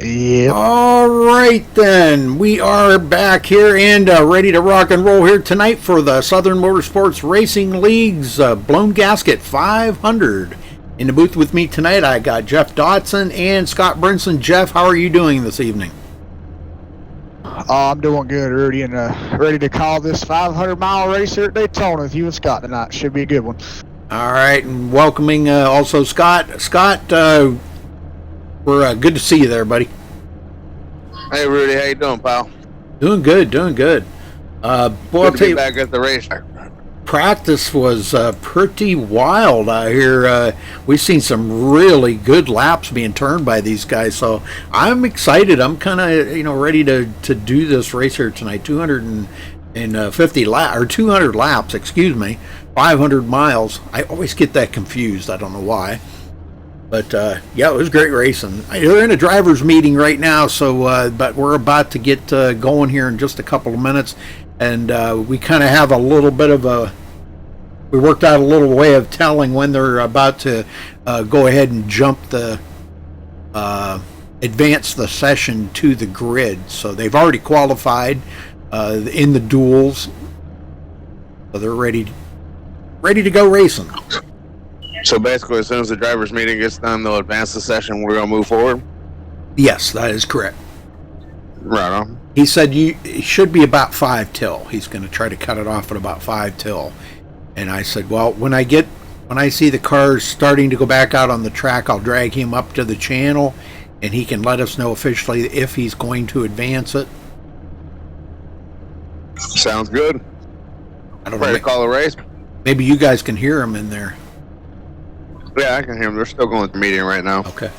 Yep. All right, then. We are back here and ready to rock and roll here tonight for the Southern Motorsports Racing League's Blown Gasket 500. In the booth with me tonight, I got Jeff Dotson and Scott Brinson. Jeff, how are you doing this evening? I'm doing good, Rudy, and ready to call this 500-mile race here at Daytona with you and Scott tonight. Should be a good one. All right, and welcoming also Scott. Scott, we're good to see you there, buddy. Hey, Rudy, how you doing, pal? Doing good, doing good. Good to be back at the racetrack. Practice was pretty wild out here. We've seen some really good laps being turned by these guys, so I'm excited. I'm kind of ready to do this race here tonight. 250 laps or 200 laps, excuse me, 500 miles. I always get that confused. I don't know why. But, yeah, it was great racing. They're in a driver's meeting right now, so but we're about to get going here in just a couple of minutes. And we kind of have a little bit of we worked out a little way of telling when they're about to go ahead and jump advance the session to the grid. So they've already qualified in the duels. So they're ready to go racing. So basically, as soon as the driver's meeting gets done, they'll advance the session. We're going to move forward? Yes, that is correct. Right on. He said it should be about 5 till. He's going to try to cut it off at about 5 till. And I said, well, when I see the cars starting to go back out on the track, I'll drag him up to the channel, and he can let us know officially if he's going to advance it. Sounds good. I don't know. Ready to call a race? Maybe you guys can hear him in there. Yeah, I can hear them. They're still going to the meeting right now. Okay.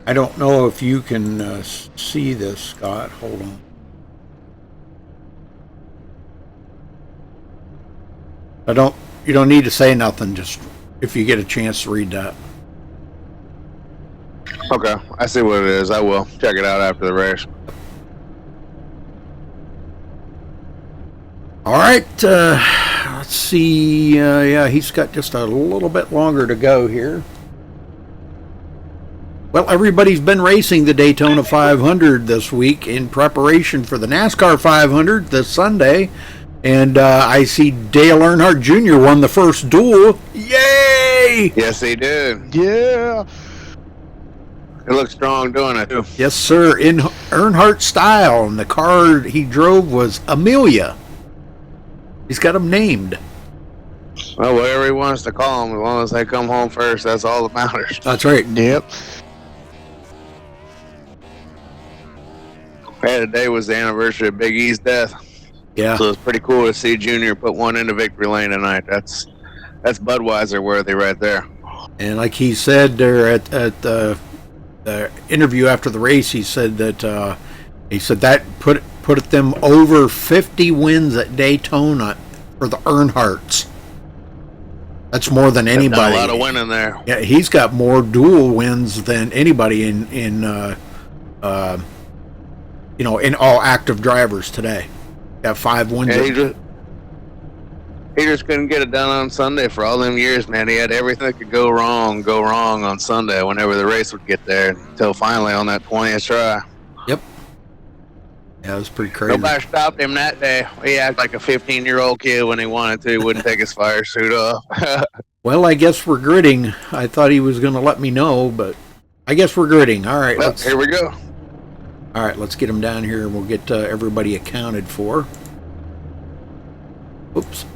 I don't know if you can see this, Scott. Hold on. You don't need to say nothing, just if you get a chance to read that. Okay, I see what it is. I will check it out after the race. All right, let's see. Yeah, he's got just a little bit longer to go here. Well, everybody's been racing the Daytona 500 this week in preparation for the NASCAR 500 this Sunday. And I see Dale Earnhardt Jr. won the first duel. Yay! Yes, he did. Yeah. He looked strong doing it, too. Yes, sir, in Earnhardt style. And the car he drove was Amelia. He's got them named. Well, whatever he wants to call them, as long as they come home first, that's all that matters. That's right. Yep. Yeah, today was the anniversary of Big E's death. Yeah. So it's pretty cool to see Junior put one into victory lane tonight. That's Budweiser worthy right there. And like he said there at the interview after the race, he said that that put them over 50 wins at Daytona for the Earnhardts. That's more than anybody. A lot of winning there. Yeah, he's got more dual wins than anybody in all active drivers today. Got 5 wins. Yeah, he just couldn't get it done on Sunday for all them years, man. He had everything that could go wrong on Sunday whenever the race would get there until finally on that 20th try. Yep. Yeah, it was pretty crazy. Nobody stopped him that day. He acted like a 15-year-old kid when he wanted to. He wouldn't take his fire suit off. Well, I guess we're gridding. I thought he was going to let me know, but I guess we're gridding. All right. Well, here we go. All right, let's get him down here and we'll get everybody accounted for. Oops.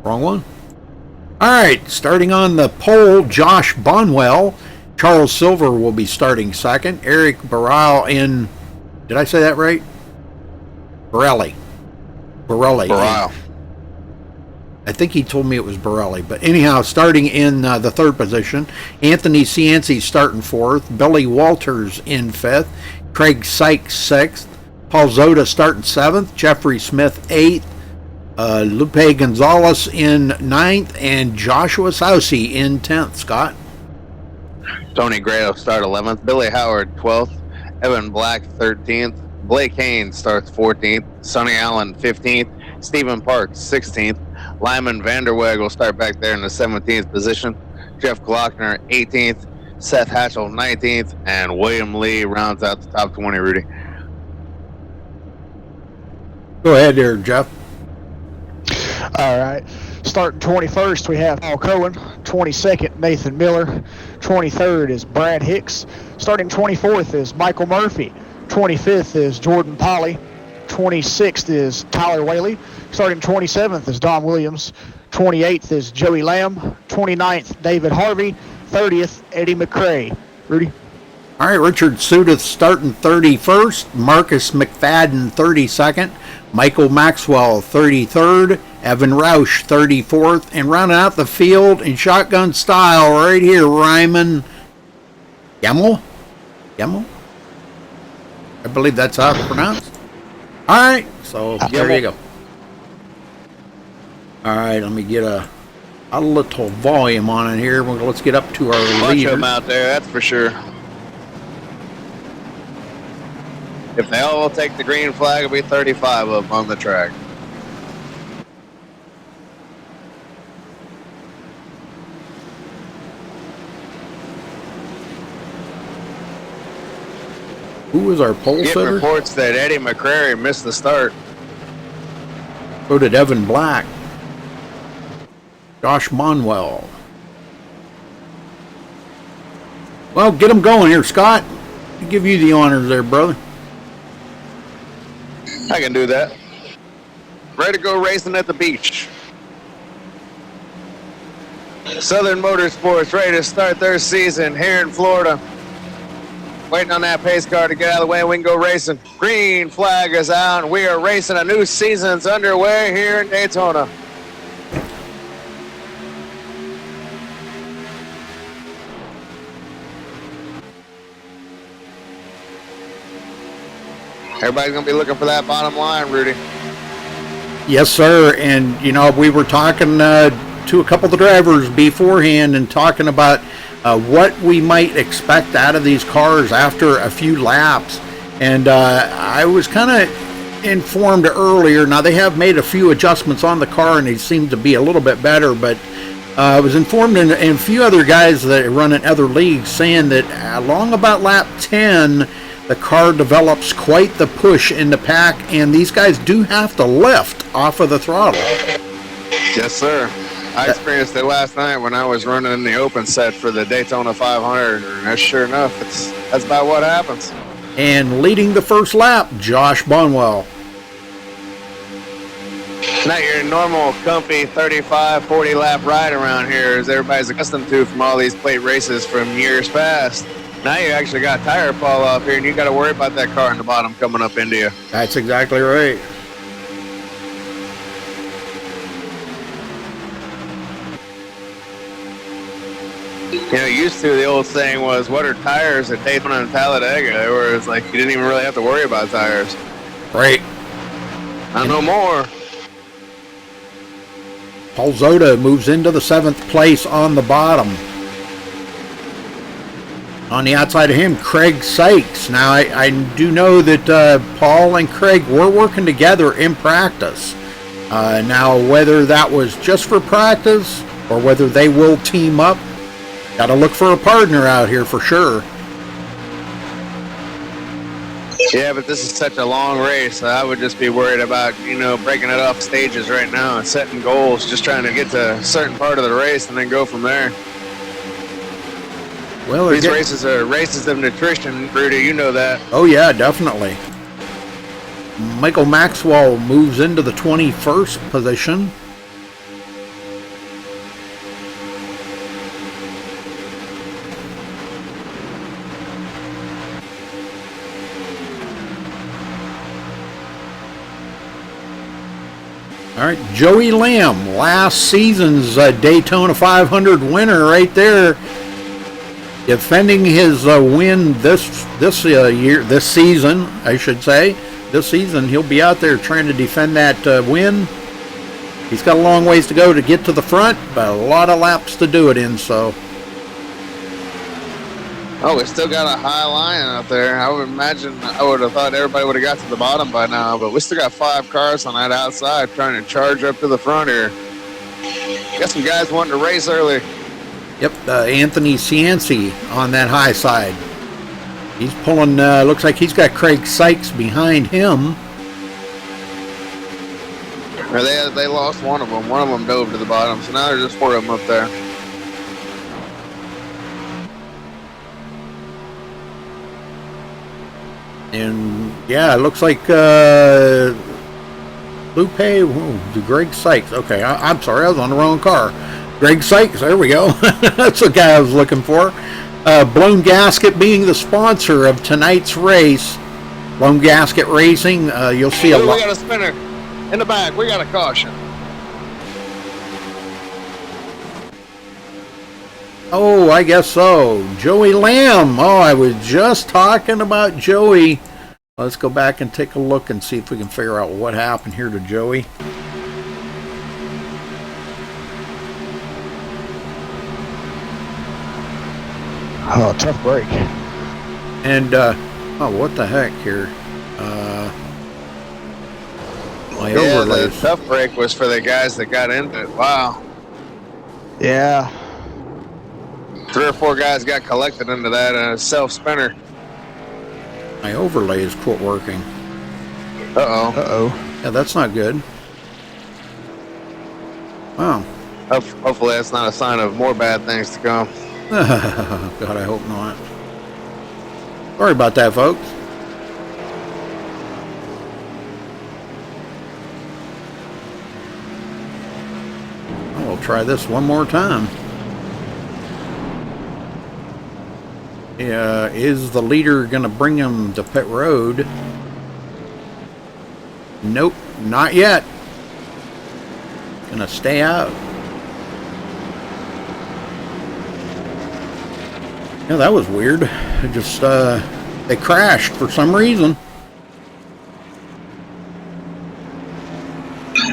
Wrong one. All right, starting on the pole, Josh Bonwell. Charles Silver will be starting second. Eric Barral in... Did I say that right? Borelli. Barral. I think he told me it was Borelli. But anyhow, starting in the third position, Anthony Cianci starting fourth. Billy Walters in fifth. Craig Sykes sixth. Paul Zoda starting seventh. Jeffrey Smith eighth. Lupe Gonzalez in ninth. And Joshua Saucy in 10th. Scott? Tony Gray start 11th. Billy Howard 12th. Evan Black 13th. Blake Haynes starts 14th. Sonny Allen 15th. Stephen Parks 16th. Lyman Vanderweg will start back there in the 17th position. Jeff Glockner 18th. Seth Hatchell 19th. And William Lee rounds out the top 20, Rudy. Go ahead there, Jeff. All right. Starting 21st, we have Paul Cohen. 22nd, Nathan Miller. 23rd is Brad Hicks. Starting 24th is Michael Murphy. 25th is Jordan Polly. 26th is Tyler Whaley. Starting 27th is Don Williams. 28th is Joey Lamb. 29th, David Harvey. 30th, Eddie McCrae. Rudy? All right, Richard Sudeth starting 31st. Marcus McFadden 32nd. Michael Maxwell 33rd. Evan Roush 34th. And rounding out the field in shotgun style right here, Ryman Gemmel? Gemmel? I believe that's how it's pronounced. All right, so there you go. All right, let me get a little volume on it here. Let's get up to our Bunch leader. of them out there, that's for sure. If they all take the green flag, it'll be 35 of them on the track. Who was our pole Get sitter? reports that Eddie McCrary missed the start. So did Evan Black. Josh Monwell. Well, get them going here, Scott. I'll give you the honors there, brother. I can do that. Ready to go racing at the beach. Southern Motorsports ready to start their season here in Florida. Waiting on that pace car to get out of the way and we can go racing. Green flag is out and we are racing. A new season's underway here in Daytona. Everybody's going to be looking for that bottom line, Rudy. Yes, sir. And, you know, we were talking to a couple of the drivers beforehand and talking about what we might expect out of these cars after a few laps. And I was kind of informed earlier. Now, they have made a few adjustments on the car and they seem to be a little bit better. But I was informed and a few other guys that run in other leagues saying that along about lap 10, the car develops quite the push in the pack, and these guys do have to lift off of the throttle. Yes, sir. I experienced it last night when I was running in the open set for the Daytona 500, and that's sure enough, that's about what happens. And leading the first lap, Josh Bonwell. Not your normal, comfy 35, 40 lap ride around here as everybody's accustomed to from all these plate races from years past. Now you actually got tire fall off here, and you got to worry about that car in the bottom coming up into you. That's exactly right. You know, used to the old saying was, "What are tires at Daytona and Talladega?" Where it's like you didn't even really have to worry about tires. Right. Not no more. Paul Zoda moves into the 7th place on the bottom. On the outside of him, Craig Sykes. Now, I do know that Paul and Craig were working together in practice. Now, whether that was just for practice or whether they will team up, got to look for a partner out here for sure. Yeah, but this is such a long race. I would just be worried about, you know, breaking it up stages right now and setting goals, just trying to get to a certain part of the race and then go from there. Well, these races are races of nutrition, Rudy. You know that. Oh, yeah, definitely. Michael Maxwell moves into the 21st position. All right, Joey Lamb, last season's Daytona 500 winner right there. Defending his win this season, I should say. This season, he'll be out there trying to defend that win. He's got a long ways to go to get to the front, but a lot of laps to do it in, so. Oh, we still got a high line out there. I would imagine, I would have thought everybody would have got to the bottom by now, but we still got 5 cars on that outside trying to charge up to the front here. Got some guys wanting to race early. Yep, Anthony Cianci on that high side. He's pulling, looks like he's got Craig Sykes behind him. They lost one of them. One of them dove to the bottom, so now there's just 4 of them up there. And yeah, it looks like Lupe, Greg Sykes. Okay, I'm sorry, I was on the wrong car. Greg Sykes, there we go. That's the guy I was looking for. Blown Gasket being the sponsor of tonight's race. Blown Gasket Racing, you'll see a lot. We got a spinner in the back. We got a caution. Oh, I guess so. Joey Lamb. Oh, I was just talking about Joey. Let's go back and take a look and see if we can figure out what happened here to Joey. Oh, tough break. And, oh, what the heck here? My overlays. The tough break was for the guys that got into it. Wow. Yeah. 3 or 4 guys got collected into that self spinner. My overlays quit working. Uh-oh. Yeah, that's not good. Wow. Hopefully that's not a sign of more bad things to come. God, I hope not. Sorry about that, folks. I'll try this one more time. Is the leader going to bring him to pit road? Nope, not yet. Gonna stay out. Yeah, that was weird. It just, they crashed for some reason.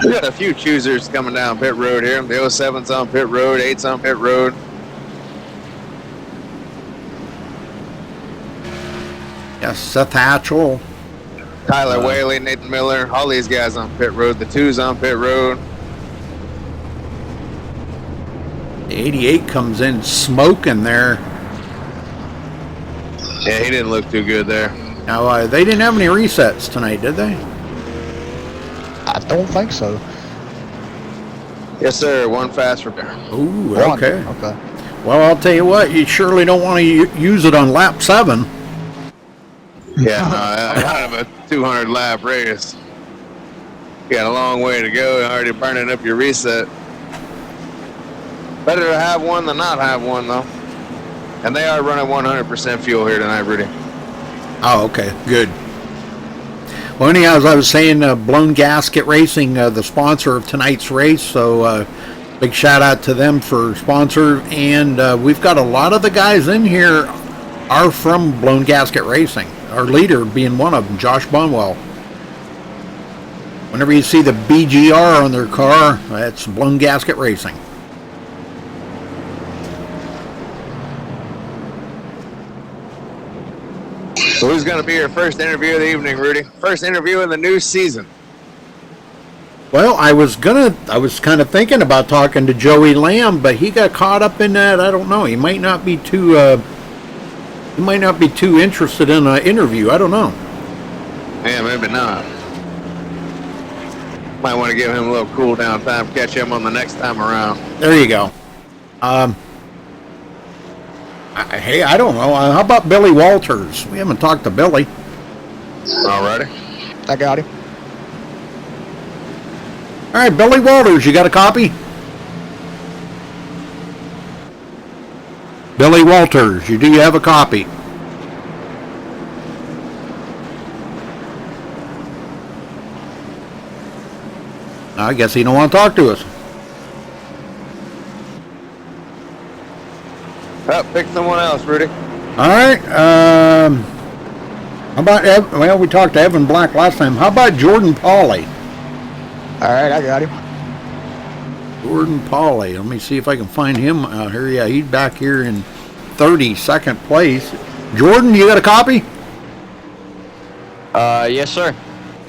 We got a few choosers coming down pit road here. The 07's on pit road, 8's on pit road. Yes, Seth Hatchell. Tyler Whaley, Nathan Miller, all these guys on pit road. The 2's on pit road. The 88 comes in smoking there. Yeah, he didn't look too good there. Now, they didn't have any resets tonight, did they? I don't think so. Yes, sir. 1 fast repair. Ooh, One. okay. Okay. Well, I'll tell you what, you surely don't want to use it on lap 7. Yeah, out of a 200 lap race. You got a long way to go. You're already burning up your reset. Better to have one than not have one, though. And they are running 100% fuel here tonight, Rudy. Oh, okay, good. Well, anyhow, as I was saying, Blown Gasket Racing, the sponsor of tonight's race, so big shout out to them for sponsor. And we've got a lot of the guys in here are from Blown Gasket Racing. Our leader being one of them, Josh Bonwell. Whenever you see the BGR on their car, that's Blown Gasket Racing. So who's going to be your first interview of the evening, Rudy? First interview in the new season. Well, I was kind of thinking about talking to Joey Lamb, but he got caught up in that. I don't know. He might not be too interested in an interview. I don't know. Yeah, maybe not. Might want to give him a little cool down time, catch him on the next time around. There you go. Hey, I don't know. How about Billy Walters? We haven't talked to Billy. Alrighty. I got him. All right, Billy Walters, you got a copy? Billy Walters, do you have a copy? I guess he don't want to talk to us. Pick someone else, Rudy. All right. How about well, we talked to Evan Black last time. How about Jordan Pauly? All right, I got him. Jordan Pauly. Let me see if I can find him out here. Yeah, he's back here in 32nd place. Jordan, you got a copy? Yes, sir.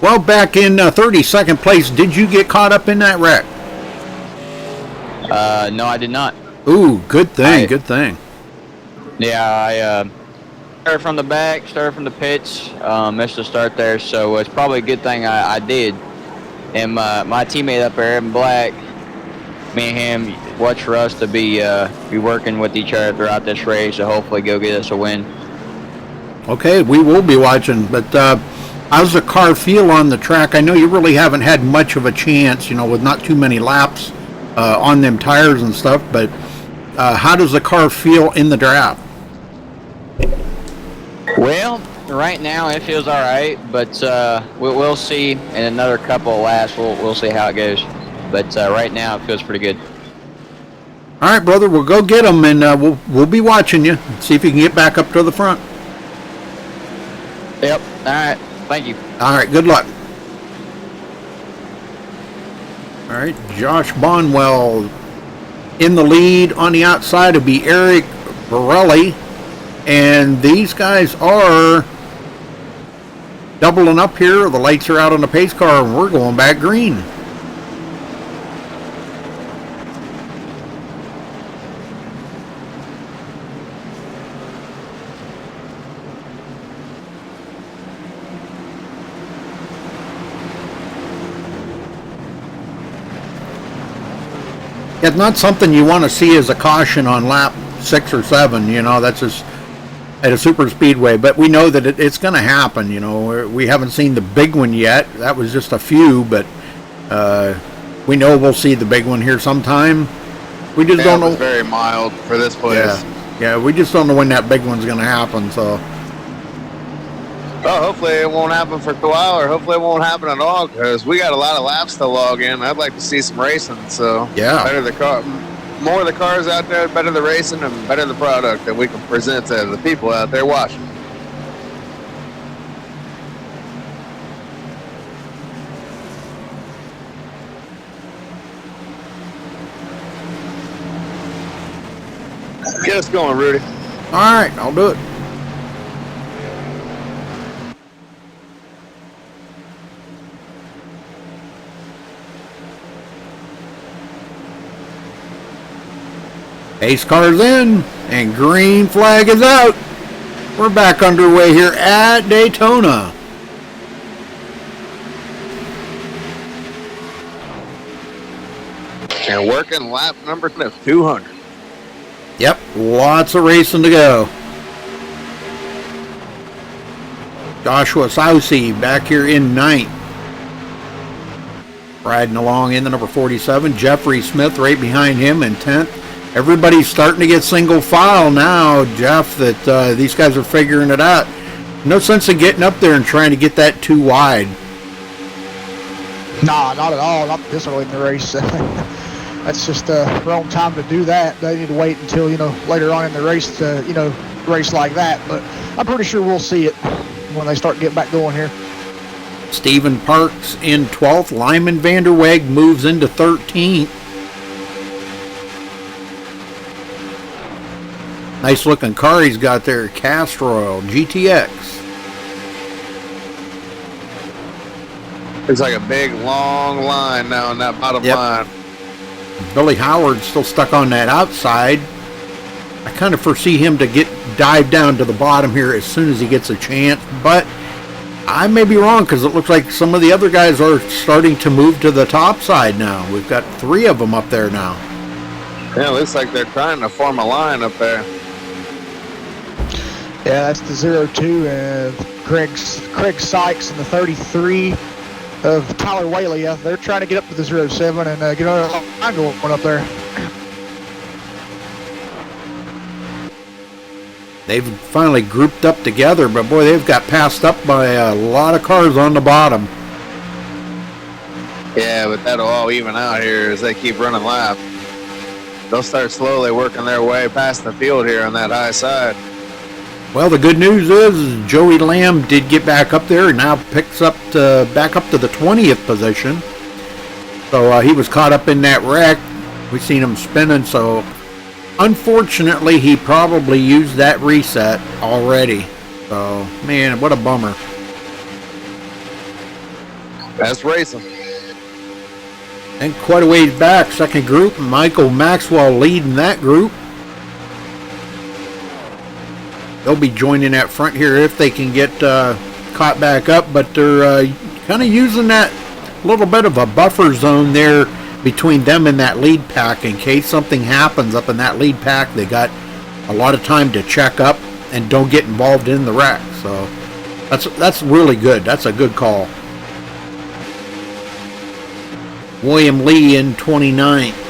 Well, back in 32nd place, did you get caught up in that wreck? No, I did not. Ooh, good thing, good thing. Yeah, I started from the back, started from the pits, missed the start there, so it's probably a good thing I did. And my teammate up there, Evan Black, me and him watch for us to be working with each other throughout this race, so hopefully go get us a win. Okay, we will be watching, but how's the car feel on the track? I know you really haven't had much of a chance, with not too many laps on them tires and stuff, but how does the car feel in the draft? Well, right now it feels all right, but we'll see in another couple of laps. We'll see how it goes. But right now it feels pretty good. All right, brother, we'll go get them, and we'll be watching you. See if you can get back up to the front. Yep. All right. Thank you. All right. Good luck. All right, Josh Bonwell in the lead. On the outside will be Eric Borelli. And these guys are doubling up here. The lights are out on the pace car, and we're going back green. It's not something you want to see as a caution on lap 6 or 7. That's just at a super speedway, but we know that it's going to happen. We haven't seen the big one yet. That was just a few, but we know we'll see the big one here sometime. We just don't know. It's very mild for this place. Yeah, we just don't know when that big one's going to happen. So, well, hopefully it won't happen for a while, or hopefully it won't happen at all, because we got a lot of laps to log in. I'd like to see some racing. So yeah, better the car. More of the cars out there, better the racing, and better the product that we can present to the people out there watching. Get us going, Rudy. All right, I'll do it. Pace car's in, and green flag is out. We're back underway here at Daytona. And working lap number 200. Yep, lots of racing to go. Joshua Sousey back here in 9th. Riding along in the number 47. Jeffrey Smith right behind him in 10th. Everybody's starting to get single file now, Jeff, that these guys are figuring it out. No sense in getting up there and trying to get that too wide. Nah, not at all. Not this early in the race. That's just wrong time to do that. They need to wait until, later on in the race to, race like that. But I'm pretty sure we'll see it when they start getting back going here. Stephen Parks in 12th. Lyman Vanderweg moves into 13th. Nice looking car he's got there, Castrol GTX. It's like a big long line now in that bottom line. Billy Howard's still stuck on that outside. I kind of foresee him to dive down to the bottom here as soon as he gets a chance, but I may be wrong, because it looks like some of the other guys are starting to move to the top side now. We've got 3 of them up there now. Yeah, it looks like they're trying to form a line up there. Yeah, that's the 02 of Craig Sykes and the 33 of Tyler Whaley. Yeah, they're trying to get up to the 07 and get another line going up there. They've finally grouped up together, but boy, they've got passed up by a lot of cars on the bottom. Yeah, but that'll all even out here as they keep running laps. They'll start slowly working their way past the field here on that high side. Well, the good news is Joey Lamb did get back up there and now picks up back up to the 20th position. So he was caught up in that wreck. We've seen him spinning, so unfortunately he probably used that reset already. So, man, what a bummer. That's racing. And quite a ways back, second group, Michael Maxwell leading that group. They'll be joining that front here if they can get caught back up, but they're kind of using that little bit of a buffer zone there between them and that lead pack. In case something happens up in that lead pack, they got a lot of time to check up and don't get involved in the wreck. So that's really good. That's a good call. William Lee in 29th.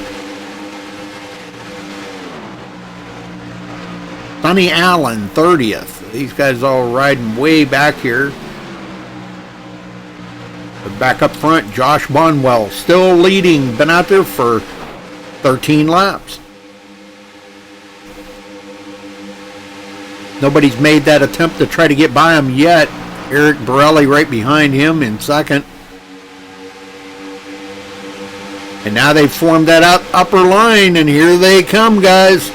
Sonny Allen 30th. These guys all riding way back here. But back up front, Josh Bonwell still leading. Been out there for 13 laps. Nobody's made that attempt to try to get by him yet. Eric Borelli right behind him in second. And now they've formed that upper line, and here they come, guys.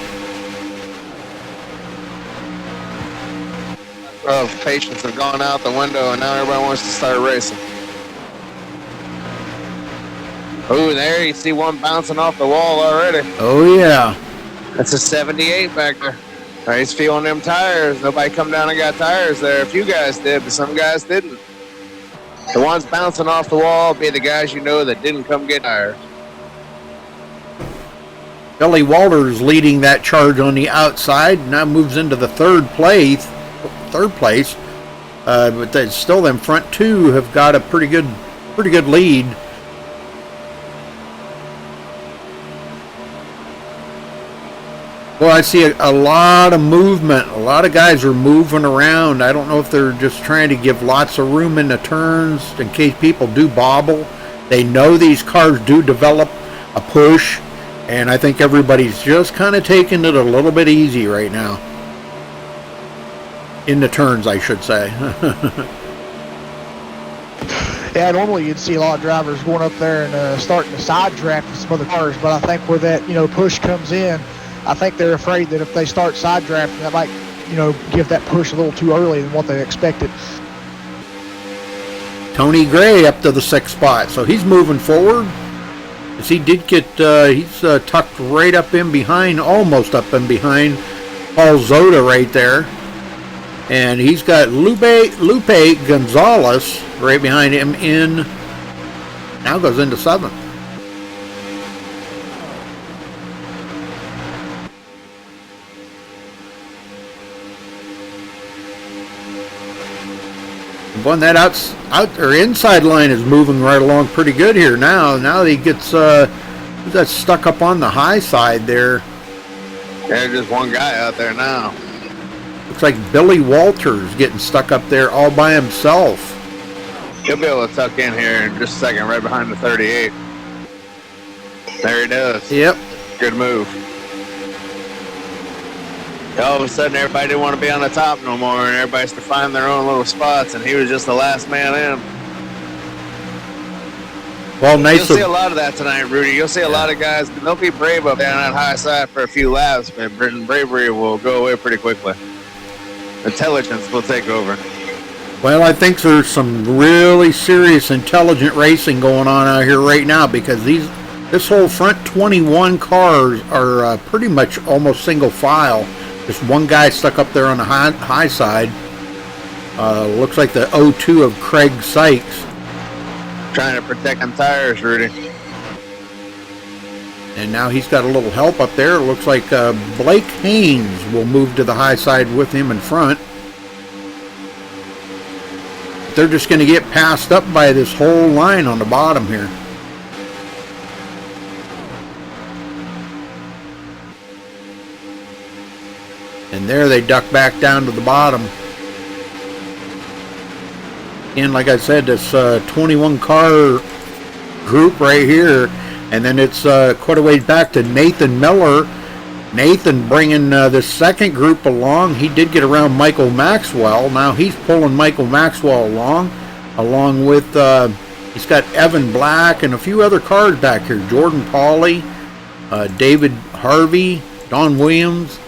Well, patience have gone out the window, and now everybody wants to start racing. Oh, there you see one bouncing off the wall already. Oh, yeah. That's a 78 back there. He's feeling them tires. Nobody come down and got tires there. A few guys did, but some guys didn't. The ones bouncing off the wall be the guys you know that didn't come get tires. Billy Walters leading that charge on the outside. Now moves into the third place. But still, them front two have got a pretty good lead. Well, I see a lot of movement. A lot of guys are moving around. I don't know if they're just trying to give lots of room in the turns in case people do bobble. They know these cars do develop a push, and I think everybody's just kind of taking it a little bit easy right now. In the turns, I should say. Yeah, normally you'd see a lot of drivers going up there and starting to side draft with some other cars, but I think where that push comes in, I think they're afraid that if they start side drafting, that might give that push a little too early than what they expected. Tony Gray up to the 6th spot, so he's moving forward. As he did get, he's tucked right up in behind, almost up in behind Paul Zoda right there. And he's got Lupe Gonzalez right behind him now goes into 7th. One that out or inside line is moving right along pretty good here now. Now he gets stuck up on the high side there. There's just one guy out there now. Looks like Billy Walters getting stuck up there all by himself. He'll be able to tuck in here in just a second, right behind the 38. There he does. Yep. Good move. All of a sudden, everybody didn't want to be on the top no more, and everybody's to find their own little spots, and he was just the last man in. Well, nice. You'll see a lot of that tonight, Rudy. You'll see a lot of guys. They'll be brave up there on that high side for a few laps, but bravery will go away pretty quickly. Intelligence will take over. Well, I think there's some really serious intelligent racing going on out here right now, because this whole front 21 cars are pretty much almost single file. Just one guy stuck up there on the high side. Looks like the 02 of Craig Sykes. Trying to protect them tires, Rudy. And now he's got a little help up there. It looks like Blake Haynes will move to the high side with him in front. They're just going to get passed up by this whole line on the bottom here. And there they duck back down to the bottom. And like I said, this 21 car group right here. And then it's quite a ways back to Nathan Miller. Nathan bringing this second group along. He did get around Michael Maxwell. Now he's pulling Michael Maxwell along with, he's got Evan Black and a few other cars back here. Jordan Pauly, David Harvey, Don Williams.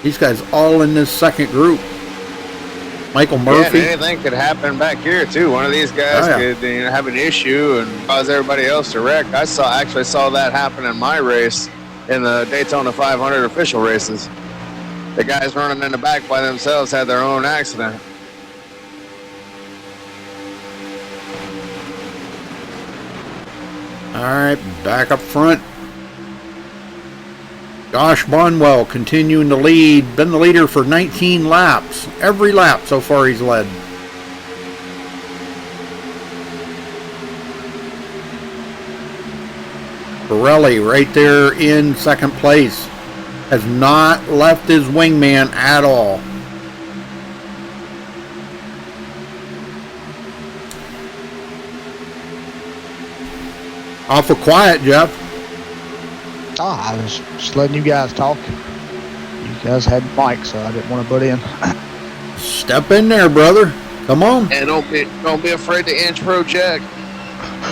These guys all in this second group. Michael Yeah, Murphy. and anything could happen back here too. One of these guys could have an issue and cause everybody else to wreck. I actually saw that happen in my race in the Daytona 500 official races. The guys running in the back by themselves had their own accident. All right, back up front. Josh Bonwell continuing to lead. Been the leader for 19 laps. Every lap so far he's led. Borelli right there in second place. Has not left his wingman at all. Awful quiet, Jeff. Oh, I was just letting you guys talk. You guys had mic, so I didn't want to butt in. Step in there, brother. Come on. And don't be afraid to inch project.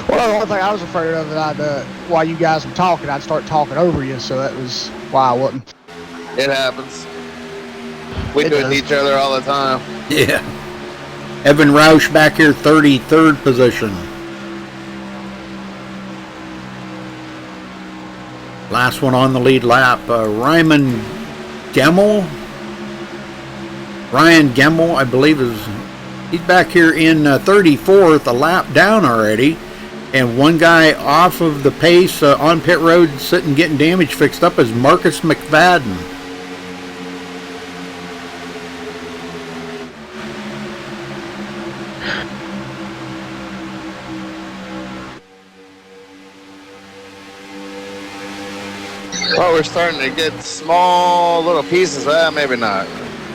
Well, the only thing I was afraid of that while you guys were talking, I'd start talking over you, so that was why I wasn't. It happens. We do it to each other all the time. Yeah. Evan Roush back here, 33rd position. Last one on the lead lap. Ryan Gemmel, I believe, he's back here in 34th, a lap down already. And one guy off of the pace on pit road sitting getting damage fixed up is Marcus McFadden. Well, we're starting to get small little pieces. Maybe not.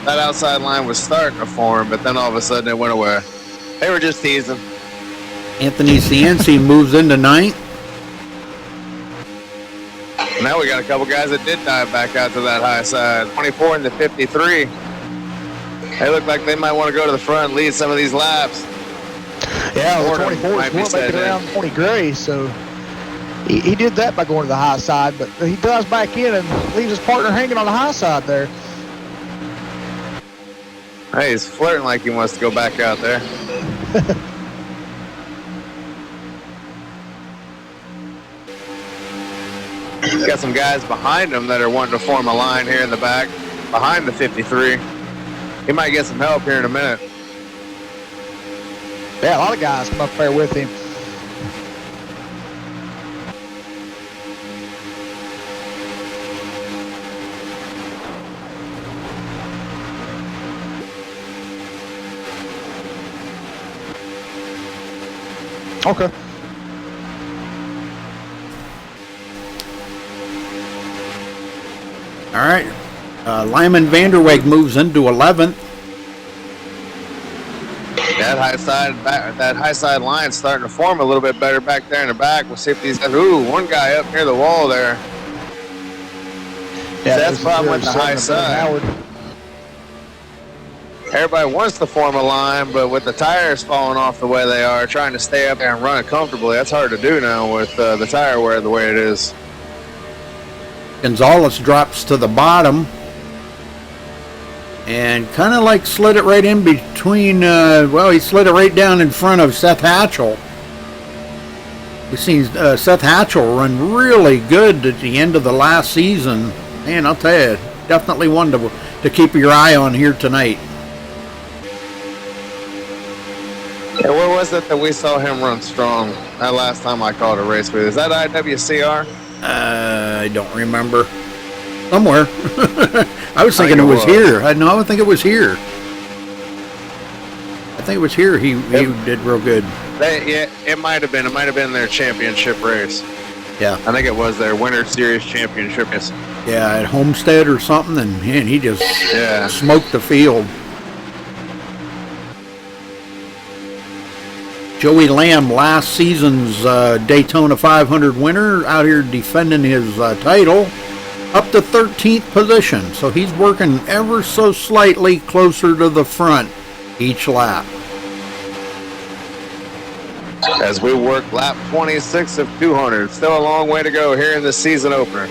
That outside line was starting to form, but then all of a sudden it went away. They were just teasing. Anthony Cianci moves into 9th. Now we got a couple guys that did dive back out to that high side. 24 and the 53. They look like they might want to go to the front and lead some of these laps. Yeah, the 24 is going to make it around 20 gray, so he did that by going to the high side, but he dives back in and leaves his partner hanging on the high side there. Hey, he's flirting like he wants to go back out there. Got some guys behind him that are wanting to form a line here in the back, behind the 53. He might get some help here in a minute. Yeah, a lot of guys come up there with him. Okay. All right. Lyman Vanderweg moves into 11th. That high side line starting to form a little bit better back there in the back. We'll see if these guys. Ooh, one guy up near the wall there. Yeah, that's the problem with the high side. Everybody wants to form a line, but with the tires falling off the way they are, trying to stay up there and run it comfortably, that's hard to do now with the tire wear the way it is. Gonzalez drops to the bottom and kind of like slid it right in between, he slid it right down in front of Seth Hatchell. We've seen Seth Hatchell run really good at the end of the last season. Man, I'll tell you, definitely one to keep your eye on here tonight. Yeah, where was it that we saw him run strong that last time I called a race with? Is that IWCR? I don't remember. Somewhere. I was thinking it was here. I would think it was here. I think it was here he did real good. It might have been. It might have been their championship race. Yeah. I think it was their Winter Series championship. Yeah, at Homestead or something, and man, he just smoked the field. Joey Lamb, last season's Daytona 500 winner, out here defending his title, up to 13th position. So he's working ever so slightly closer to the front each lap. As we work lap 26 of 200. Still a long way to go here in the season opener.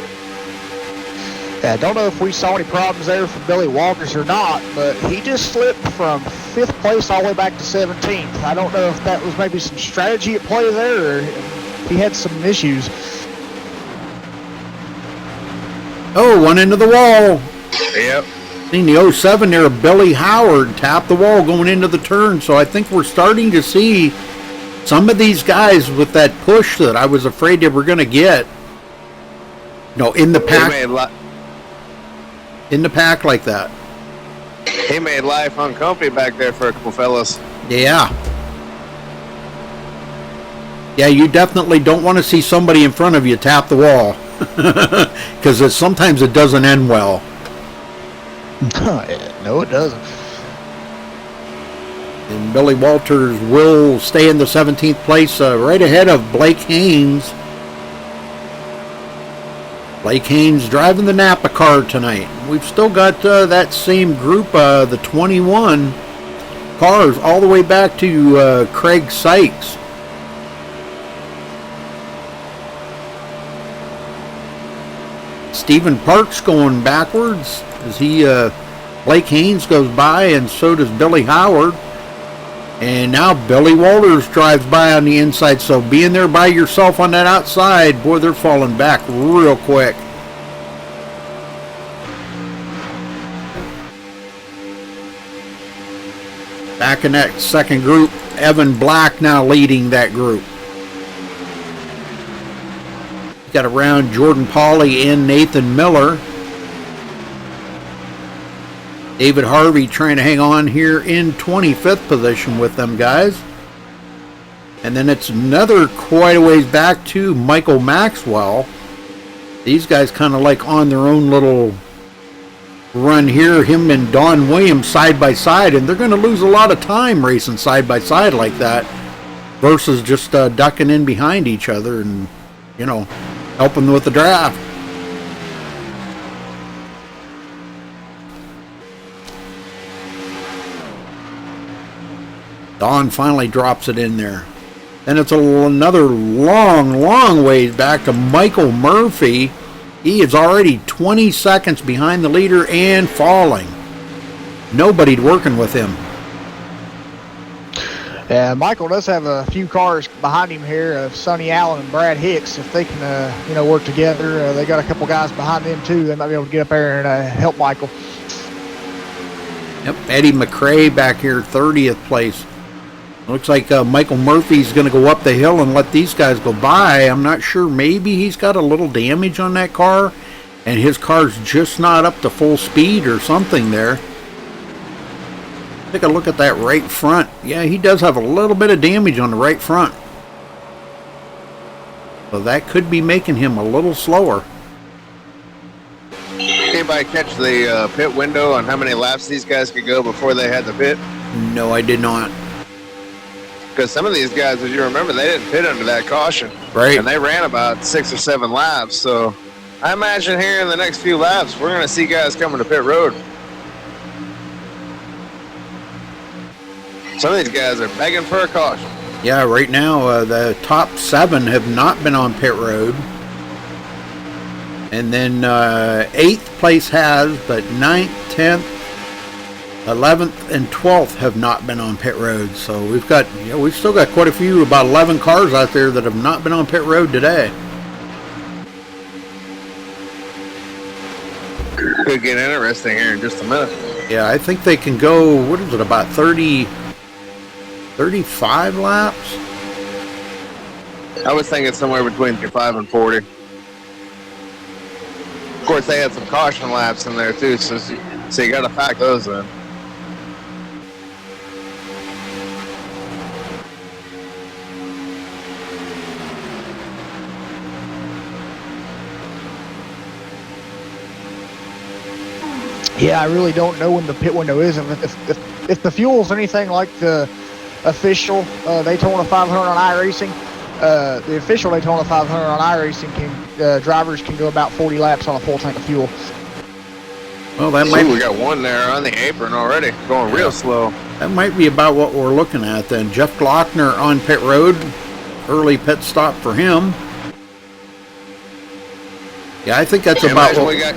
I don't know if we saw any problems there for Billy Walters or not, but he just slipped from 5th place all the way back to 17th. I don't know if that was maybe some strategy at play there or if he had some issues. Oh, one into the wall. Yep. In the 07 there, Billy Howard tapped the wall going into the turn. So I think we're starting to see some of these guys with that push that I was afraid they were going to get. No, in the pack. In the pack like that. He made life uncomfy back there for a couple fellas. Yeah. Yeah, you definitely don't want to see somebody in front of you tap the wall. Because sometimes it doesn't end well. No, it doesn't. And Billy Walters will stay in the 17th place, right ahead of Blake Haynes. Blake Haynes driving the Napa car tonight. We've still got that same group, the 21 cars, all the way back to Craig Sykes. Stephen Parks going backwards as Blake Haynes goes by, and so does Billy Howard. And now Billy Walters drives by on the inside, so being there by yourself on that outside, boy, they're falling back real quick. Back in that second group, Evan Black now leading that group. Got around Jordan Pauly and Nathan Miller. David Harvey trying to hang on here in 25th position with them guys. And then it's another quite a ways back to Michael Maxwell. These guys kind of like on their own little run here. Him and Don Williams side by side. And they're going to lose a lot of time racing side by side like that. Versus just ducking in behind each other and, you know, helping with the draft. Don finally drops it in there. Then it's another long ways back to Michael Murphy. He is already 20 seconds behind the leader and falling. Nobody working with him. Michael does have a few cars behind him here of Sonny Allen and Brad Hicks. If they can, work together, they got a couple guys behind them too. They might be able to get up there and help Michael. Yep, Eddie McRae back here, 30th place. Looks like Michael Murphy's going to go up the hill and let these guys go by. I'm not sure. Maybe he's got a little damage on that car, and his car's just not up to full speed or something there. Take a look at that right front. Yeah, he does have a little bit of damage on the right front. So that could be making him a little slower. Anybody catch the pit window on how many laps these guys could go before they had the pit? No, I did not. Because some of these guys, as you remember, they didn't pit under that caution. Right. And they ran about 6 or 7 laps. So I imagine here in the next few laps, we're going to see guys coming to pit road. Some of these guys are begging for a caution. Yeah, right now the top 7 have not been on pit road. And then 8th place has, but 9th, 10th, 11th, and 12th have not been on pit road. So we've still got quite a few, about 11 cars out there that have not been on pit road today. Could get interesting here in just a minute. Yeah, I think they can go, what is it, about 35 laps? I was thinking somewhere between 35 and 40. Of course, they had some caution laps in there too, so you got to pack those in. Yeah, I really don't know when the pit window is. If the fuel's anything like the official Daytona 500 on iRacing, the official Daytona 500 on iRacing drivers can go about 40 laps on a full tank of fuel. Well, that might. We got one there on the apron already, going real slow. That might be about what we're looking at then. Jeff Glockner on pit road, early pit stop for him. Yeah, I think that's about what.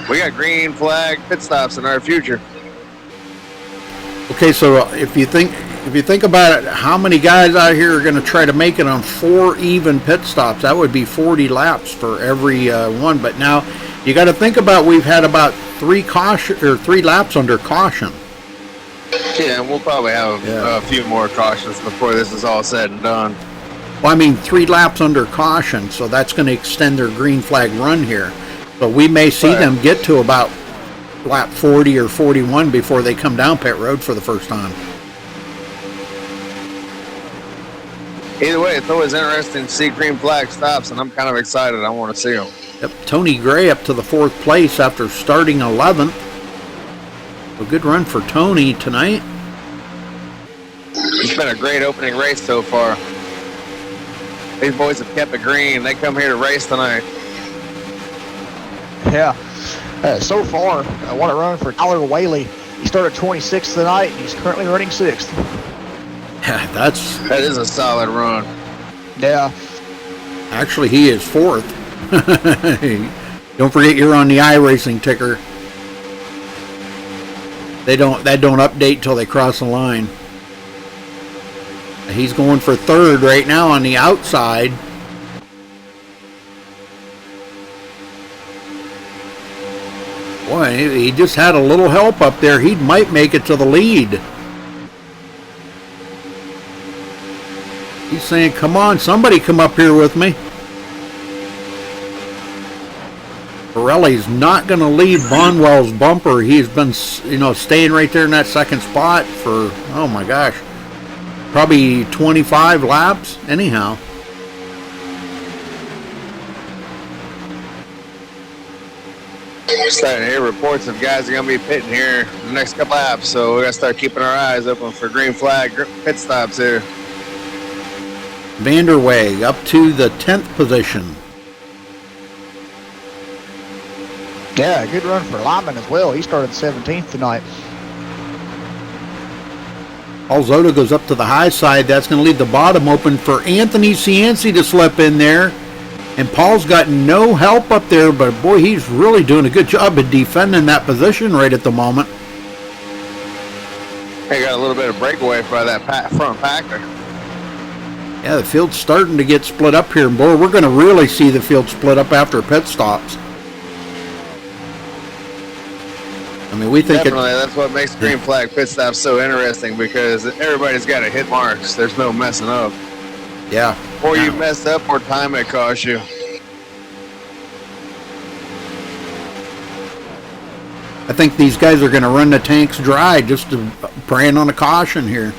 We got green flag pit stops in our future. Okay, so if you think about it, how many guys out here are going to try to make it on 4 even pit stops? That would be 40 laps for every one. But now you got to think about, we've had about 3 laps under caution. Yeah, and we'll probably have a few more cautions before this is all said and done. Well, I mean 3 laps under caution, so that's going to extend their green flag run here. So we may see them get to about lap 40 or 41 before they come down pit road for the first time. Either way, it's always interesting to see green flag stops, and I'm kind of excited. I want to see them. Yep, Tony Gray up to the 4th place after starting 11th. A good run for Tony tonight. It's been a great opening race so far. These boys have kept it green. They come here to race tonight. Yeah. So far, what a run for Tyler Whaley. He started 26th tonight, and he's currently running 6th. Yeah, that is a solid run. Yeah. Actually, he is 4th. Don't forget you're on the iRacing ticker. That don't update till they cross the line. He's going for 3rd right now on the outside. Boy, he just had a little help up there. He might make it to the lead. He's saying, come on, somebody come up here with me. Pirelli's not going to leave Bonwell's bumper. He's been, staying right there in that 2nd spot for, oh my gosh, probably 25 laps anyhow. Starting to hear reports of guys are going to be pitting here in the next couple laps, so we got to start keeping our eyes open for green flag pit stops here. Vanderweg up to the 10th position. Yeah, good run for Lyman as well. He started 17th tonight. Alzota goes up to the high side. That's going to leave the bottom open for Anthony Cianci to slip in there. And Paul's got no help up there, but boy, he's really doing a good job of defending that position right at the moment. He got a little bit of breakaway by that front packer. Yeah, the field's starting to get split up here. And boy, we're going to really see the field split up after pit stops. I mean, we think definitely that's what makes green flag pit stops so interesting, because everybody's got to hit marks. There's no messing up. Yeah. Or you mess up, more time it costs you. I think these guys are going to run the tanks dry just to praying on a caution here.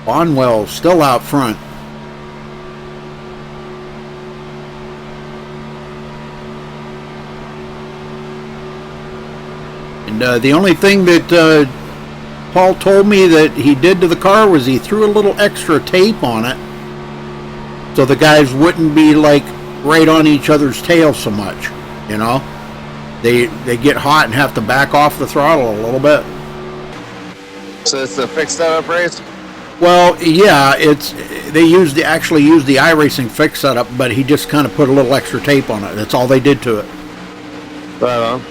Bonwell still out front. And the only thing that Paul told me that he did to the car was he threw a little extra tape on it so the guys wouldn't be like right on each other's tail so much, They get hot and have to back off the throttle a little bit. So it's a fixed setup race? Well, yeah, they actually used the iRacing fixed setup, but he just kind of put a little extra tape on it. That's all they did to it. Right on.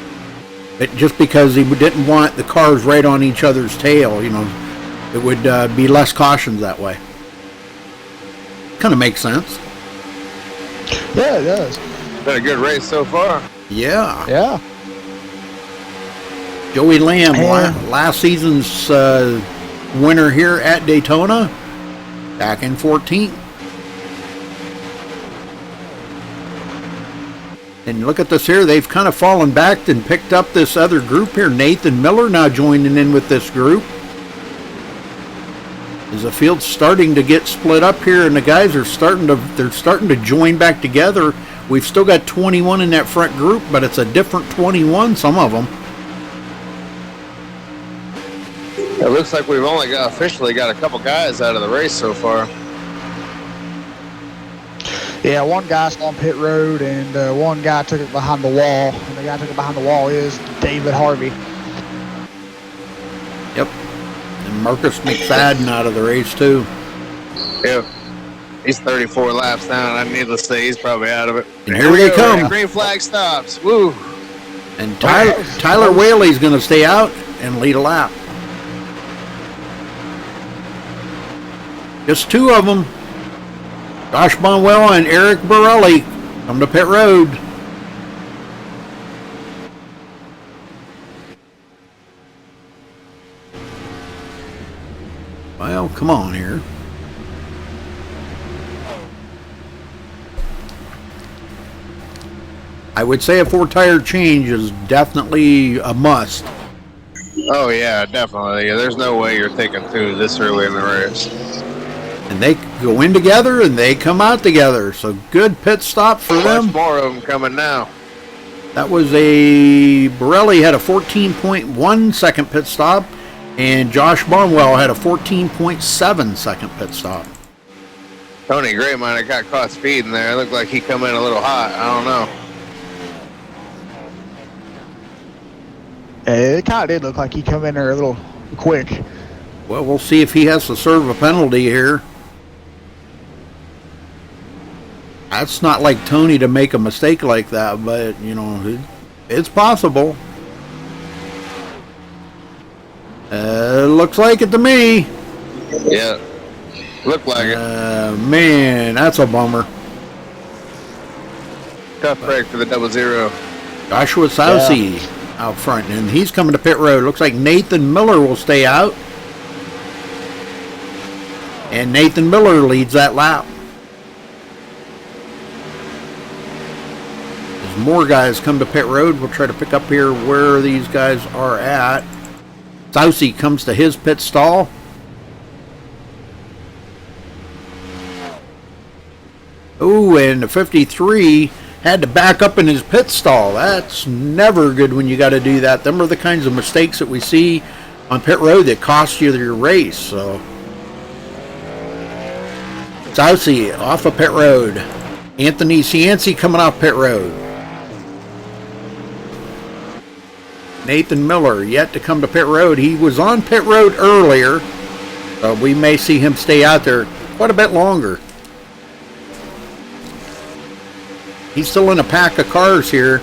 Just because he didn't want the cars right on each other's tail, it would be less cautions that way. Kind of makes sense. Yeah, it does. Been a good race so far. Yeah. Yeah. Joey Lamb, last season's winner here at Daytona, back in 14th. And look at this here. They've kind of fallen back and picked up this other group here. Nathan Miller now joining in with this group. As the field's starting to get split up here, and the guys are starting to join back together. We've still got 21 in that front group, but it's a different 21, some of them. It looks like we've only officially got a couple guys out of the race so far. Yeah, one guy's on pit road, and one guy took it behind the wall. And the guy took it behind the wall is David Harvey. Yep. And Marcus McFadden out of the race, too. Yep. He's 34 laps down. I needless to say, he's probably out of it. And here they come. Green flag stops. Woo. And Tyler Whaley's going to stay out and lead a lap. Just two of them. Josh Bonwell and Eric Borelli come to pit road. Well, come on here. I would say a 4-tire change is definitely a must. Oh, yeah, definitely. There's no way you're taking two this early in the race. And they go in together and they come out together. So good pit stop for them. Much more of them coming now. That was Borelli had a 14.1 second pit stop, and Josh Barnwell had a 14.7 second pit stop. Tony Gray might have got caught speeding there. It looked like he come in a little hot. I don't know. It kind of did look like he come in there a little quick. Well, we'll see if he has to serve a penalty here. That's not like Tony to make a mistake like that, but, you know, it's possible. Looks like it to me. Yeah, looked like it. Man, that's a bummer. Tough break for the 00. Joshua Sousey out front, and he's coming to pit road. Looks like Nathan Miller will stay out. And Nathan Miller leads that lap. As more guys come to pit road, we'll try to pick up here where these guys are at. Sousey comes to his pit stall. Oh, and the 53 had to back up in his pit stall. That's never good when you got to do that. Them are the kinds of mistakes that we see on pit road that cost you your race. So Sousey off of pit road. Anthony Cianci coming off pit road. Nathan Miller yet to come to pit road. He was on pit road earlier, but we may see him stay out there quite a bit longer. He's still in a pack of cars here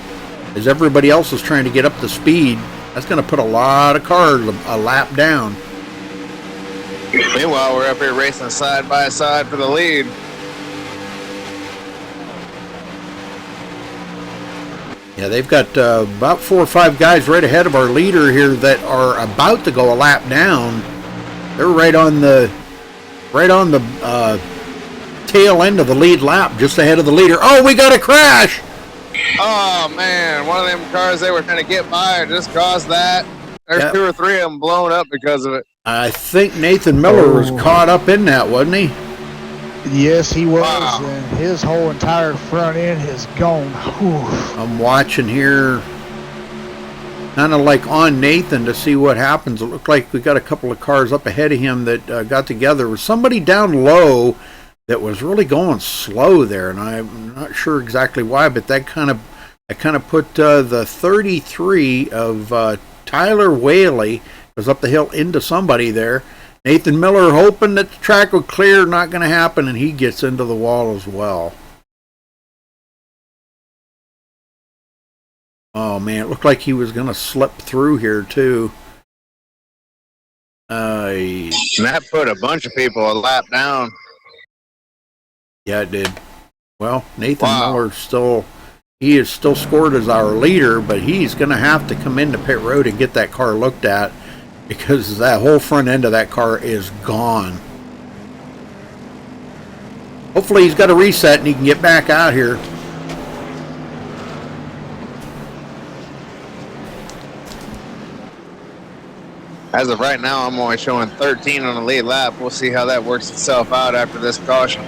as everybody else is trying to get up to speed. That's going to put a lot of cars a lap down. Meanwhile, we're up here racing side by side for the lead. Yeah, they've got about 4 or 5 guys right ahead of our leader here that are about to go a lap down. They're right on the tail end of the lead lap, just ahead of the leader. Oh, we got a crash! Oh, man. One of them cars they were trying to get by just caused that. There's 2 or 3 of them blown up because of it. I think Nathan Miller was caught up in that, wasn't he? Yes, he was. Wow. And his whole entire front end is gone. Whew. I'm watching here, kind of like on Nathan to see what happens. It looked like we got a couple of cars up ahead of him that got together. There was somebody down low that was really going slow there, and I'm not sure exactly why, but that kind of put the 33 of Tyler Whaley was up the hill into somebody there. Nathan Miller hoping that the track would clear, not going to happen, and he gets into the wall as well. Oh man, it looked like he was going to slip through here too. And that put a bunch of people a lap down. Yeah, it did. Well, Nathan Miller he is still scored as our leader, but he's going to have to come into pit road and get that car looked at because that whole front end of that car is gone. Hopefully he's got a reset and he can get back out here. As of right now, I'm only showing 13 on the lead lap. We'll see how that works itself out after this caution.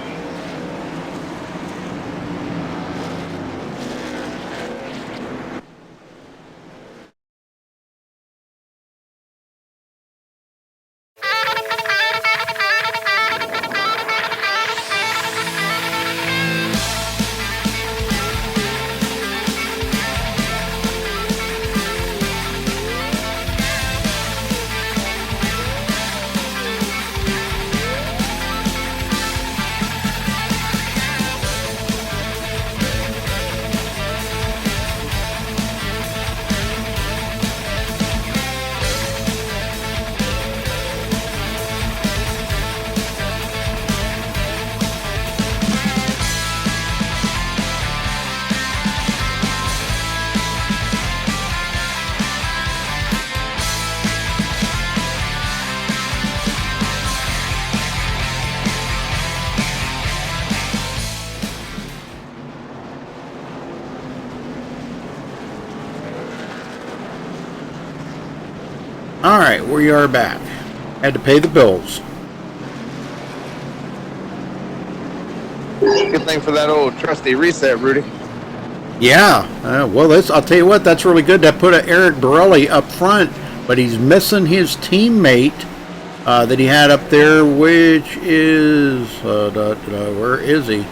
All right, we are back. Had to pay the bills. Good thing for that old trusty reset, Rudy. Yeah, well, I'll tell you what, that's really good. That put Eric Borelli up front, but he's missing his teammate that he had up there, which is, where is he?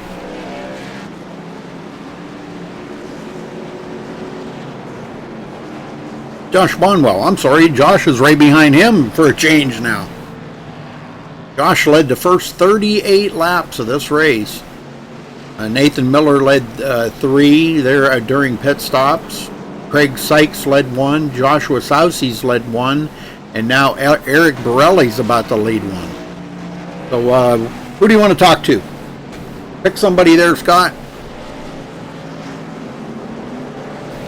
Josh Bonwell. I'm sorry, Josh is right behind him for a change now. Josh led the first 38 laps of this race. Nathan Miller led 3 there during pit stops. Craig Sykes led 1. Joshua Sousey's led 1. And now Eric Borelli's about to lead 1. So who do you want to talk to? Pick somebody there, Scott.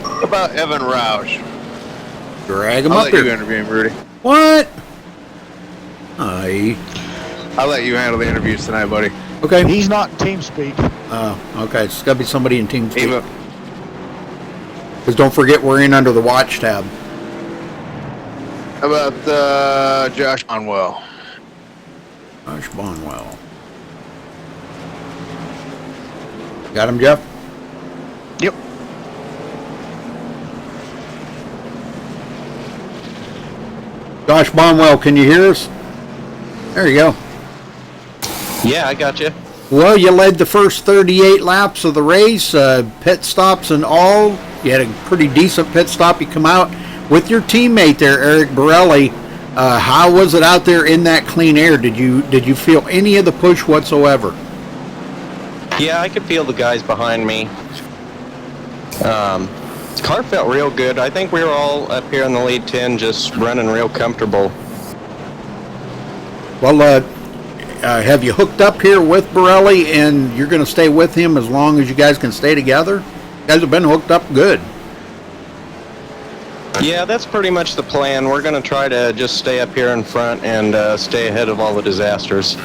How about Evan Roush? Drag him I'll up let here. you interview him, Rudy. What? Aye. I'll let you handle the interviews tonight, buddy. Okay. He's not in TeamSpeak. Okay. It's got to be somebody in TeamSpeak. Eva. Because don't forget, we're in under the watch tab. How about Josh Bonwell? Josh Bonwell. Got him, Jeff? Yep. Josh Bonwell, can you hear us? There you go. Yeah, I got you. Well, you led the first 38 laps of the race, pit stops and all. You had a pretty decent pit stop. You come out with your teammate there, Eric Borelli. How was it out there in that clean air? Did you feel any of the push whatsoever? Yeah, I could feel the guys behind me. Car felt real good. I think we were all up here in the lead 10 just running real comfortable. Well, have you hooked up here with Borelli and you're going to stay with him as long as you guys can stay together? You guys have been hooked up good. Yeah, that's pretty much the plan. We're going to try to just stay up here in front and stay ahead of all the disasters.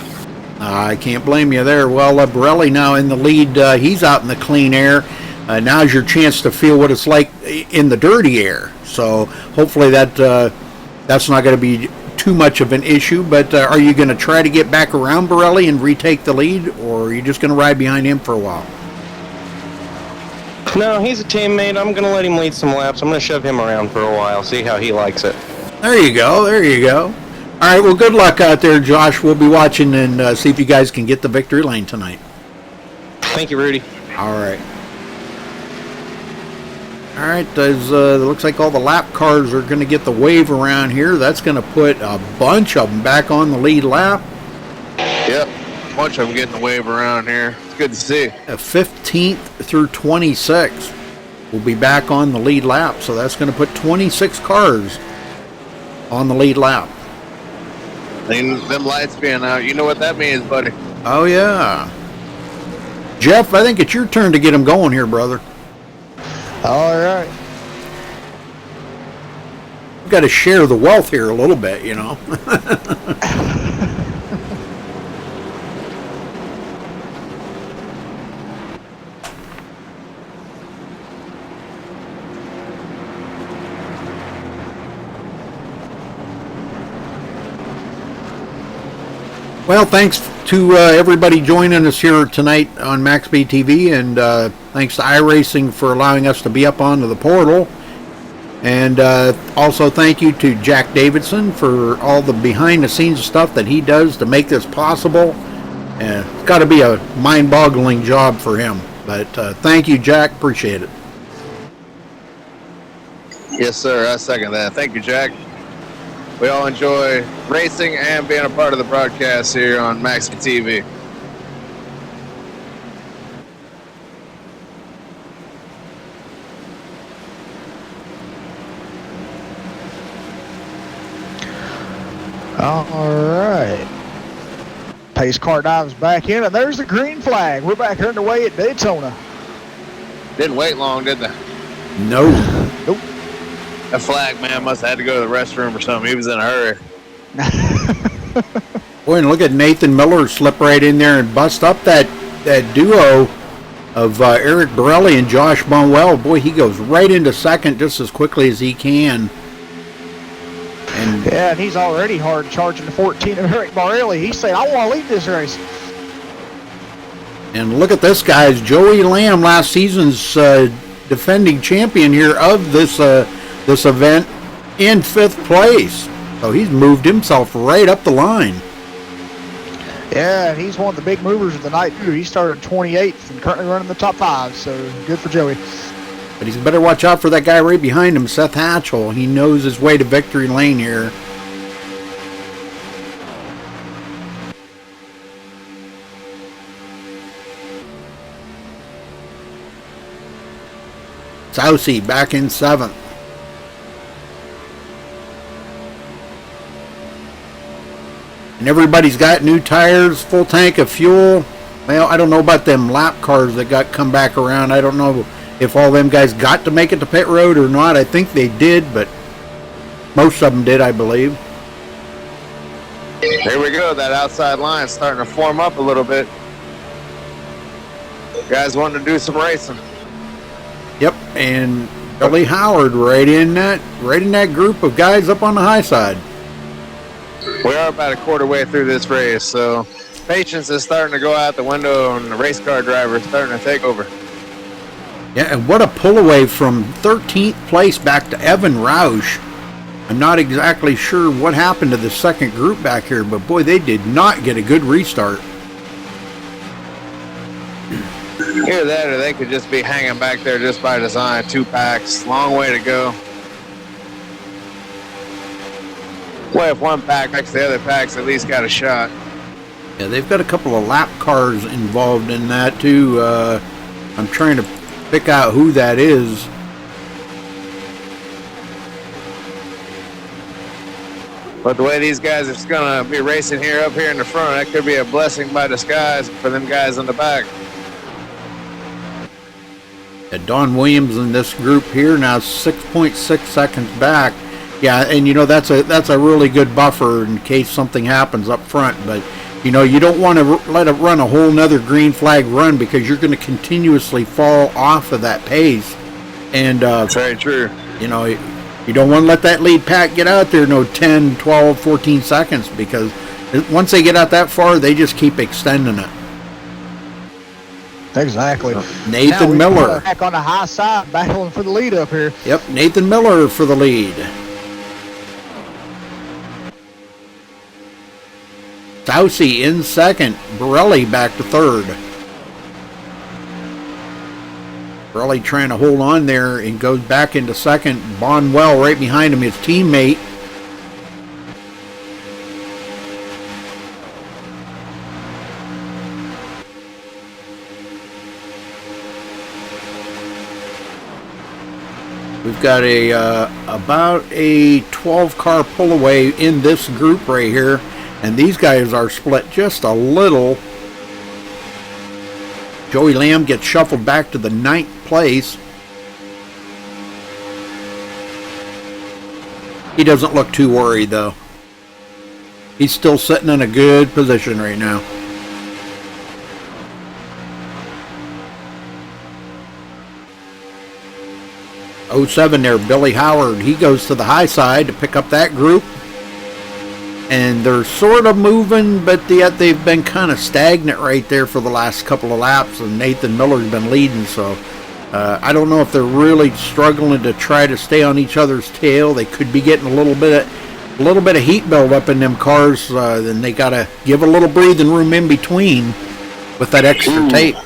I can't blame you there. Well, Borelli now in the lead. He's out in the clean air. Now's your chance to feel what it's like in the dirty air. So hopefully that's not going to be too much of an issue. But are you going to try to get back around Borelli and retake the lead, or are you just going to ride behind him for a while? No, he's a teammate. I'm going to let him lead some laps. I'm going to shove him around for a while, see how he likes it. There you go. There you go. All right, well, good luck out there, Josh. We'll be watching and see if you guys can get the victory lane tonight. Thank you, Rudy. All right. All right, looks like all the lap cars are going to get the wave around here. That's going to put a bunch of them back on the lead lap. Yep, a bunch of them getting the wave around here. It's good to see. 15th through 26th will be back on the lead lap, so that's going to put 26 cars on the lead lap. And them lights being out, you know what that means, buddy. Oh, yeah. Jeff, I think it's your turn to get them going here, brother. All right. We've got to share the wealth here a little bit, you know. Well, thanks to everybody joining us here tonight on MaxSpeedTV, and thanks to iRacing for allowing us to be up onto the portal. And also thank you to Jack Davidson for all the behind-the-scenes stuff that he does to make this possible. And it's got to be a mind-boggling job for him. But thank you, Jack. Appreciate it. Yes, sir. I second that. Thank you, Jack. We all enjoy racing and being a part of the broadcast here on MaxSpeedTV. All right. Pace car dives back in, and there's the green flag. We're back underway at Daytona. Didn't wait long, did they? No. Nope. That flag man must have had to go to the restroom or something. He was in a hurry. Boy, and look at Nathan Miller slip right in there and bust up that duo of Eric Borelli and Josh Bonwell. Boy, he goes right into second just as quickly as he can. Yeah, and he's already hard charging the 14 of Eric Morelli. He's saying, I want to lead this race. And look at this, guys. Joey Lamb, last season's defending champion here of this event, in 5th place. So he's moved himself right up the line. Yeah, and he's one of the big movers of the night, too. He started 28th and currently running the top 5, so good for Joey. But he's better watch out for that guy right behind him, Seth Hatchell. He knows his way to victory lane here. Sousey back in 7th. And everybody's got new tires, full tank of fuel. Well, I don't know about them lap cars that got come back around. I don't know if all them guys got to make it to pit road or not. I think they did, but most of them did, I believe. Here we go. That outside line starting to form up a little bit. Guys wanting to do some racing. Yep, and Billy Howard right in that group of guys up on the high side. We are about a quarter way through this race, so patience is starting to go out the window, and the race car driver is starting to take over. Yeah, and what a pull away from 13th place back to Evan Roush. I'm not exactly sure what happened to the second group back here, but boy, they did not get a good restart. Either that or they could just be hanging back there just by design. 2 packs, long way to go. Well, if one pack makes the other packs, at least got a shot. Yeah, they've got a couple of lap cars involved in that too. I'm trying to pick out who that is. But the way these guys are going to be racing here up here in the front, that could be a blessing by disguise for them guys in the back. Don Williams in this group here now 6.6 seconds back. Yeah, and you know that's a really good buffer in case something happens up front. But you know you don't want to let it run a whole nother green flag run because you're going to continuously fall off of that pace. And that's very true. You know you don't want to let that lead pack get out there 10, 12, 14 seconds because once they get out that far, they just keep extending it. Exactly. Nathan Miller back on the high side, battling for the lead up here. Yep, Nathan Miller for the lead. Sousey in 2nd. Borelli back to 3rd. Borelli trying to hold on there and goes back into 2nd. Bonwell right behind him, his teammate. We've got about a 12-car pull away in this group right here, and these guys are split just a little. Joey Lamb gets shuffled back to the 9th place. He doesn't look too worried though. He's still sitting in a good position right now. '07 there, Billy Howard. He goes to the high side to pick up that group. And they're sort of moving, but yet they've been kind of stagnant right there for the last couple of laps. And Nathan Miller's been leading, so I don't know if they're really struggling to try to stay on each other's tail. They could be getting a little bit of heat buildup in them cars. Then they got to give a little breathing room in between with that extra tape.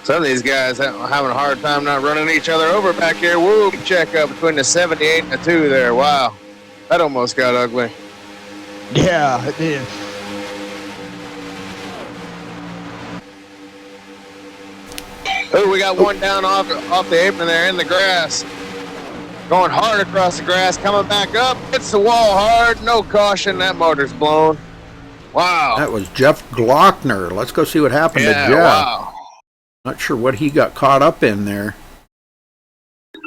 Some of these guys having a hard time not running each other over back here. Woo, check up between the 78 and the 2 there. Wow, that almost got ugly. Yeah, it did. Oh, we got one down off the apron there in the grass. Going hard across the grass, coming back up. Hits the wall hard, no caution. That motor's blown. Wow. That was Jeff Glockner. Let's go see what happened to Jeff. Wow. Not sure what he got caught up in there.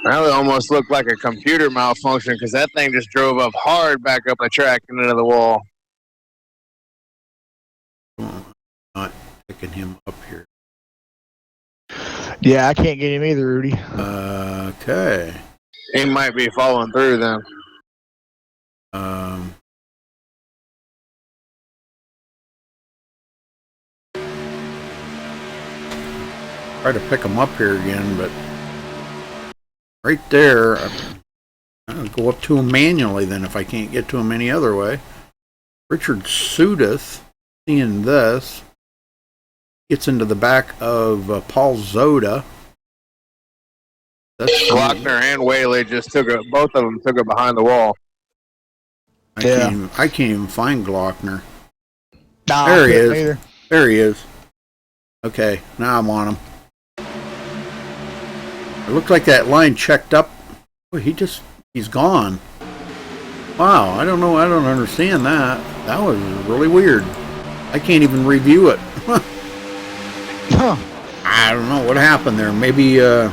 That would almost look like a computer malfunction because that thing just drove up hard back up the track and into the wall. Not picking him up here. Yeah, I can't get him either, Rudy. Okay. He might be falling through then. Try to pick them up here again, but right there, I'll go up to him manually then if I can't get to him any other way. Richard Sudeth, seeing this, gets into the back of Paul Zoda. That's Glockner and Whaley just took it. Both of them took it behind the wall. I can't even find Glockner. Nah, There he is. Either. There he is. Okay, now I'm on him. It looked like that line checked up. Oh, he's gone. Wow, I don't know. I don't understand that. That was really weird. I can't even review it. Huh. I don't know what happened there. Maybe, I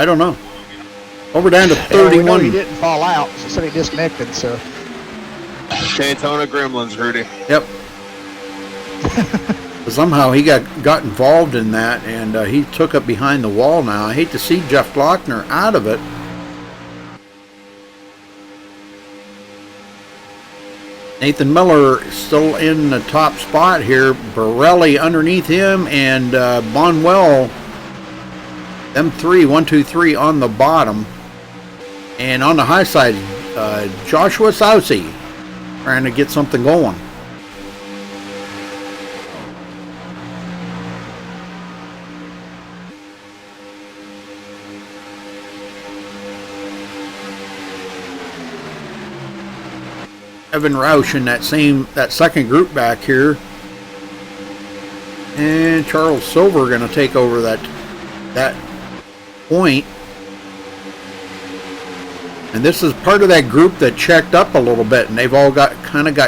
don't know. Over down to 31. We know he didn't fall out. She said he disconnected, so. Daytona Gremlins, Rudy. Yep. Somehow he got involved in that, and he took up behind the wall now. I hate to see Jeff Glockner out of it. Nathan Miller still in the top spot here. Borelli underneath him, and Bonwell. Them three, 1, 2, 3 on the bottom. And on the high side, Joshua Sousey trying to get something going. Evan Roush in that second group back here, and Charles Silver going to take over that point. And this is part of that group that checked up a little bit, and they've all got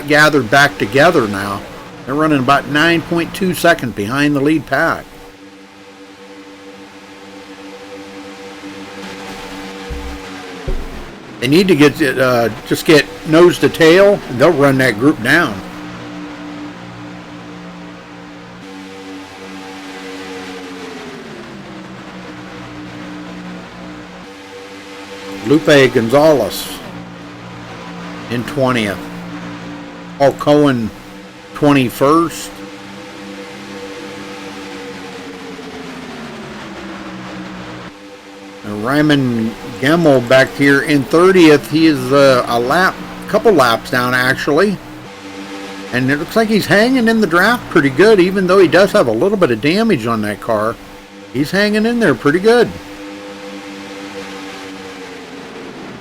gathered back together now. They're running about 9.2 seconds behind the lead pack. They need to just get nose to tail, and they'll run that group down. Lupe Gonzalez in 20th. Paul Cohen 21st. Ryman Gemmel back here in 30th. He is couple laps down actually. And it looks like he's hanging in the draft pretty good, even though he does have a little bit of damage on that car. He's hanging in there pretty good.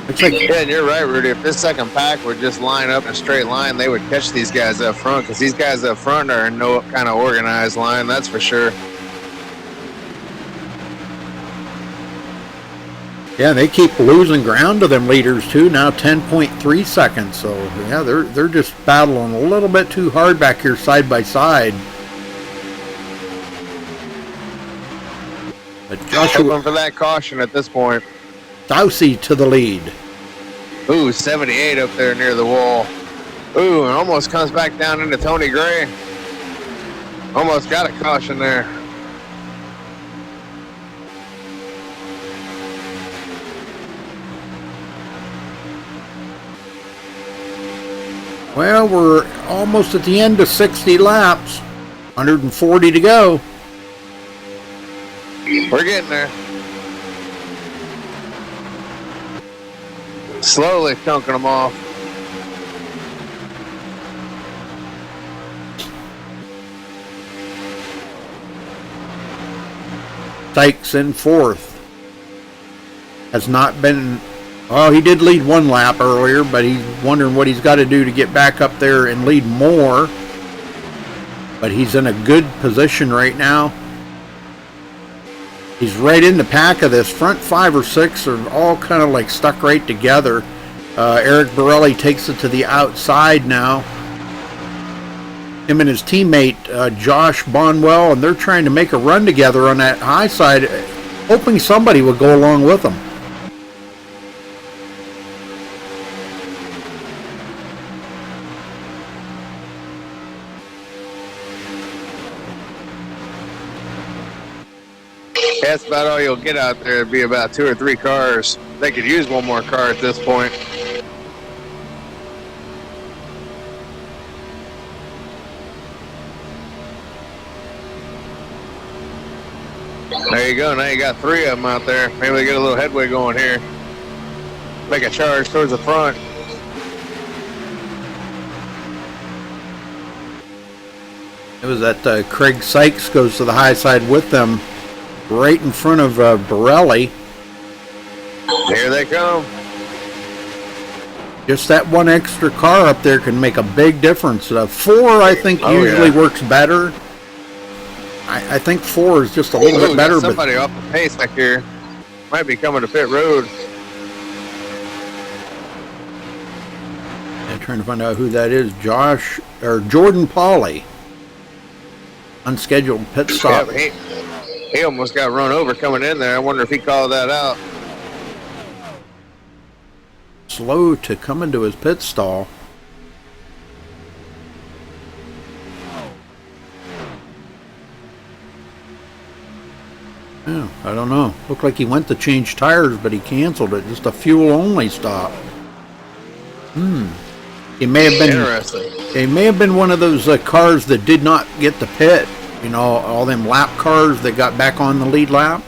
Looks like, yeah, and you're right, Rudy. If this second pack would just line up in a straight line, they would catch these guys up front, because these guys up front are in no kind of organized line, that's for sure. yeah, they keep losing ground to them leaders too. Now 10.3 seconds. So yeah, they're just battling a little bit too hard back here side by side. But Joshua Hoping for that caution at this point. Sousey to the lead. Ooh, 78 up there near the wall. Ooh, and almost comes back down into Tony Gray. Almost got a caution there. Well, we're almost at the end of 60 laps. 140 to go. We're getting there. Slowly chunking them off. Sykes in fourth. Has not been... Oh, he did lead one lap earlier, but he's wondering what he's got to do to get back up there and lead more. But he's in a good position right now. He's right in the pack of this. Front 5 or 6 are all kind of like stuck right together. Eric Borelli takes it to the outside now. Him and his teammate Josh Bonwell, and they're trying to make a run together on that high side, hoping somebody would go along with them. That's about all you'll get out there. It'd be about 2 or 3 cars. They could use one more car at this point. you go. Now you got 3 of them out there. Maybe they get a little headway going here. Make a charge towards the front. It was that Craig Sykes goes to the high side with them, right in front of Borelli. Here they come. Just that one extra car up there can make a big difference. 4, I think, usually works better. I think 4 is just a little bit better. Somebody off the pace back here. Might be coming to pit road. I'm trying to find out who that is. Jordan Pauly. Unscheduled pit stop. Yeah, he almost got run over coming in there. I wonder if he called that out. Slow to come into his pit stall. Yeah, I don't know. Looked like he went to change tires, but he canceled it. Just a fuel-only stop. It may have been. Interesting. It may have been one of those cars that did not get the pit. You know, all them lap cars that got back on the lead lap.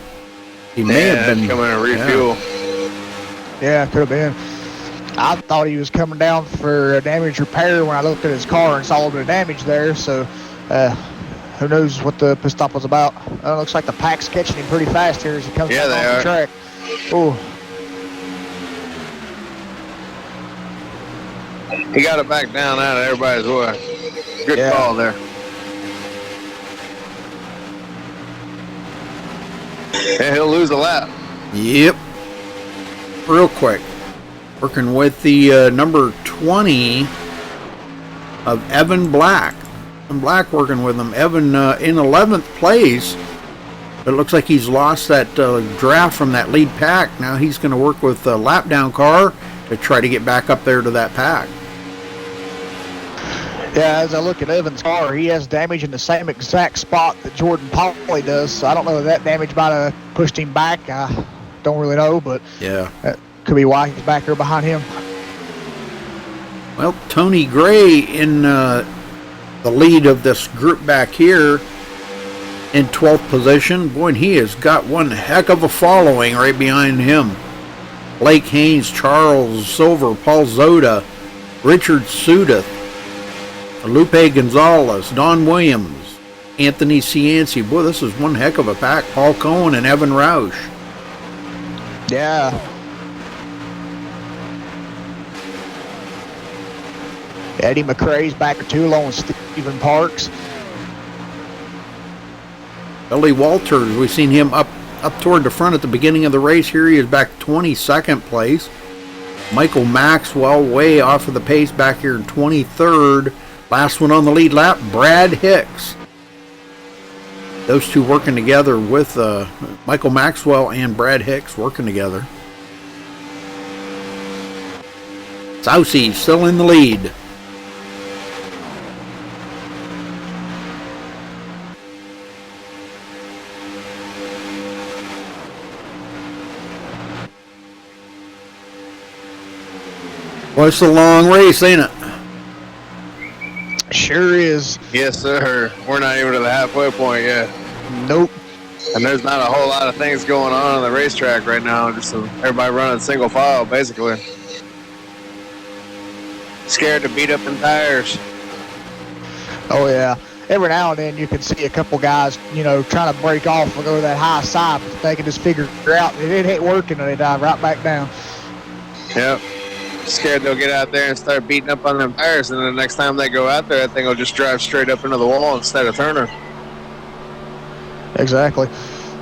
He may have been coming to refuel. Yeah, could have been. I thought he was coming down for a damage repair when I looked at his car and saw a little bit of damage there. So, who knows what the pit stop was about? Looks like the pack's catching him pretty fast here as he comes back off the track. Oh. He got it back down out of everybody's way. Good call there. And he'll lose a lap. Yep. Real quick. Working with the number 20 of Evan Black. And Black working with him. Evan in 11th place. But it looks like he's lost that draft from that lead pack. Now he's going to work with the lap down car to try to get back up there to that pack. Yeah, as I look at Evan's car, he has damage in the same exact spot that Jordan Pauly does. So I don't know if that damage might have pushed him back. I don't really know, but yeah, that could be why he's back there behind him. Well, Tony Gray in the lead of this group back here in 12th position. Boy, and he has got one heck of a following right behind him. Blake Haynes, Charles Silver, Paul Zoda, Richard Sudeth, Lupe Gonzalez, Don Williams, Anthony Cianci. Boy, this is one heck of a pack. Paul Cohen and Evan Roush. Yeah. Eddie McRae's back at 2 along with Stephen Parks. Billy Walters, we've seen him up toward the front at the beginning of the race. Here he is back 22nd place. Michael Maxwell way off of the pace back here in 23rd. Last one on the lead lap, Brad Hicks. Those two working together with Michael Maxwell and Brad Hicks working together. Sousey still in the lead. Well, it's a long race, ain't it? Sure is. Yes, sir. We're not even to the halfway point yet. Nope. And there's not a whole lot of things going on the racetrack right now. Just everybody running single file, basically. Scared to beat up in tires. Oh, yeah. Every now and then you can see a couple guys, trying to break off and go to that high side, but they can just figure it out. It ain't working, and they dive right back down. Yep. Scared they'll get out there and start beating up on them tires, and the next time they go out there, that thing will just drive straight up into the wall instead of turning. Exactly.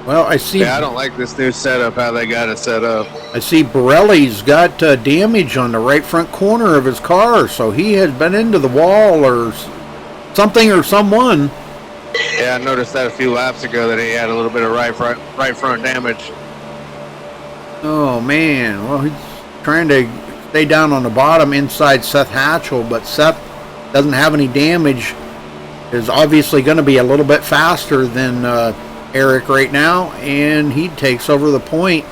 Well, I see. Yeah, I don't like this new setup, how they got it set up. I see Borelli's got damage on the right front corner of his car, so he has been into the wall or something or someone. Yeah, I noticed that a few laps ago that he had a little bit of right front damage. Oh, man. Well, he's trying to stay down on the bottom inside Seth Hatchell, but Seth doesn't have any damage. Is obviously going to be a little bit faster than Eric right now, and he takes over the point.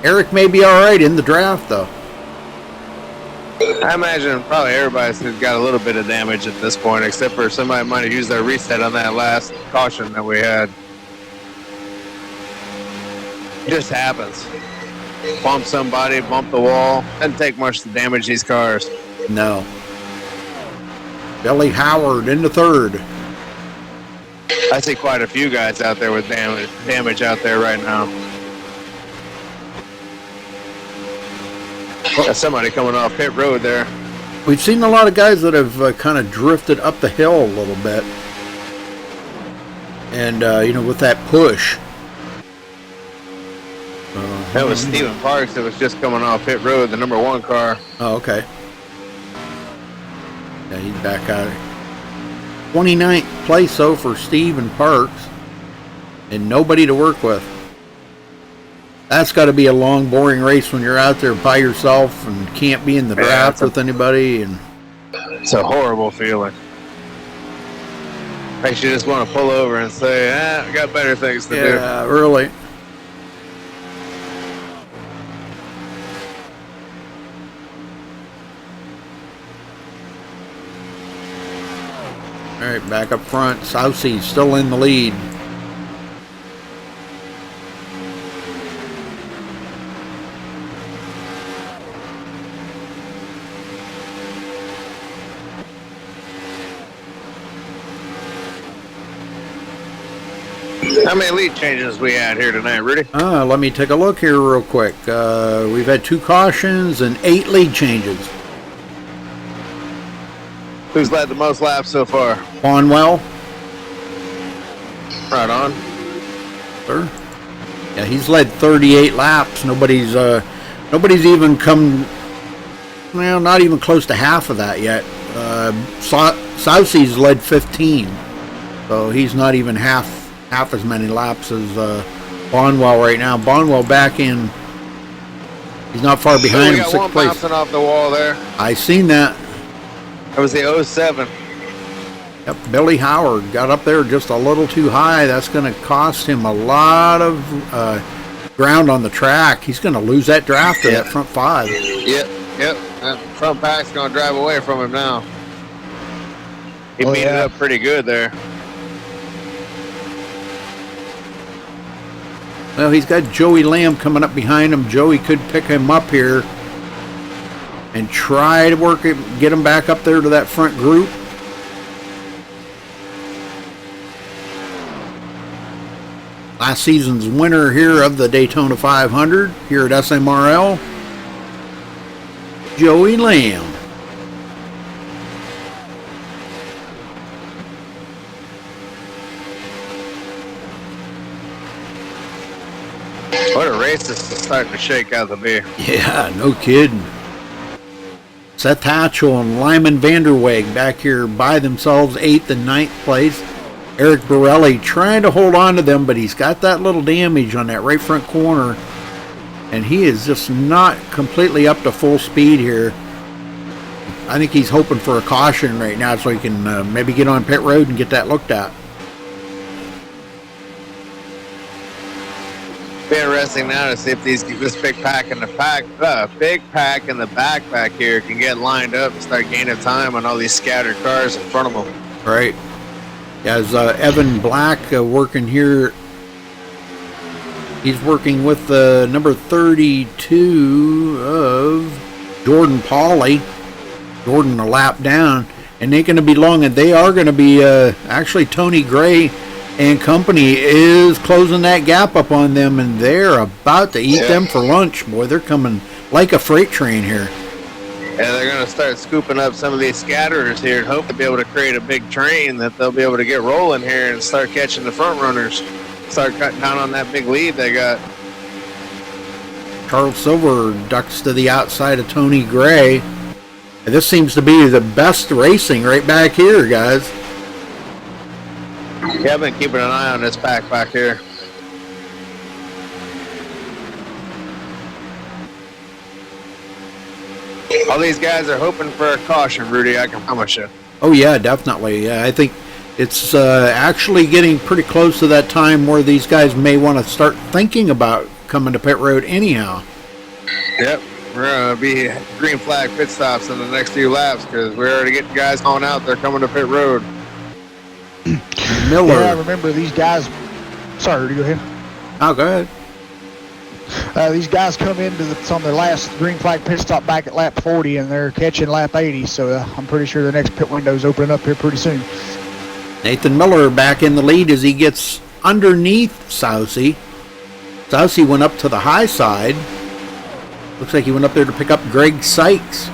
Eric may be all right in the draft, though. I imagine probably everybody's got a little bit of damage at this point, except for somebody might have used their reset on that last caution that we had. It just happens. Bump somebody, bump the wall. Doesn't take much to damage these cars. No. Billy Howard in the third. I see quite a few guys out there with damage out there right now. Got somebody coming off pit road there. We've seen a lot of guys that have kind of drifted up the hill a little bit. And, with that push. That was Steven Parks that was just coming off pit road, the number 1 car. Oh, okay. Yeah, he's back out. 29th place, though, for Steven Parks. And nobody to work with. That's got to be a long, boring race when you're out there by yourself and can't be in the draft with anybody. And it's a horrible feeling. Makes you just want to pull over and say, I got better things to do. Yeah, really. All right, back up front. Southsea still in the lead. How many lead changes we had here tonight, Rudy? Let me take a look here real quick. We've had 2 cautions and 8 lead changes. Who's led the most laps so far? Bonwell. Right on. Sir. Yeah, he's led 38 laps. Nobody's even come, well, not even close to half of that yet. Southsea's led 15, so he's not even half as many laps as Bonwell right now. Bonwell back in. He's not far behind him, 6th place. Bouncing off the wall there. I seen that. That was the 07. Yep, Billy Howard got up there just a little too high. That's going to cost him a lot of ground on the track. He's going to lose that draft to that front 5. Yep. That front pack's going to drive away from him now. He beat it up pretty good there. Well, he's got Joey Lamb coming up behind him. Joey could pick him up here and try to work it, get him back up there to that front group. Last season's winner here of the Daytona 500 here at SMRL, Joey Lamb. What a race this is starting to shake out to be. Yeah, no kidding. Seth Hatchell and Lyman Vanderweg back here by themselves, 8th and 9th place. Eric Borelli trying to hold on to them, but he's got that little damage on that right front corner, and he is just not completely up to full speed here. I think he's hoping for a caution right now so he can maybe get on pit road and get that looked at. Be interesting now to see if this big pack in the back here can get lined up and start gaining time on all these scattered cars in front of them. Right. As Evan Black working here, he's working with the number 32 of Jordan Pauly. Jordan a lap down, and they're going to be long, and they are going to be actually Tony Gray and company is closing that gap up on them, and they're about to eat them for lunch. Boy, they're coming like a freight train here. Yeah, they're going to start scooping up some of these scatterers here and hope to be able to create a big train that they'll be able to get rolling here and start catching the front runners. Start cutting down on that big lead they got. Charles Silver ducks to the outside of Tony Gray. And this seems to be the best racing right back here, guys. Yeah, I've been keeping an eye on this pack back here. All these guys are hoping for a caution, Rudy, I can promise you. Oh, yeah, definitely. Yeah, I think it's actually getting pretty close to that time where these guys may want to start thinking about coming to pit road anyhow. Yep, we're going to be green flag pit stops in the next few laps because we're already getting guys on out there coming to pit road. Miller. Yeah, I remember these guys. Sorry, Rudy, go ahead. Oh, go ahead. These guys come it's on their last green flag pit stop back at lap 40, and they're catching lap 80. So I'm pretty sure the next pit window is opening up here pretty soon. Nathan Miller back in the lead as he gets underneath Sousey. Sousey went up to the high side. Looks like he went up there to pick up Greg Sykes.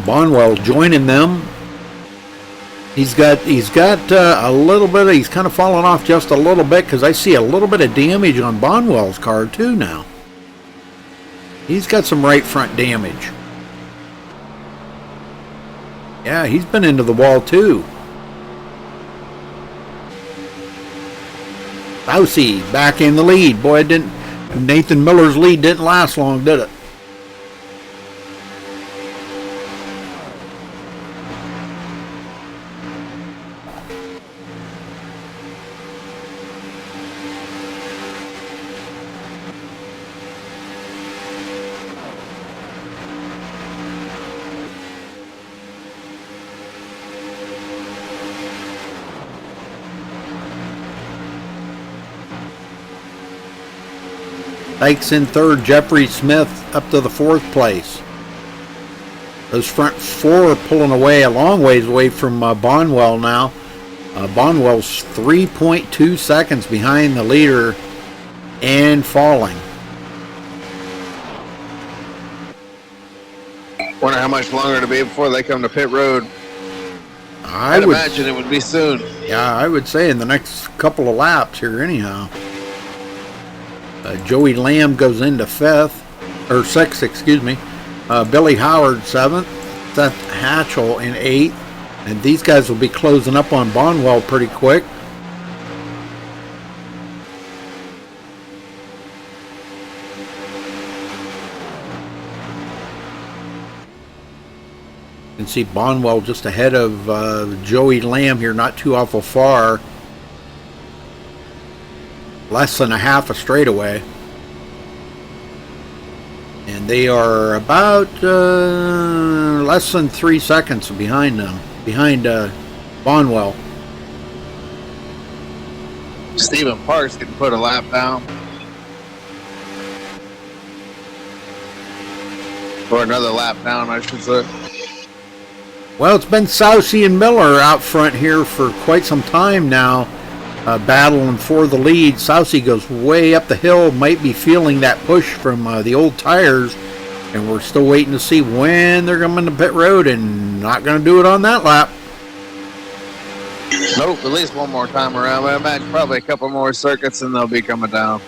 Bonwell joining them. He's got a little bit. He's kind of fallen off just a little bit because I see a little bit of damage on Bonwell's car too now. He's got some right front damage. Yeah, he's been into the wall too. Sousey back in the lead. Boy, Nathan Miller's lead didn't last long, did it? Sykes in third, Jeffrey Smith up to the 4th place. Those front 4 are pulling away a long ways away from Bonwell now. Bonwell's 3.2 seconds behind the leader and falling. Wonder how much longer it'll be before they come to pit road. I'd imagine it would be soon. Yeah, I would say in the next couple of laps here anyhow. Joey Lamb goes into 6th, excuse me. Billy Howard 7th. Seth Hatchell in 8th. And these guys will be closing up on Bonwell pretty quick. You can see Bonwell just ahead of Joey Lamb here, not too awful far. Less than a half a straightaway. And they are about less than 3 seconds behind them, behind Bonwell. Stephen Parks can put a lap down. Or another lap down, I should say. Well, it's been Sousey and Miller out front here for quite some time now, battling for the lead. Sousey goes way up the hill, might be feeling that push from the old tires, and we're still waiting to see when they're coming to pit road, and not going to do it on that lap. Nope, at least one more time around. I imagine probably a couple more circuits and they'll be coming down.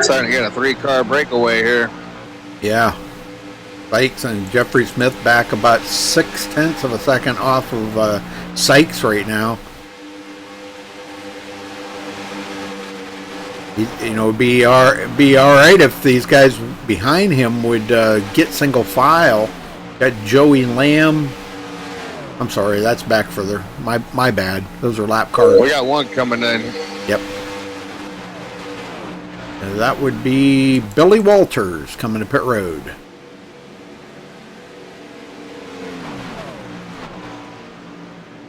Starting to get a 3-car breakaway here. Yeah. Sykes and Jeffrey Smith back about 0.6 of a second off of Sykes right now. You know, it'd be all right if these guys behind him would get single file. Got Joey Lamb. I'm sorry, that's back further. My bad. Those are lap cars. We got one coming in. Yep. That would be Billy Walters coming to pit road.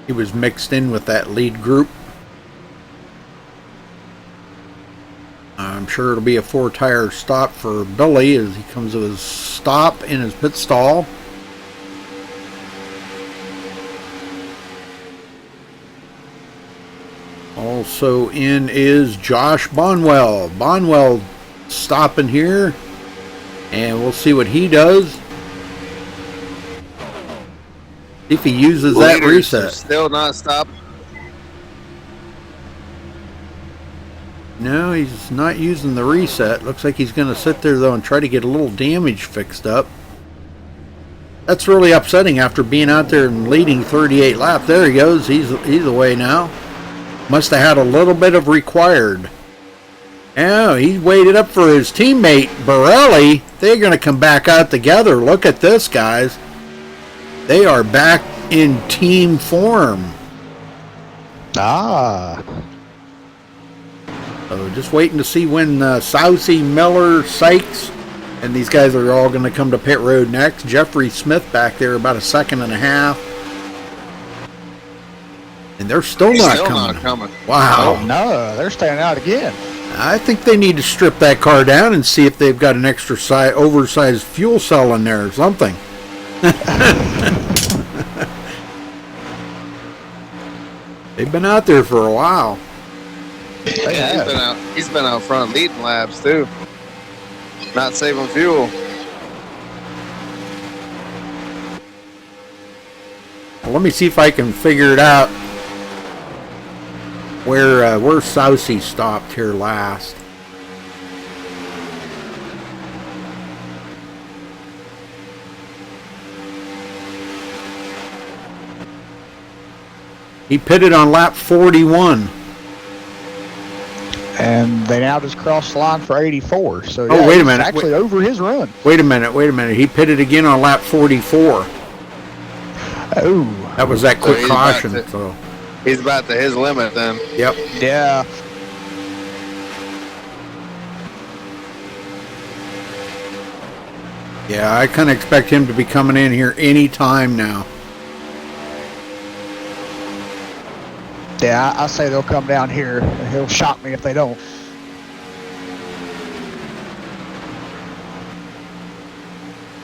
He was mixed in with that lead group. I'm sure it'll be a 4-tire stop for Billy as he comes to his stop in his pit stall. Also in is Josh Bonwell. Bonwell stopping here, and we'll see what he does. See if he uses that reset. Still not stopped. No, he's not using the reset. Looks like he's going to sit there though and try to get a little damage fixed up. That's really upsetting after being out there and leading 38 laps. There he goes. He's away now. Must have had a little bit of required. Oh, he waited up for his teammate, Borelli. They're going to come back out together. Look at this, guys. They are back in team form. Ah. So just waiting to see when Sousy, Miller, Sykes, and these guys are all going to come to pit road next. Jeffrey Smith back there about a second and a half. And they're still not coming. Wow. Oh, no, they're staying out again. I think they need to strip that car down and see if they've got an extra oversized fuel cell in there or something. They've been out there for a while. Yeah, he's been out front leading laps too. Not saving fuel. Well, let me see if I can figure it out where Sousy stopped here last. He pitted on lap 41. And they now just crossed the line for 84. So Oh, wait a minute. Actually over his run. Wait a minute. He pitted again on lap 44. Oh. That was that quick caution. So he's about to his limit then. Yep. Yeah. Yeah, I kind of expect him to be coming in here any time now. Yeah, I say they'll come down here. He'll shock me if they don't.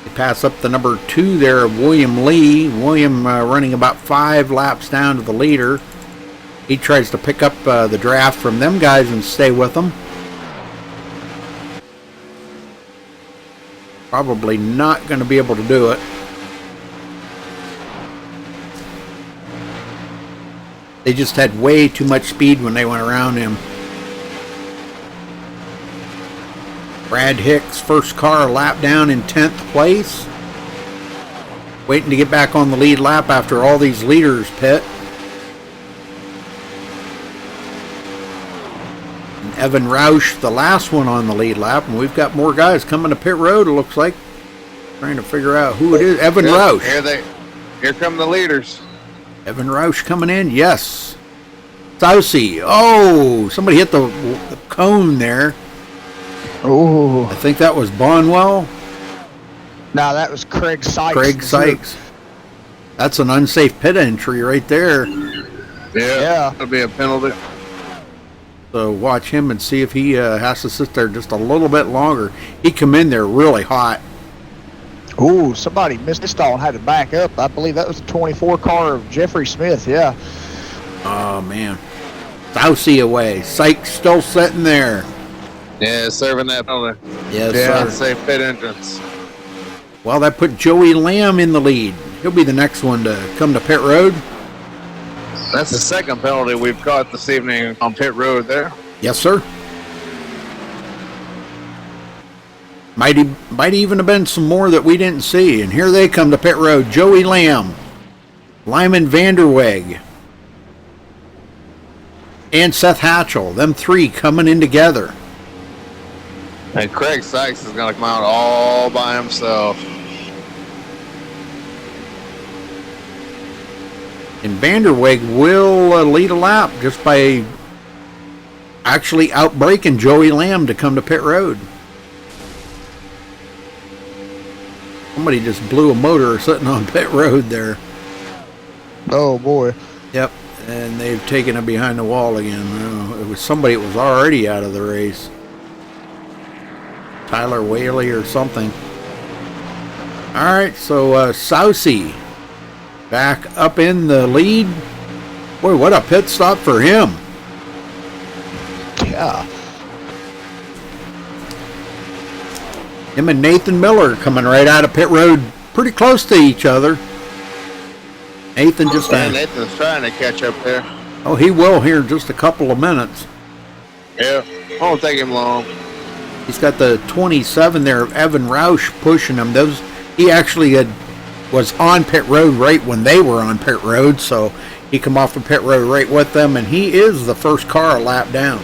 They pass up the number 2 there of William Lee. William running about 5 laps down to the leader. He tries to pick up the draft from them guys and stay with them. Probably not going to be able to do it. They just had way too much speed when they went around him. Brad Hicks, first car, lap down in 10th place. Waiting to get back on the lead lap after all these leaders pit. And Evan Roush, the last one on the lead lap. And we've got more guys coming to pit road, it looks like. Trying to figure out who it is. Evan Roush. Here come the leaders. Evan Roush coming in, yes. Sousy, oh, somebody hit the cone there. Oh. I think that was Bonwell. No, that was Craig Sykes. Craig Sykes. That's an unsafe pit entry right there. Yeah. That'll be a penalty. So watch him and see if he has to sit there just a little bit longer. He come in there really hot. Ooh, somebody missed this stall and had to back up. I believe that was the 24 car of Jeffrey Smith, yeah. Oh, man. Sousy away. Sykes still sitting there. Yeah, serving that penalty. Yes, Yeah, sir. safe pit entrance. Well, that put Joey Lamb in the lead. He'll be the next one to come to pit road. That's the second penalty we've caught this evening on pit road there. Yes, sir. Might even have been some more that we didn't see. And here they come to pit road. Joey Lamb, Lyman Vanderweg, and Seth Hatchell. Them three coming in together. And Craig Sykes is going to come out all by himself. And Vanderweg will lead a lap just by actually outbraking Joey Lamb to come to pit road. Somebody just blew a motor sitting on pit road there. Oh, boy. Yep, and they've taken it behind the wall again. It was somebody that was already out of the race. Tyler Whaley or something. All right, so Sousy back up in the lead. Boy, what a pit stop for him. Yeah. Him and Nathan Miller coming right out of pit road pretty close to each other. Nathan's trying to catch up there. Oh, he will here in just a couple of minutes. Yeah, won't take him long. He's got the 27 there of Evan Roush pushing him. He actually was on pit road right when they were on pit road, so he come off the pit road right with them, and he is the first car a lap down.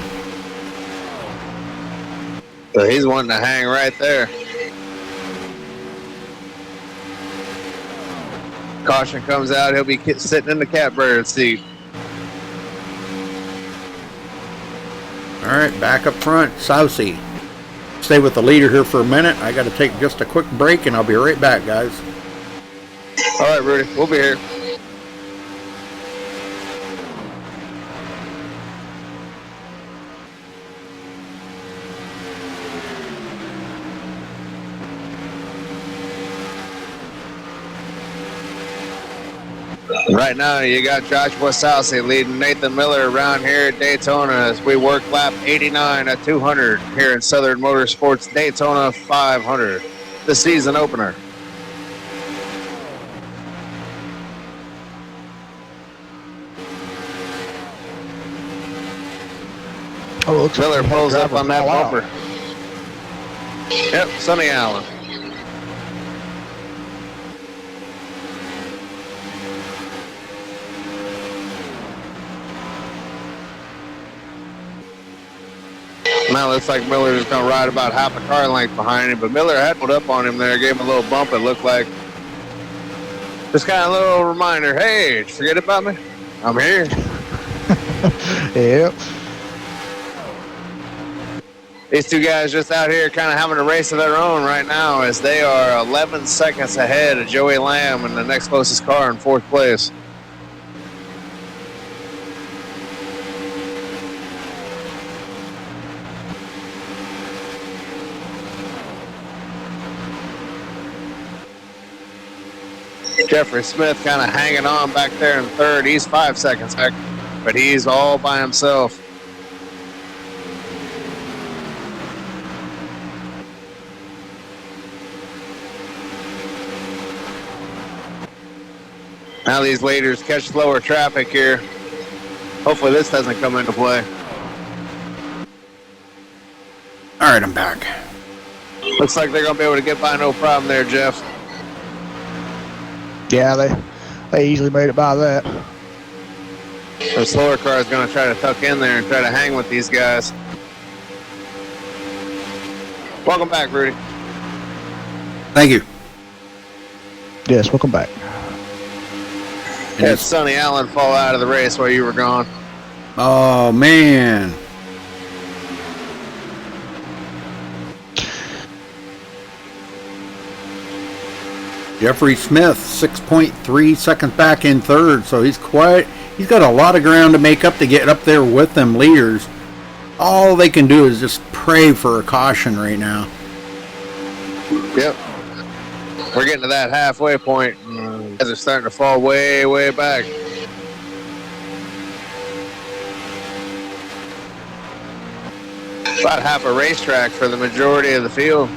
So he's wanting to hang right there. Caution comes out. He'll be sitting in the catbird seat. All right, back up front, Sousey. Stay with the leader here for a minute. I got to take just a quick break, and I'll be right back, guys. All right, Rudy. We'll be here. Right now, you got Joshua Sousey leading Nathan Miller around here at Daytona as we work lap 89 at 200 here in Southern Motorsports Daytona 500, the season opener. Oh, looks Miller like pulls up driver on that fell out. bumper. Yep, Sonny Allen. Now it looks like Miller is going to ride about half a car length behind him, but Miller had put up on him there, gave him a little bump, it looked like. Just kind of a little reminder, hey, forget about me? I'm here. Yep. These two guys just out here kind of having a race of their own right now as they are 11 seconds ahead of Joey Lamb and the next closest car in 4th place. Jeffrey Smith kind of hanging on back there in 3rd. He's 5 seconds back, but he's all by himself. Now these leaders catch slower traffic here. Hopefully this doesn't come into play. All right, I'm back. Looks like they're going to be able to get by no problem there, Jeff. Yeah, they easily made it by that. The slower car is going to try to tuck in there and try to hang with these guys. Welcome back, Rudy. Thank you. Yes, welcome back. Had Sonny Allen fall out of the race while you were gone. Oh, man. Jeffrey Smith, 6.3 seconds back in 3rd, so he's got a lot of ground to make up to get up there with them leaders. All they can do is just pray for a caution right now. Yep. We're getting to that halfway point. Guys are starting to fall way, way back. About half a racetrack for the majority of the field.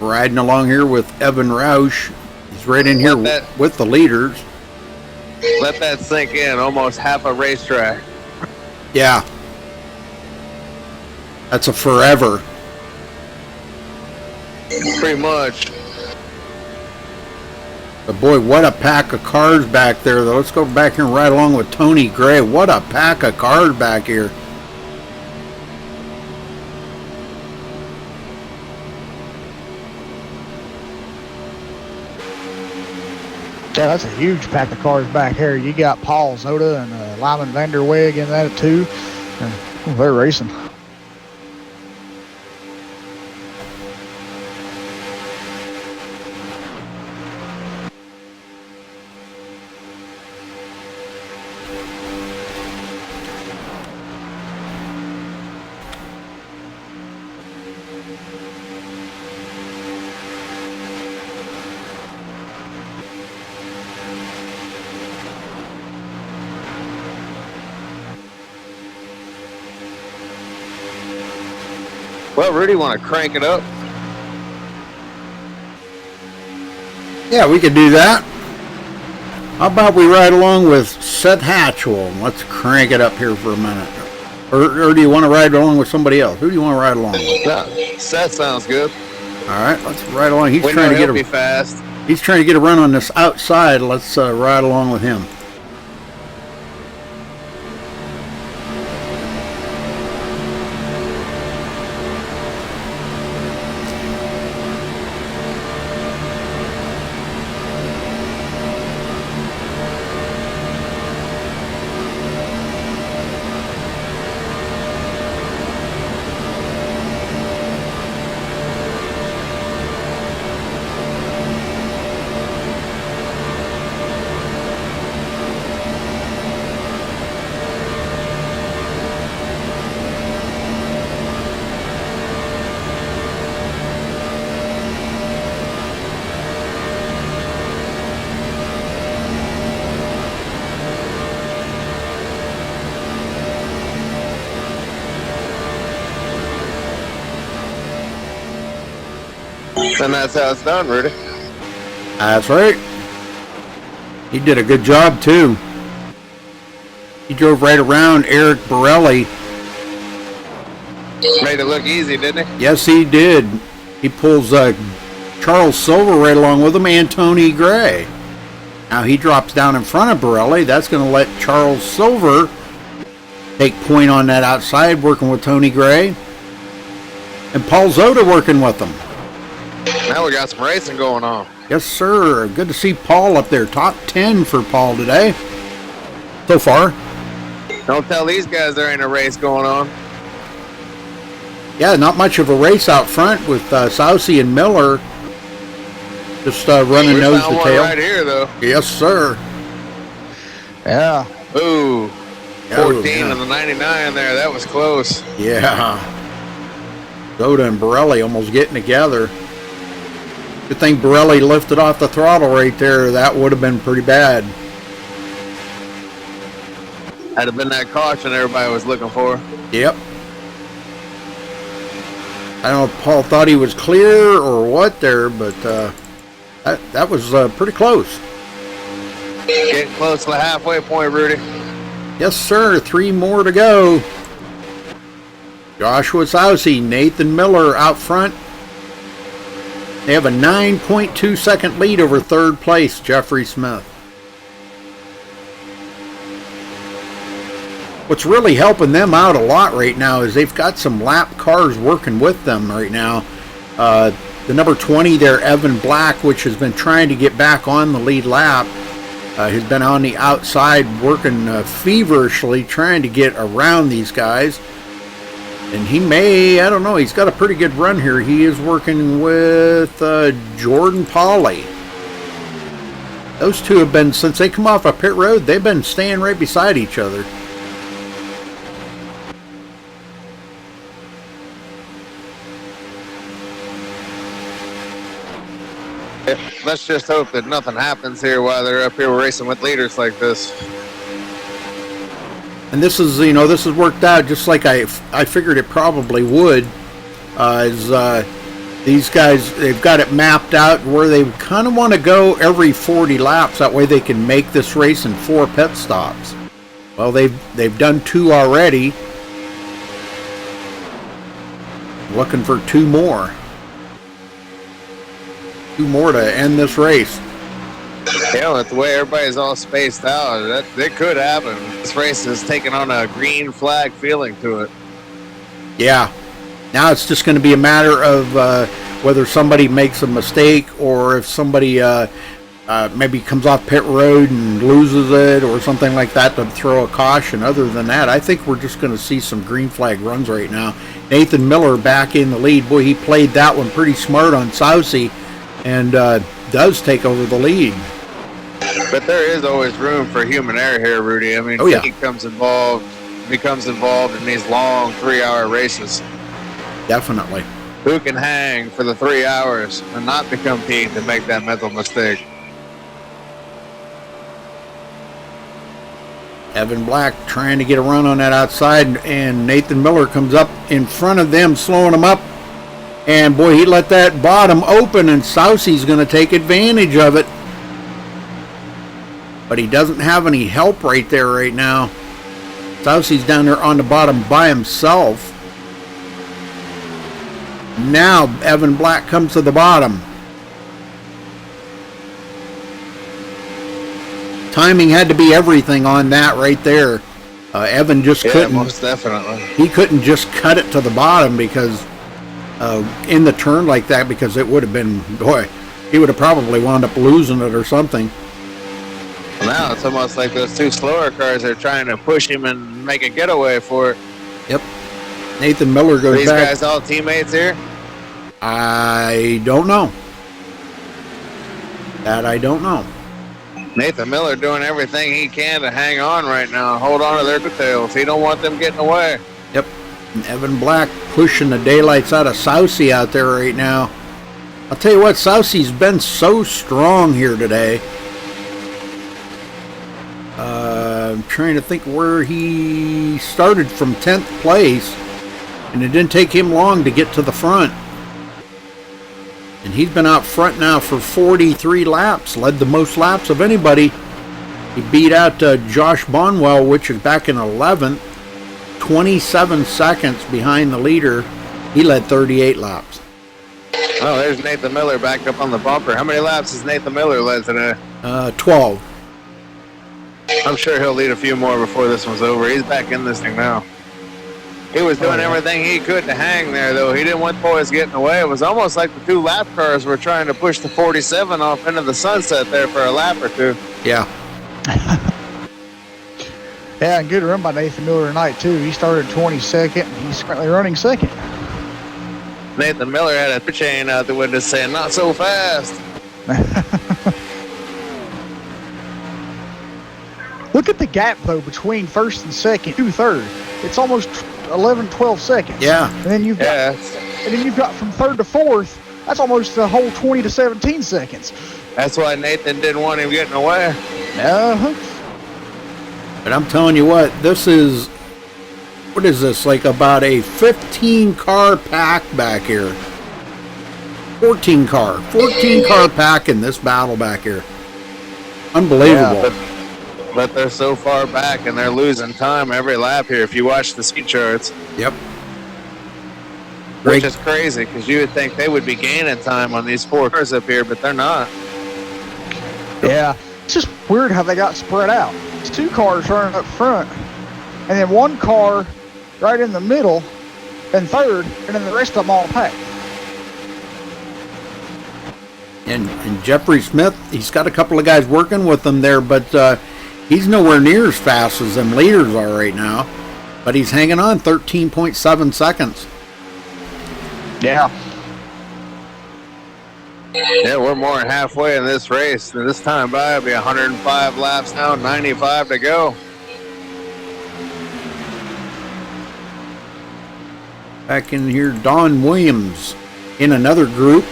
Riding along here with Evan Roush. He's right in here with the leaders. Let that sink in. Almost half a racetrack. Yeah. That's a forever. Pretty much. But boy, what a pack of cars back there, though. Let's go back here and ride along with Tony Gray. What a pack of cars back here. Yeah, that's a huge pack of cars back here. You got Paul Zoda and Lyman Vanderweg in that too. And they're racing. Well, Rudy, want to crank it up? Yeah, we could do that. How about we ride along with Seth Hatchell? Let's crank it up here for a minute. Or do you want to ride along with somebody else? Who do you want to ride along with? Yeah, Seth sounds good. All right, let's ride along. He's We trying know to he'll get be fast. He's trying to get a run on this outside. Let's ride along with him. And that's how it's done, Rudy. That's right. He did a good job, too. He drove right around Eric Borelli. Made it look easy, didn't he? Yes, he did. He pulls Charles Silver right along with him and Tony Gray. Now he drops down in front of Borelli. That's going to let Charles Silver take point on that outside, working with Tony Gray. And Paul Zoda working with them. Now we got some racing going on. Yes, sir. Good to see Paul up there. Top 10 for Paul today. So far. Don't tell these guys there ain't a race going on. Yeah, not much of a race out front with Sousey and Miller just running nose to tail. Right here, though. Yes, sir. Yeah. Ooh. 14 yeah. and the 99 there. That was close. Yeah. Zoda and Borelli almost getting together. Good thing Borelli lifted off the throttle right there. That would have been pretty bad. Had have been that caution everybody was looking for. Yep. I don't know if Paul thought he was clear or what there, but that was pretty close. Getting close to the halfway point, Rudy. Yes, sir. 3 more to go. Joshua Sousey, Nathan Miller out front. They have a 9.2 second lead over third place, Jeffrey Smith. What's really helping them out a lot right now is they've got some lap cars working with them right now. The number 20 there, Evan Black, which has been trying to get back on the lead lap, has been on the outside working feverishly trying to get around these guys. And he may, I don't know, he's got a pretty good run here. He is working with Jordan Pauly. Those two have been, since they come off a pit road, they've been staying right beside each other. Let's just hope that nothing happens here while they're up here racing with leaders like this. And this is, you know, this has worked out just like I figured it probably would. These guys, they've got it mapped out where they kind of want to go every 40 laps. That way they can make this race in 4 pit stops. Well, they've done 2 already. Looking for 2 more. 2 more to end this race. Yeah, with the way everybody's all spaced out, that could happen. This race is taking on a green flag feeling to it. Yeah. Now it's just going to be a matter of whether somebody makes a mistake or if somebody maybe comes off pit road and loses it or something like that to throw a caution. Other than that, I think we're just going to see some green flag runs right now. Nathan Miller back in the lead. Boy, he played that one pretty smart on Sousey and does take over the lead. But there is always room for human error here, Rudy. I mean, oh, yeah. He becomes involved in these long 3-hour races. Definitely. Who can hang for the 3 hours and not become Pete to make that mental mistake? Evan Black trying to get a run on that outside, and Nathan Miller comes up in front of them, slowing them up. And boy, he let that bottom open, and Sousey's going to take advantage of it. But he doesn't have any help right there right now. Sousey's down there on the bottom by himself. Now Evan Black comes to the bottom. Timing had to be everything on that right there. Evan just couldn't. Most definitely. He couldn't just cut it to the bottom because in the turn like that, because it would have been, boy, he would have probably wound up losing it or something. Now it's almost like those 2 slower cars are trying to push him and make a getaway for it. Yep. Nathan Miller goes These back. guys all teammates here? I don't know. That I don't know. Nathan Miller doing everything he can to hang on right now, hold on to their coattails. He don't want them getting away. Yep. And Evan Black pushing the daylights out of Sousey out there right now. I'll tell you what, Sousey's been so strong here today. I'm trying to think where he started from 10th place, and it didn't take him long to get to the front. And he's been out front now for 43 laps, led the most laps of anybody. He beat out Josh Bonwell, which is back in 11th, 27 seconds behind the leader. He led 38 laps. Oh, there's Nathan Miller back up on the bumper. How many laps has Nathan Miller led today? 12. I'm sure he'll lead a few more before this one's over. He's back in this thing now. He was doing everything he could to hang there, though. He didn't want boys getting away. It was almost like the two lap cars were trying to push the 47 off into the sunset there for a lap or two. Yeah. Yeah, and good run by Nathan Miller tonight, too. He started 22nd. He's currently running second. Nathan Miller had a chain out the window saying, "Not so fast." Look at the gap, though, between first and second to third. It's almost 11, 12 seconds. Yeah. And then you've got from third to fourth, that's almost a whole 20 to 17 seconds. That's why Nathan didn't want him getting away. Uh-huh. But I'm telling you what, this is, what is this, like about a 15-car pack back here. 14-car pack in this battle back here. Unbelievable. Yeah, but they're so far back and they're losing time every lap here if you watch the speed charts. Yep. Which is crazy because you would think they would be gaining time on these four cars up here, but they're not. Yeah. It's just weird how they got spread out. It's two cars running up front, and then one car right in the middle, and third, and then the rest of them all packed. And Jeffrey Smith, he's got a couple of guys working with him there, but he's nowhere near as fast as them leaders are right now. But he's hanging on 13.7 seconds. Yeah. Yeah, we're more than halfway in this race. And this time by, it'll be 105 laps now, 95 to go. Back in here, Don Williams in another group.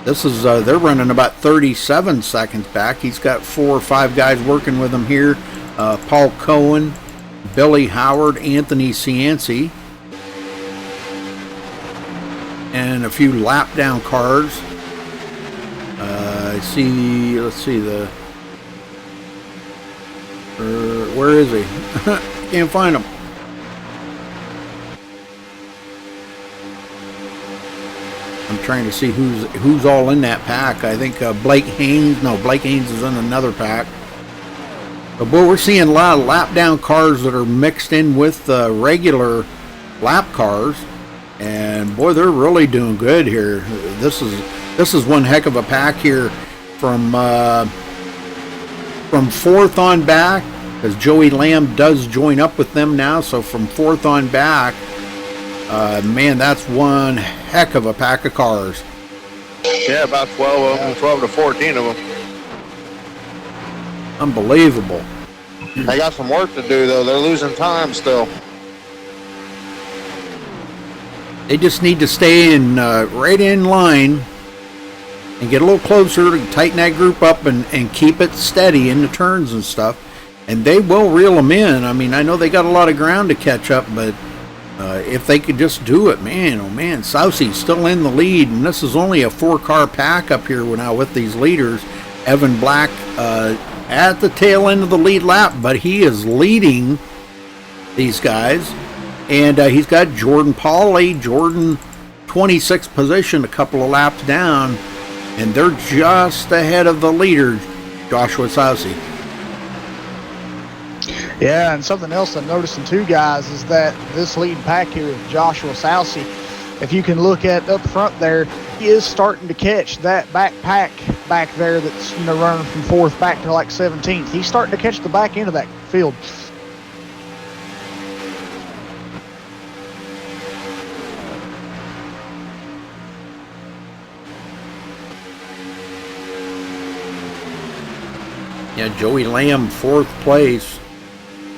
This is, they're running about 37 seconds back. He's got 4 or 5 guys working with him here. Paul Cohen, Billy Howard, Anthony Cianci, and a few lap down cars. I see, let's see, where is he? Can't find him. I'm trying to see who's all in that pack. I think Blake Haynes is in another pack. But boy, we're seeing a lot of lap down cars that are mixed in with regular lap cars, and boy, they're really doing good here. This is one heck of a pack here from fourth on back, because Joey Lamb does join up with them now. So from fourth on back, man, that's one heck of a pack of cars. Yeah, about 12 of them, 12 to 14 of them. Unbelievable. They got some work to do, though. They're losing time still. They just need to stay in right in line and get a little closer to tighten that group up and keep it steady in the turns and stuff. And they will reel them in. I mean, I know they got a lot of ground to catch up, but if they could just do it, man, oh man, Sousey's still in the lead, and this is only a 4-car pack up here now with these leaders. Evan Black at the tail end of the lead lap, but he is leading these guys. And he's got Jordan Pauly, Jordan 26th position, a couple of laps down, and they're just ahead of the leader, Joshua Sousey. Yeah, and something else I'm noticing too, guys, is that this leading pack here is Joshua Sousey. If you can look at up front there, he is starting to catch that back pack back there that's, you know, running from 4th back to like 17th. He's starting to catch the back end of that field. Yeah, Joey Lamb, 4th place.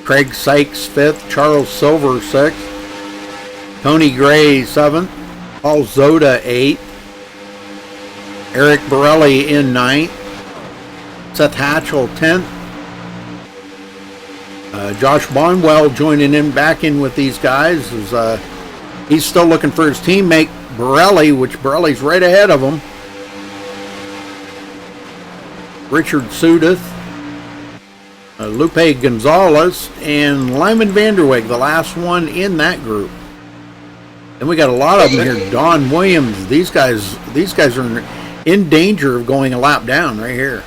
Craig Sykes, 5th. Charles Silver, 6th. Tony Gray, 7th. Paul Zoda, 8th. Eric Borelli in 9th. Seth Hatchell, 10th. Josh Bonwell joining in back in with these guys. He's still looking for his teammate Borelli, which Borelli's right ahead of him. Richard Sudeth, Lupe Gonzalez, and Lyman Vanderweg, the last one in that group. Then we got a lot of them here. Don Williams. These guys are in danger of going a lap down right here.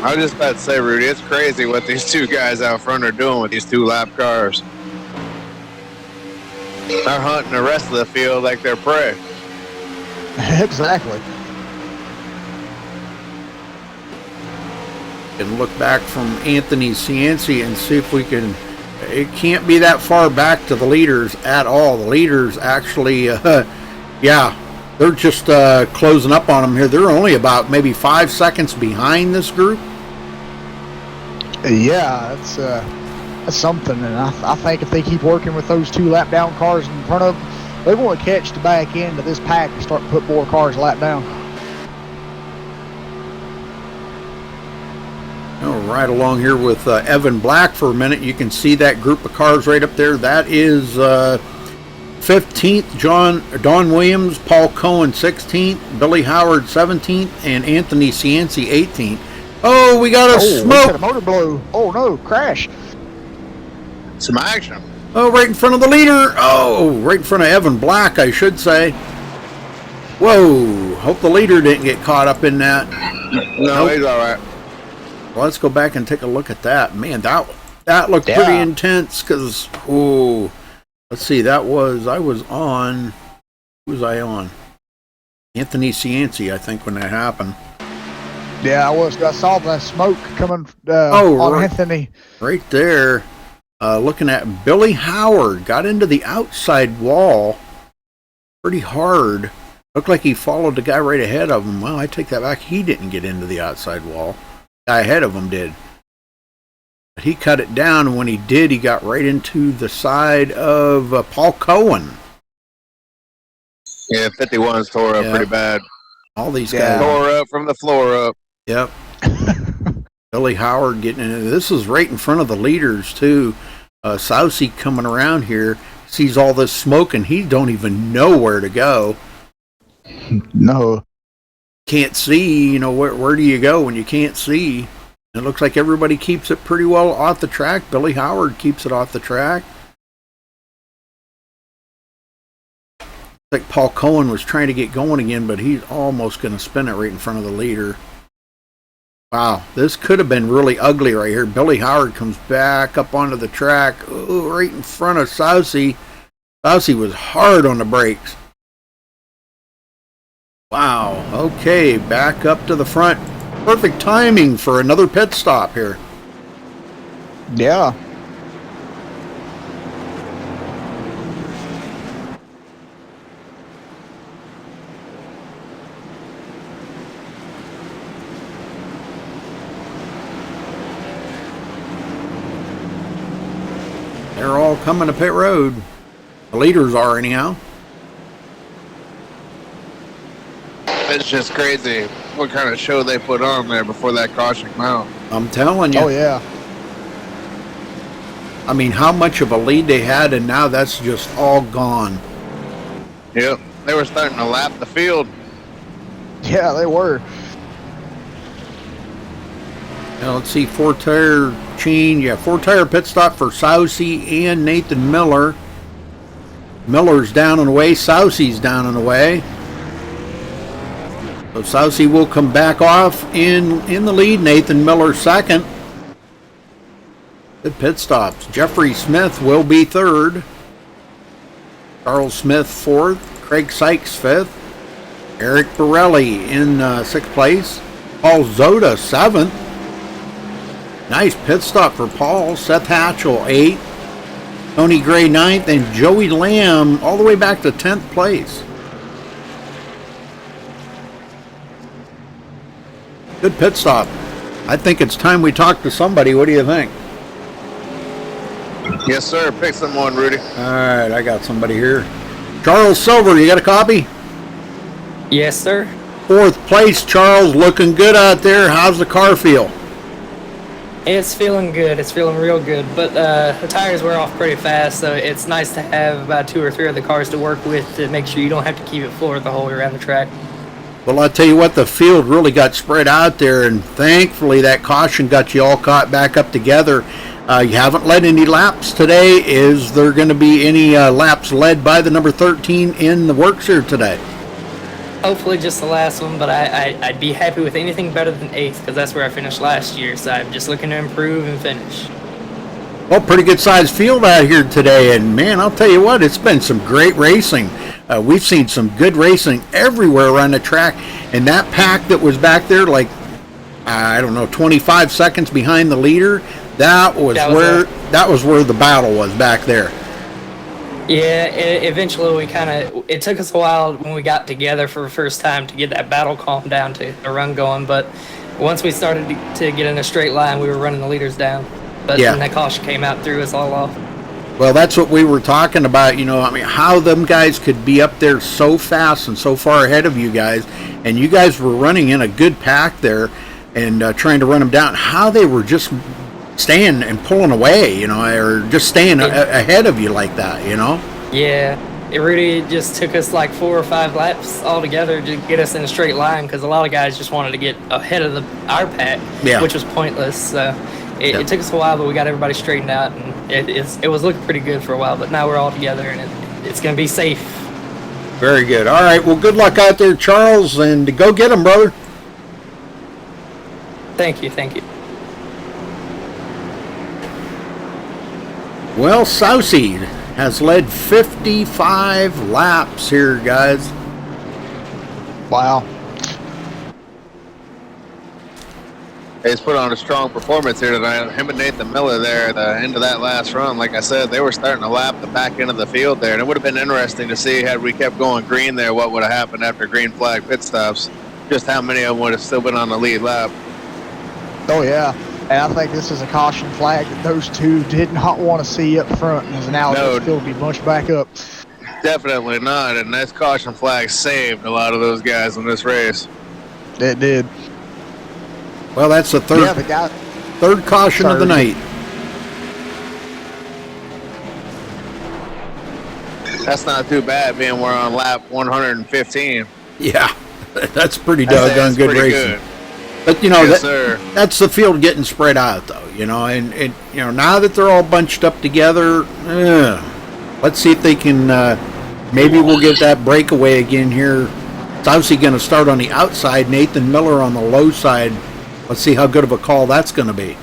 I was just about to say, Rudy, it's crazy what these two guys out front are doing with these 2-lap cars. They're hunting the rest of the field like they're prey. Exactly. And look back from Anthony Cianci and see if we can. It can't be that far back to the leaders at all. The leaders actually, yeah, they're just closing up on them here. They're only about maybe 5 seconds behind this group. Yeah, that's something, and I think if they keep working with those 2-lap down cars in front of them, they want to catch the back end of this pack and start to put more cars lap down. Right along here with Evan Black for a minute. You can see that group of cars right up there. That is 15th, Don Williams, Paul Cohen 16th, Billy Howard 17th, and Anthony Cianci 18th. Oh, we got a smoke! We got a motor blow. Oh no, crash! Some action. Oh, right in front of the leader. Oh, right in front of Evan Black, I should say. Whoa! Hope the leader didn't get caught up in that. No, he's all right. Well, let's go back and take a look at that. Man, that looked pretty intense because, oh, let's see, I was on, who was I on? Anthony Cianci, I think, when that happened. Yeah, I saw the smoke coming on right, Anthony. Right there. Looking at Billy Howard, got into the outside wall pretty hard. Looked like he followed the guy right ahead of him. Well, I take that back. He didn't get into the outside wall. Guy ahead of him did. But he cut it down, and when he did, he got right into the side of Paul Cohen. Yeah, 51's tore up pretty bad. All these guys tore up from the floor up. Yep. Billy Howard getting in. This is right in front of the leaders too. Sousy coming around here, sees all this smoke, and he don't even know where to go. No. Can't see, where do you go when you can't see? It looks like everybody keeps it pretty well off the track. Billy Howard keeps it off the track. Like Paul Cohen was trying to get going again, but he's almost going to spin it right in front of the leader. Wow, this could have been really ugly right here. Billy Howard comes back up onto the track, right in front of Sousy. Sousy was hard on the brakes. Wow, okay, back up to the front. Perfect timing for another pit stop here. Yeah. They're all coming to pit road. The leaders are anyhow. It's just crazy what kind of show they put on there before that caution come out. I'm telling you. Oh, yeah. I mean, how much of a lead they had, and now that's just all gone. Yep. They were starting to lap the field. Yeah, they were. Now, let's see, 4-tire change. Yeah, 4-tire pit stop for Sousy and Nathan Miller. Miller's down and away. Sousy's down and away. So Sousy will come back off in the lead. Nathan Miller second. Good pit stops. Jeffrey Smith will be third. Charles Smith fourth. Craig Sykes fifth. Eric Borelli in sixth place. Paul Zoda seventh. Nice pit stop for Paul. Seth Hatchell eighth. Tony Gray ninth. And Joey Lamb all the way back to 10th place. Good pit stop. I think it's time we talk to somebody. What do you think? Yes, sir. Pick someone, Rudy. All right, I got somebody here. Charles Silver, you got a copy? Yes, sir. Fourth place, Charles. Looking good out there. How's the car feel? It's feeling good. It's feeling real good. But the tires wear off pretty fast, so it's nice to have about 2 or 3 other cars to work with to make sure you don't have to keep it floor the whole way around the track. Well, I'll tell you what, the field really got spread out there, and thankfully that caution got you all caught back up together. You haven't led any laps today. Is there going to be any laps led by the number 13 in the works here today? Hopefully just the last one, but I'd be happy with anything better than 8th, because that's where I finished last year, so I'm just looking to improve and finish. Well, pretty good sized field out here today, and man, I'll tell you what, it's been some great racing. We've seen some good racing everywhere around the track, and that pack that was back there, like, I don't know, 25 seconds behind the leader, that was where the battle was back there. Yeah, eventually it took us a while when we got together for the first time to get that battle calmed down to the run going, but once we started to get in a straight line, we were running the leaders down. But then that caution came out, threw us all off. Well, that's what we were talking about, you know, I mean, how them guys could be up there so fast and so far ahead of you guys, and you guys were running in a good pack there and trying to run them down, how they were just staying and pulling away, you know, or just staying ahead of you like that, you know? Yeah, it really just took us like 4 or 5 laps altogether to get us in a straight line, because a lot of guys just wanted to get ahead of our pack, which was pointless. So it took us a while, but we got everybody straightened out, and it was looking pretty good for a while, but now we're all together, and it's going to be safe. Very good. All right, well, good luck out there, Charles, and go get them, brother. Thank you. Well, Sousey has led 55 laps here, guys. Wow. He's put on a strong performance here tonight. Him and Nathan Miller there at the end of that last run, like I said, they were starting to lap the back end of the field there, and it would have been interesting to see, had we kept going green there, what would have happened after green flag pit stops, just how many of them would have still been on the lead lap. Oh, yeah. And I think this is a caution flag that those two did not want to see up front, as now it's still be bunched back up. Definitely not, and this caution flag saved a lot of those guys in this race. It did. Well, that's the third caution of the night. That's not too bad, being we're on lap 115. Yeah, that's pretty doggone good racing. Good. But, you know, that's the field getting spread out, though, you know, and you know, now that they're all bunched up together, let's see if they can, maybe we'll get that breakaway again here. It's obviously going to start on the outside, Nathan Miller on the low side. Let's see how good of a call that's going to be.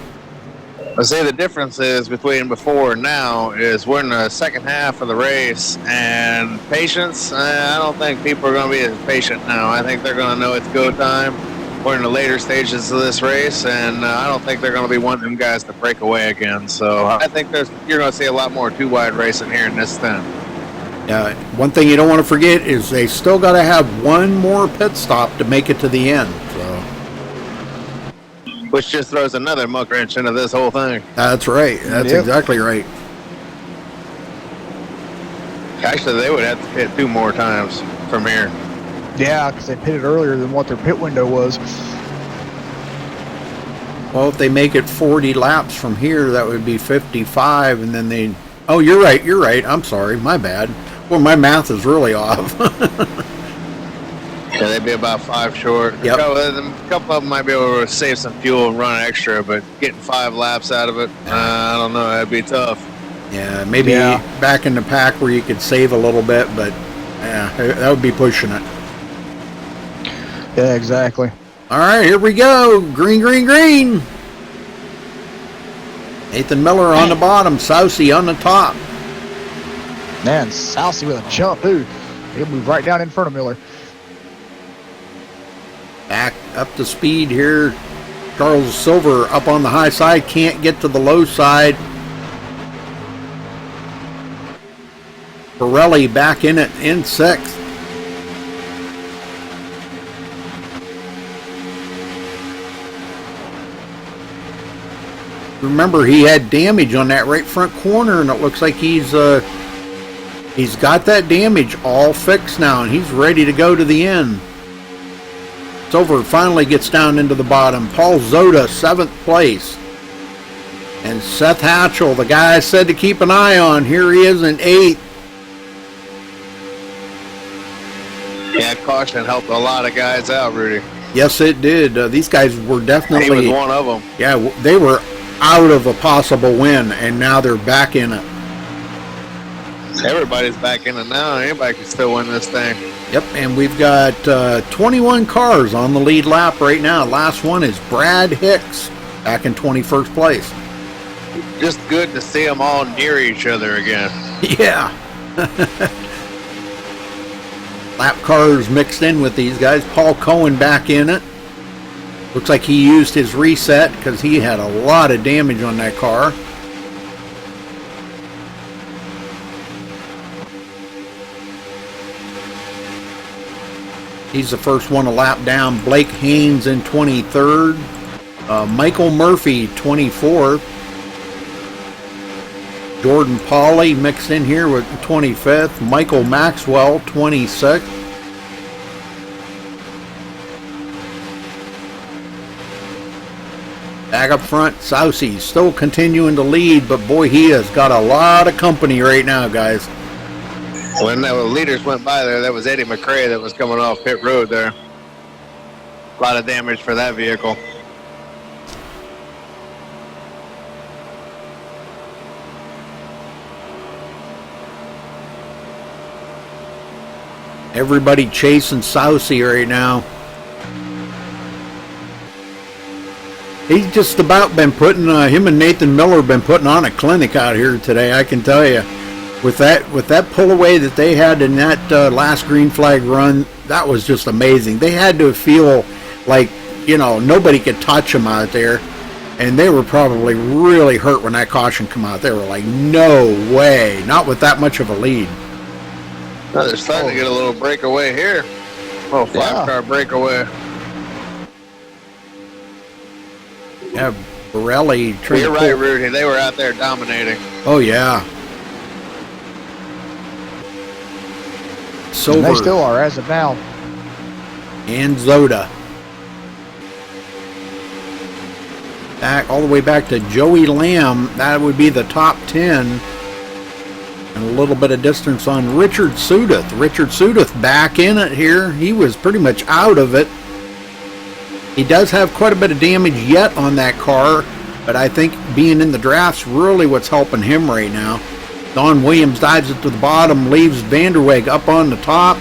I say the difference is between before and now is we're in the second half of the race, and patience, I don't think people are going to be as patient now. I think they're going to know it's go time. We're in the later stages of this race, and I don't think they're going to be wanting them guys to break away again. So I think you're going to see a lot more two-wide racing here in this stint. One thing you don't want to forget is they still got to have one more pit stop to make it to the end. So, which just throws another muck wrench into this whole thing. That's right. That's exactly right. Actually, they would have to pit 2 more times from here. Yeah, because they pitted earlier than what their pit window was. Well, if they make it 40 laps from here, that would be 55, and then they... Oh, you're right. I'm sorry. My bad. Well, my math is really off. Yeah, they'd be about 5 short. Yep. A couple of them might be able to save some fuel and run extra, but getting 5 laps out of it, I don't know. That'd be tough. Yeah, maybe back in the pack where you could save a little bit, but yeah, that would be pushing it. Yeah, exactly. All right, here we go. Green. Nathan Miller on the bottom, Sousey on the top. Man, Sousey with a jump, too. He'll move right down in front of Miller. Back up to speed here. Charles Silver up on the high side, can't get to the low side. Pirelli back in it in 6th. Remember, he had damage on that right front corner, and it looks like he's got that damage all fixed now, and he's ready to go to the end. Silver finally gets down into the bottom. Paul Zoda, 7th place. And Seth Hatchell, the guy I said to keep an eye on, here he is in 8th. Yeah, caution helped a lot of guys out, Rudy. Yes, it did. These guys were definitely... He was one of them. Yeah, they were out of a possible win, and now they're back in it. Everybody's back in it now. Anybody can still win this thing. Yep, and we've got 21 cars on the lead lap right now. Last one is Brad Hicks, back in 21st place. Just good to see them all near each other again. Yeah. Lap cars mixed in with these guys. Paul Cohen back in it. Looks like he used his reset because he had a lot of damage on that car. He's the first one to lap down. Blake Haynes in 23rd. Michael Murphy, 24th. Jordan Pauly mixed in here with 25th. Michael Maxwell, 26th. Back up front, Sousey still continuing to lead, but boy, he has got a lot of company right now, guys. When the leaders went by there, that was Eddie McRae that was coming off pit road there. A lot of damage for that vehicle. Everybody chasing Sousey right now. He's just about been putting, him and Nathan Miller have been putting on a clinic out here today, I can tell you. With that pull away that they had in that last green flag run, that was just amazing. They had to feel like, you know, nobody could touch them out there. And they were probably really hurt when that caution came out. They were like, no way, not with that much of a lead. Oh, they're starting to get a little breakaway here. A little 5-car breakaway. Yeah, Borelli. You're right, Rudy. They were out there dominating. Oh, yeah. Silver. And they still are as of now. And Zoda. Back all the way back to Joey Lamb. That would be the top 10. And a little bit of distance on Richard Sudeth. Richard Sudeth back in it here. He was pretty much out of it. He does have quite a bit of damage yet on that car, but I think being in the draft's really what's helping him right now. Don Williams dives it to the bottom, leaves Vanderweg up on the top.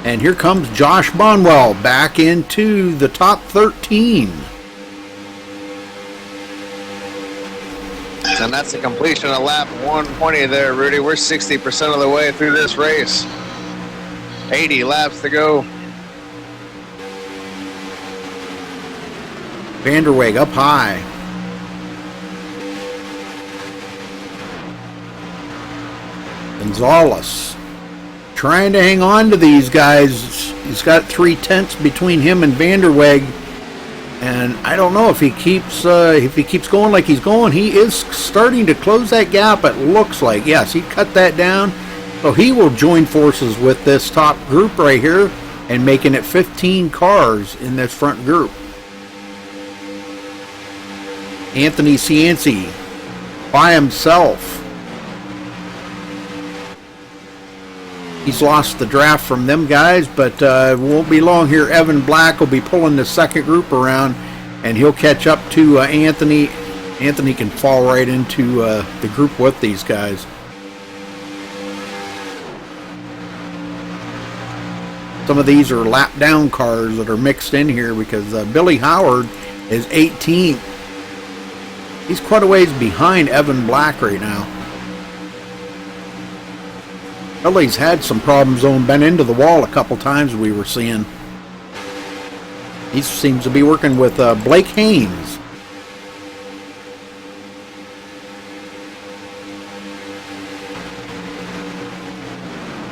And here comes Josh Bonwell back into the top 13. And that's the completion of lap 120 there, Rudy. We're 60% of the way through this race. 80 laps to go. Vanderweg up high. Gonzalez trying to hang on to these guys. He's got 3/10 between him and Vanderweg, and I don't know if he keeps going like he's going. He is starting to close that gap. It looks like, yes, he cut that down, so he will join forces with this top group right here and making it 15 cars in this front group. Anthony Cianci by himself. He's lost the draft from them guys, but it won't be long here. Evan Black will be pulling the second group around, and he'll catch up to Anthony. Anthony can fall right into the group with these guys. Some of these are lap down cars that are mixed in here because Billy Howard is 18th. He's quite a ways behind Evan Black right now. Billy's had some problems on, been into the wall a couple times we were seeing. He seems to be working with Blake Haynes.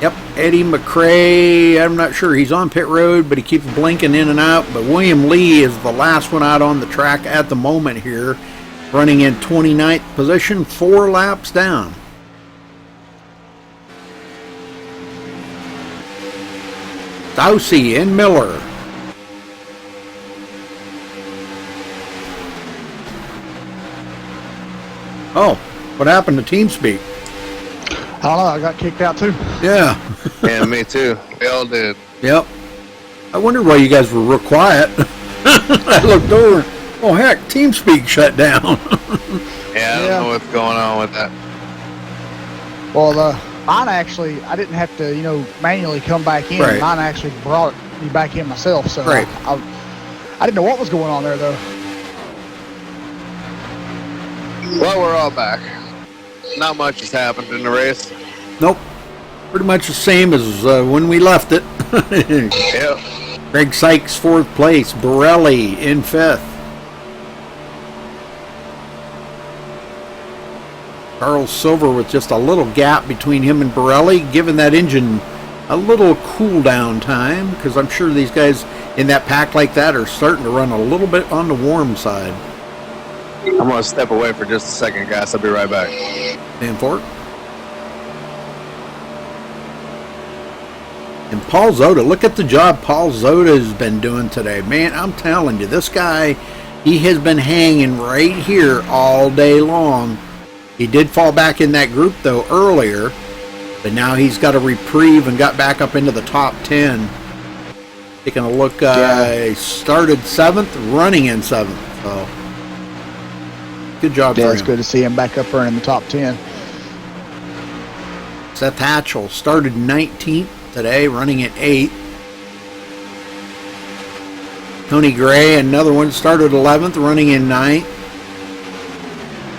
Yep, Eddie McRae, I'm not sure. He's on pit road, but he keeps blinking in and out. But William Lee is the last one out on the track at the moment here, running in 29th position, 4 laps down. Sousey and Miller. Oh, what happened to TeamSpeak? I don't know. I got kicked out too. Yeah. Yeah, me too. We all did. Yep. I wondered why you guys were real quiet. I looked over. Oh, heck, TeamSpeak shut down. Yeah, I don't know what's going on with that. Well, mine actually, I didn't have to, manually come back in. Right. Mine actually brought me back in myself. So Right. I didn't know what was going on there, though. Well, we're all back. Not much has happened in the race. Nope. Pretty much the same as when we left it. Yep. Greg Sykes, 4th place. Borelli in 5th. Carl Silver with just a little gap between him and Borelli, giving that engine a little cool down time, because I'm sure these guys in that pack like that are starting to run a little bit on the warm side. I'm going to step away for just a second, guys. I'll be right back. Stand for it. And Paul Zoda, look at the job Paul Zoda has been doing today. Man, I'm telling you, this guy, he has been hanging right here all day long. He did fall back in that group, though, earlier. But now he's got a reprieve and got back up into the top 10. Taking a look, started 7th, running in 7th. So, good job for him. Yeah, it's good to see him back up there in the top 10. Seth Hatchell started 19th today, running at 8th. Tony Gray, another one, started 11th, running in 9th.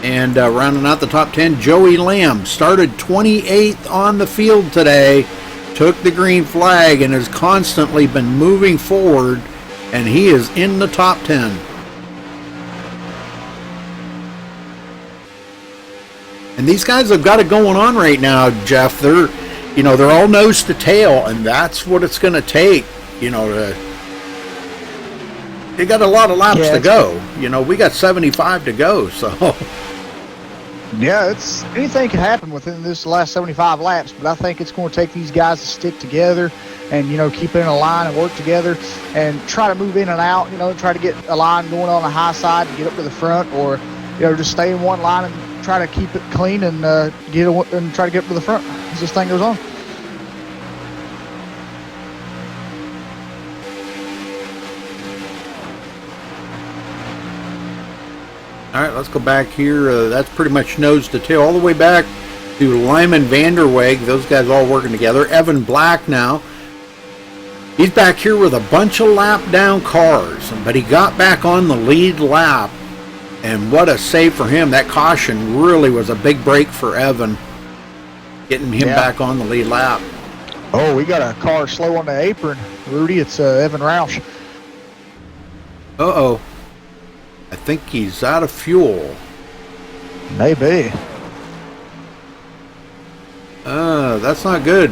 And rounding out the top 10, Joey Lamb started 28th on the field today, took the green flag, and has constantly been moving forward, and he is in the top 10. And these guys have got it going on right now, Jeff. They're all nose to tail, and that's what it's going to take, they got a lot of laps to go. We got 75 to go, so... Yeah, anything can happen within this last 75 laps, but I think it's going to take these guys to stick together and, keep it in a line and work together and try to move in and out, try to get a line going on the high side to get up to the front, or, just stay in one line and try to keep it clean and try to get up to the front as this thing goes on. All right, let's go back here. That's pretty much nose to tail all the way back to Lyman Vanderweg. Those guys all working together. Evan Black now. He's back here with a bunch of lap down cars, but he got back on the lead lap. And what a save for him. That caution really was a big break for Evan, getting him back on the lead lap. Oh, we got a car slow on the apron, Rudy. It's Evan Roush. Uh-oh. I think he's out of fuel. Maybe. That's not good.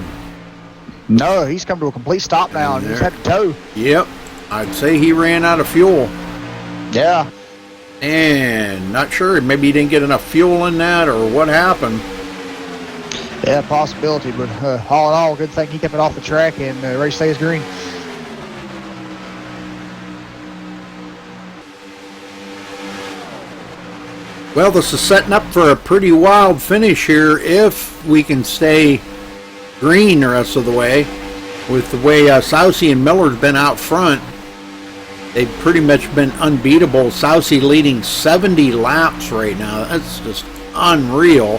No, he's come to a complete stop now and he's had to tow. Yep. I'd say he ran out of fuel. Yeah. And not sure. Maybe he didn't get enough fuel in that, or what happened. Yeah, possibility. But all in all, good thing he kept it off the track and race stays green. Well, this is setting up for a pretty wild finish here if we can stay green the rest of the way. With the way Sousy and Miller's been out front, they've pretty much been unbeatable. Sousy leading 70 laps right now. That's just unreal.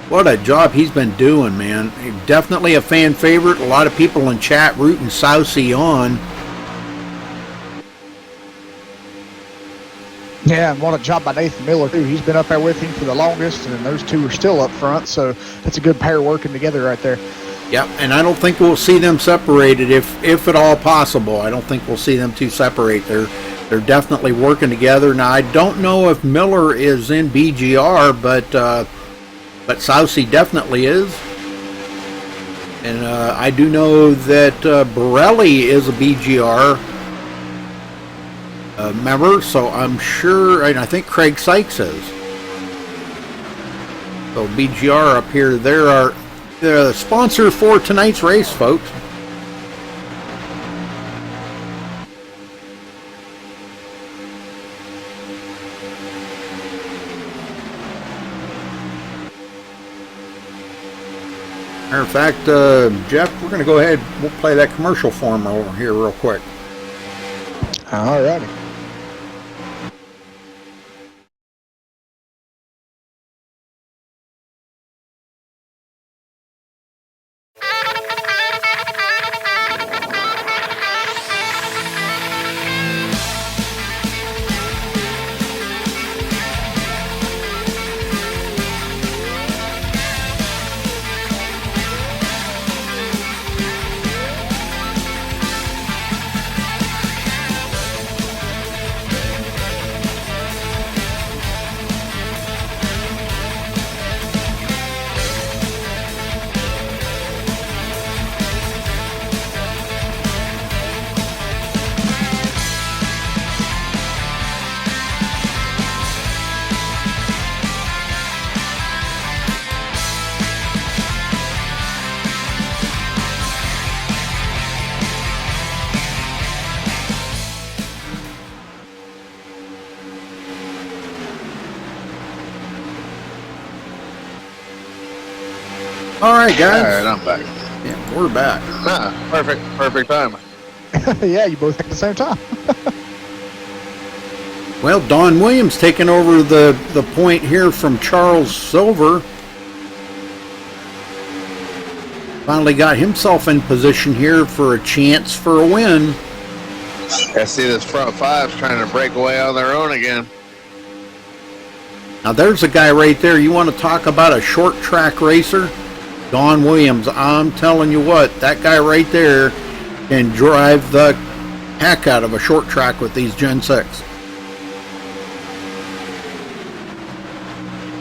What a job he's been doing, man. Definitely a fan favorite. A lot of people in chat rooting Sousy on. Yeah, and what a job by Nathan Miller, too. He's been up there with him for the longest, and those two are still up front, so that's a good pair working together right there. Yep, and I don't think we'll see them separated if at all possible. I don't think we'll see them two separate. They're definitely working together. Now, I don't know if Miller is in BGR, but Sousy definitely is. And I do know that Borelli is a BGR member, so I'm sure, and I think Craig Sykes is. So BGR up here, they're the sponsor for tonight's race, folks. Matter of fact, Jeff, we're going to go ahead. We'll play that commercial for him over here real quick. All righty. All right, guys. All right, I'm back. Yeah, we're back. Perfect time. Yeah, you both at the same time. Well, Don Williams taking over the point here from Charles Silver. Finally got himself in position here for a chance for a win. I see this front five's trying to break away on their own again. Now there's a guy right there. You want to talk about a short track racer? Don Williams. I'm telling you what, that guy right there can drive the heck out of a short track with these Gen 6.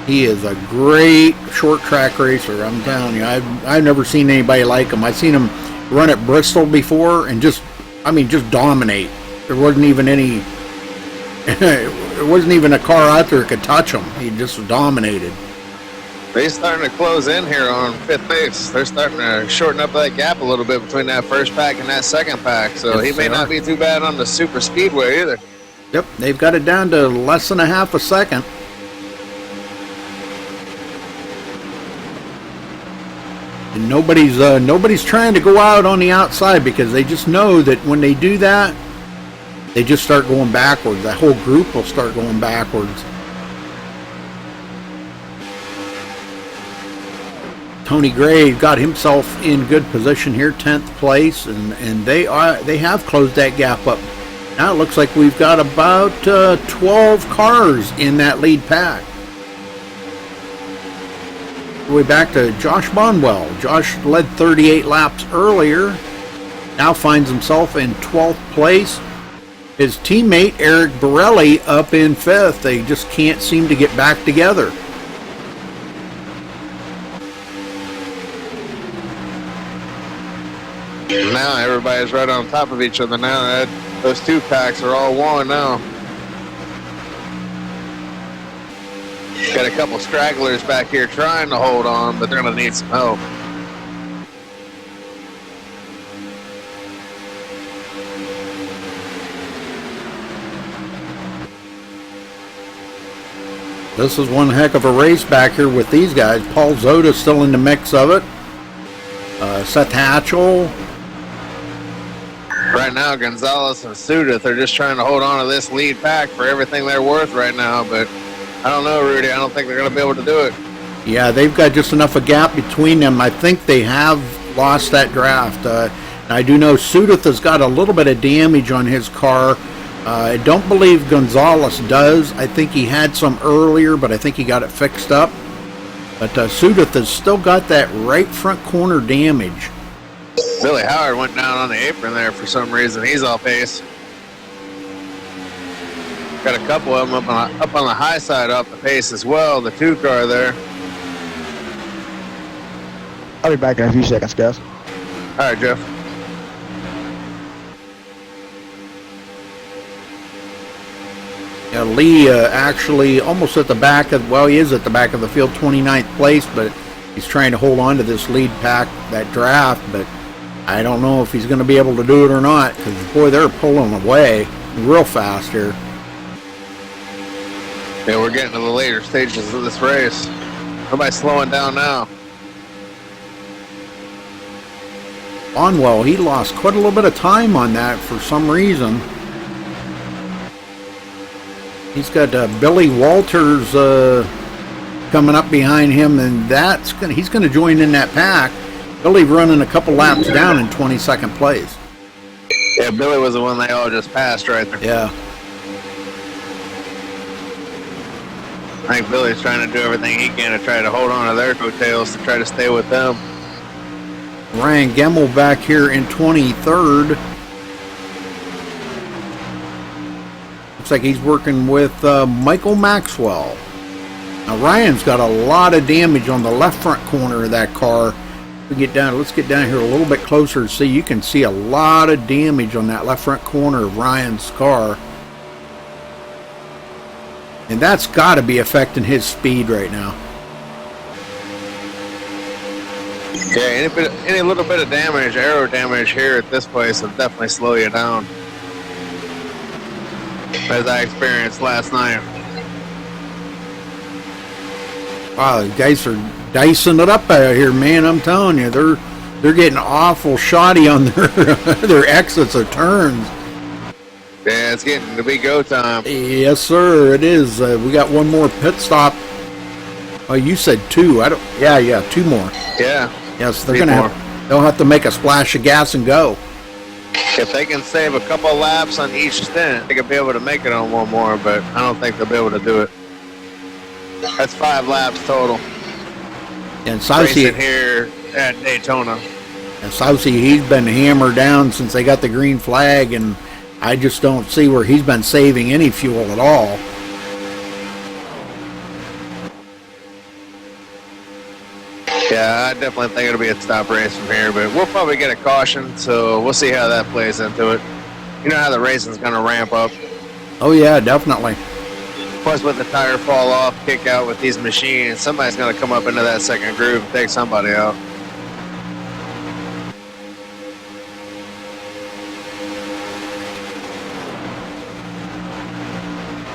He is a great short track racer. I'm telling you, I've never seen anybody like him. I've seen him run at Bristol before and just dominate. There wasn't even any. There wasn't even a car out there that could touch him. He just dominated. They're starting to close in here on fifth base. They're starting to shorten up that gap a little bit between that first pack and that second pack. So Yes, he may not be too bad on the super speedway either. Yep, they've got it down to less than a half a second. And nobody's trying to go out on the outside because they just know that when they do that, they just start going backwards. That whole group will start going backwards. Tony Gray got himself in good position here, 10th place, and they have closed that gap up. Now it looks like we've got about 12 cars in that lead pack. Way back to Josh Bonwell. Josh led 38 laps earlier. Now finds himself in 12th place. His teammate Eric Borelli up in 5th. They just can't seem to get back together. Now everybody's right on top of each other now. Those two packs are all one now. Got a couple stragglers back here trying to hold on, but they're going to need some help. This is one heck of a race back here with these guys. Paul Zoda still in the mix of it. Seth Hatchell. Right now, Gonzalez and Sudith are just trying to hold on to this lead pack for everything they're worth right now, but I don't know, Rudy. I don't think they're going to be able to do it. Yeah, they've got just enough a gap between them. I think they have lost that draft. I do know Sudith has got a little bit of damage on his car. I don't believe Gonzalez does. I think he had some earlier, but I think he got it fixed up. But Sudith has still got that right front corner damage. Billy Howard went down on the apron there for some reason. He's off pace. Got a couple of them up on the high side off the pace as well. The 2 car there. I'll be back in a few seconds, guys. All right, Jeff. Yeah, Lee actually almost at the back of, well, he is at the back of the field, 29th place, but he's trying to hold on to this lead pack, that draft, but I don't know if he's going to be able to do it or not, because, boy, they're pulling away real fast here. Yeah, we're getting to the later stages of this race. Nobody's slowing down now. Bonwell, he lost quite a little bit of time on that for some reason. He's got Billy Walters coming up behind him, and he's going to join in that pack. Billy running a couple laps down in 22nd place. Yeah, Billy was the one they all just passed right there. Yeah. I think Billy's trying to do everything he can to try to hold on to their coattails to try to stay with them. Ryan Gemmel back here in 23rd. Looks like he's working with Michael Maxwell. Now Ryan's got a lot of damage on the left front corner of that car. Let's get down here a little bit closer to see. You can see a lot of damage on that left front corner of Ryan's car. And that's got to be affecting his speed right now. Yeah, any little bit of damage, aero damage here at this place will definitely slow you down. As I experienced last night. Wow, the guys are dicing it up out here, man. I'm telling you, they're getting awful shoddy on their exits or turns. Yeah, it's getting to be go time. Yes, sir, it is. We got one more pit stop. Oh, you said two. Yeah, two more. Yeah. Yes, they'll have to make a splash of gas and go. If they can save a couple laps on each stint, they could be able to make it on one more, but I don't think they'll be able to do it. That's 5 laps total. And Saucy here at Daytona. And Saucy, he's been hammered down since they got the green flag, and I just don't see where he's been saving any fuel at all. Yeah, I definitely think it'll be a stop race from here, but we'll probably get a caution, so we'll see how that plays into it. You know how the racing's going to ramp up. Oh, yeah, definitely. Plus, with the tire fall off, kick out with these machines, somebody's going to come up into that second groove and take somebody out.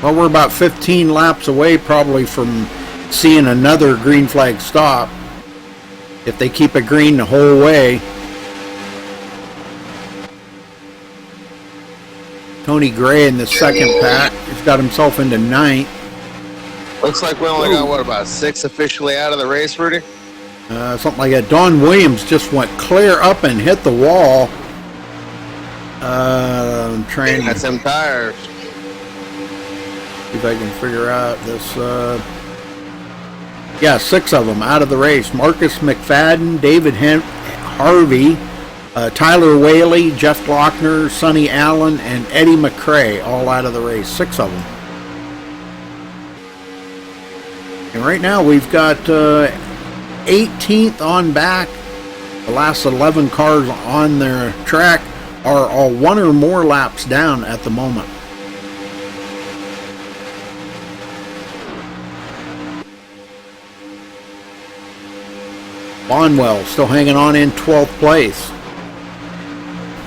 Well, we're about 15 laps away probably from seeing another green flag stop. If they keep it green the whole way. Tony Gray in the second pack. He's got himself into 9th. Looks like we only got, about 6 officially out of the race, Rudy? Something like that. Don Williams just went clear up and hit the wall. I'm trying to... That's them tires. See if I can figure out this. Yeah, 6 of them out of the race. Marcus McFadden, David Harvey, Tyler Whaley, Jeff Glockner, Sonny Allen, and Eddie McCrae all out of the race. 6 of them. And right now we've got 18th on back. The last 11 cars on their track are all 1 or more laps down at the moment. Bonwell still hanging on in 12th place.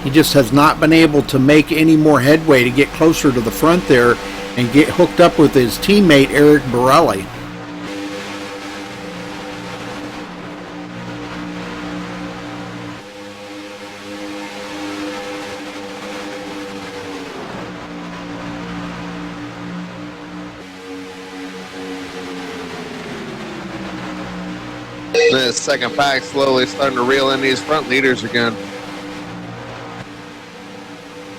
He just has not been able to make any more headway to get closer to the front there and get hooked up with his teammate Eric Borelli. The second pack slowly starting to reel in these front leaders again.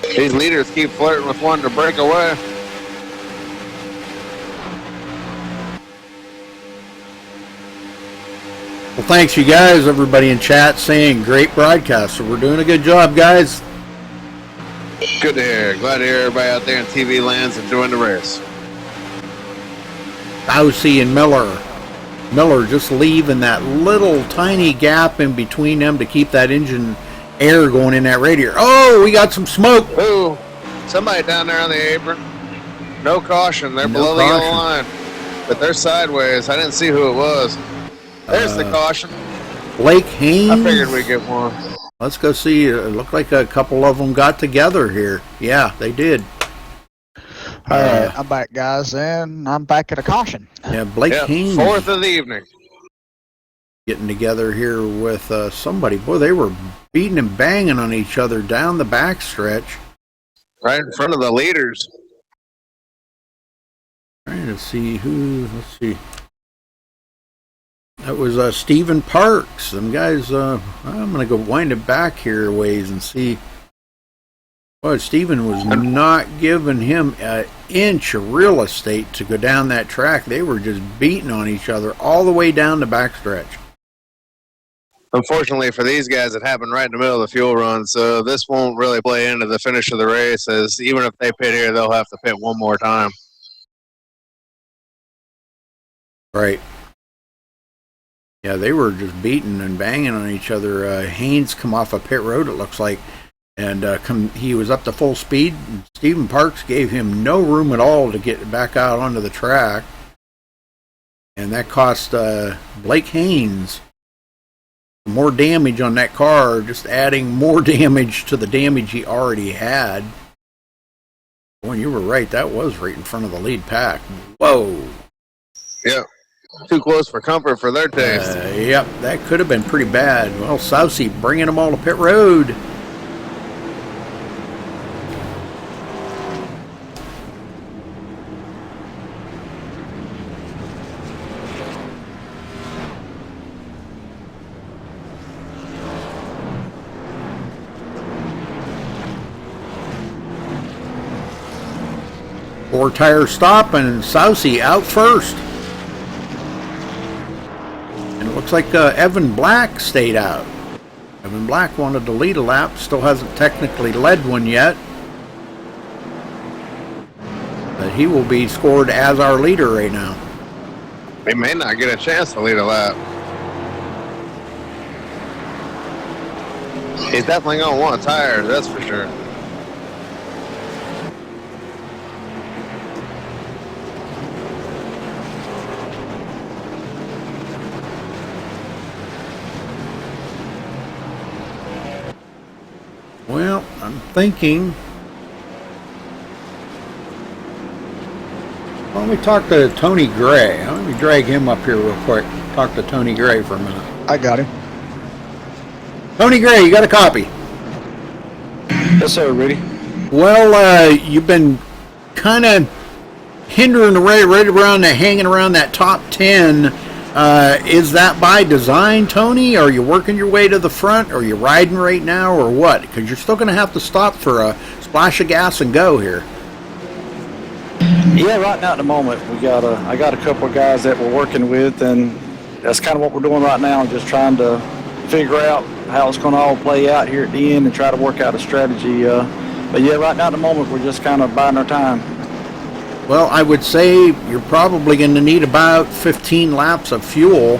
These leaders keep flirting with one to break away. Well, thanks you guys, everybody in chat saying great broadcast. So we're doing a good job, guys. Good to hear. Glad to hear everybody out there in TV lands enjoying the race. Bowsey and Miller. Miller just leaving that little tiny gap in between them to keep that engine air going in that radiator. Oh, we got some smoke. Ooh, somebody down there on the apron. No caution. They're below the yellow line. But they're sideways. I didn't see who it was. There's the caution. Blake Haynes. I figured we'd get one. Let's go see. It looked like a couple of them got together here. Yeah, they did. All right, I'm back, guys, and I'm back at a caution. Yeah, Blake Haynes. 4th of the evening. getting together here with somebody. Boy, they were beating and banging on each other down the backstretch. Right in front of the leaders. Trying to see who, let's see. That was Stephen Parks. Some guys, I'm going to go wind it back here a ways and see. Boy, Stephen was not giving him an inch of real estate to go down that track. They were just beating on each other all the way down the backstretch. Unfortunately for these guys, it happened right in the middle of the fuel run, so this won't really play into the finish of the race, as even if they pit here, they'll have to pit one more time. Right. Yeah, they were just beating and banging on each other. Haynes come off a pit road, it looks like, and he was up to full speed. Stephen Parks gave him no room at all to get back out onto the track, and that cost Blake Haynes more damage on that car, just adding more damage to the damage he already had. Boy, you were right. That was right in front of the lead pack. Whoa. Yeah. Too close for comfort for their taste. Yep, that could have been pretty bad. Well, Sousy bringing them all to pit road. Four tire stop and Sousy out first. And it looks like Evan Black stayed out. Evan Black wanted to lead a lap, still hasn't technically led one yet. But he will be scored as our leader right now. He may not get a chance to lead a lap. He's definitely going to want tires, that's for sure. Well, I'm thinking. Why don't we talk to Tony Gray? Let me drag him up here real quick. Talk to Tony Gray for a minute. I got him. Tony Gray, you got a copy? Yes, sir, Rudy. Well, you've been kind of hindering the race right around hanging around that top 10. Is that by design, Tony? Are you working your way to the front? Are you riding right now, or what? Because you're still going to have to stop for a splash of gas and go here. Yeah, right now at the moment, I got a couple of guys that we're working with, and that's kind of what we're doing right now, just trying to figure out how it's going to all play out here at the end and try to work out a strategy. But yeah, right now at the moment, we're just kind of biding our time. Well, I would say you're probably going to need about 15 laps of fuel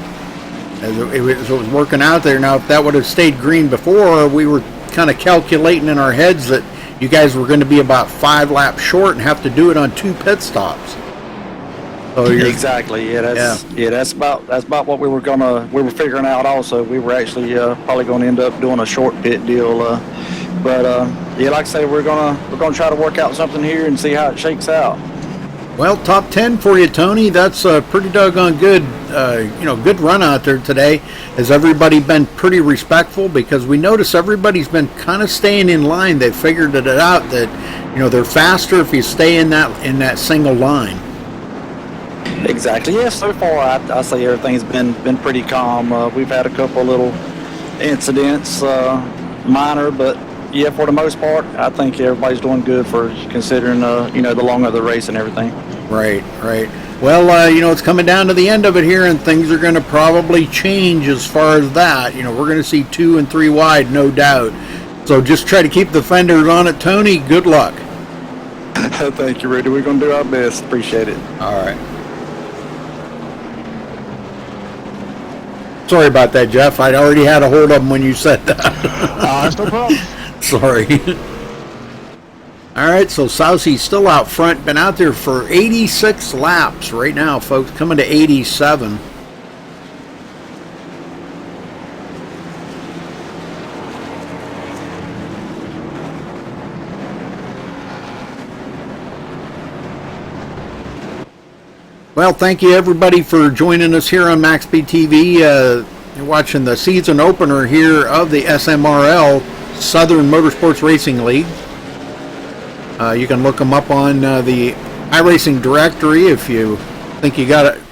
as it was working out there. Now, if that would have stayed green before, we were kind of calculating in our heads that you guys were going to be about 5 laps short and have to do it on 2 pit stops. So exactly. Yeah, that's about what we were figuring out. Also, we were actually probably going to end up doing a short pit deal. But yeah, like I say, we're gonna try to work out something here and see how it shakes out. Well, top 10 for you, Tony. That's a pretty doggone good, good run out there today. Has everybody been pretty respectful? Because we notice everybody's been kind of staying in line. They figured it out that, they're faster if you stay in that single line. Exactly. Yeah. So far, I say everything's been pretty calm. We've had a couple little incidents, minor, but yeah, for the most part, I think everybody's doing good for considering, the longer the race and everything. Right. Well, it's coming down to the end of it here, and things are going to probably change as far as that. We're going to see 2 and 3 wide, no doubt. So just try to keep the fenders on it, Tony. Good luck. Thank you, Rudy. We're going to do our best. Appreciate it. All right. Sorry about that, Jeff. I'd already had a hold of him when you said that. That's no problem. Sorry. All right, so Sousy's still out front. Been out there for 86 laps right now, folks. Coming to 87. Well, thank you everybody for joining us here on MaxSpeedTV. You're watching the season opener here of the SMRL, Southern Motorsports Racing League. You can look them up on the iRacing directory if you think you got it.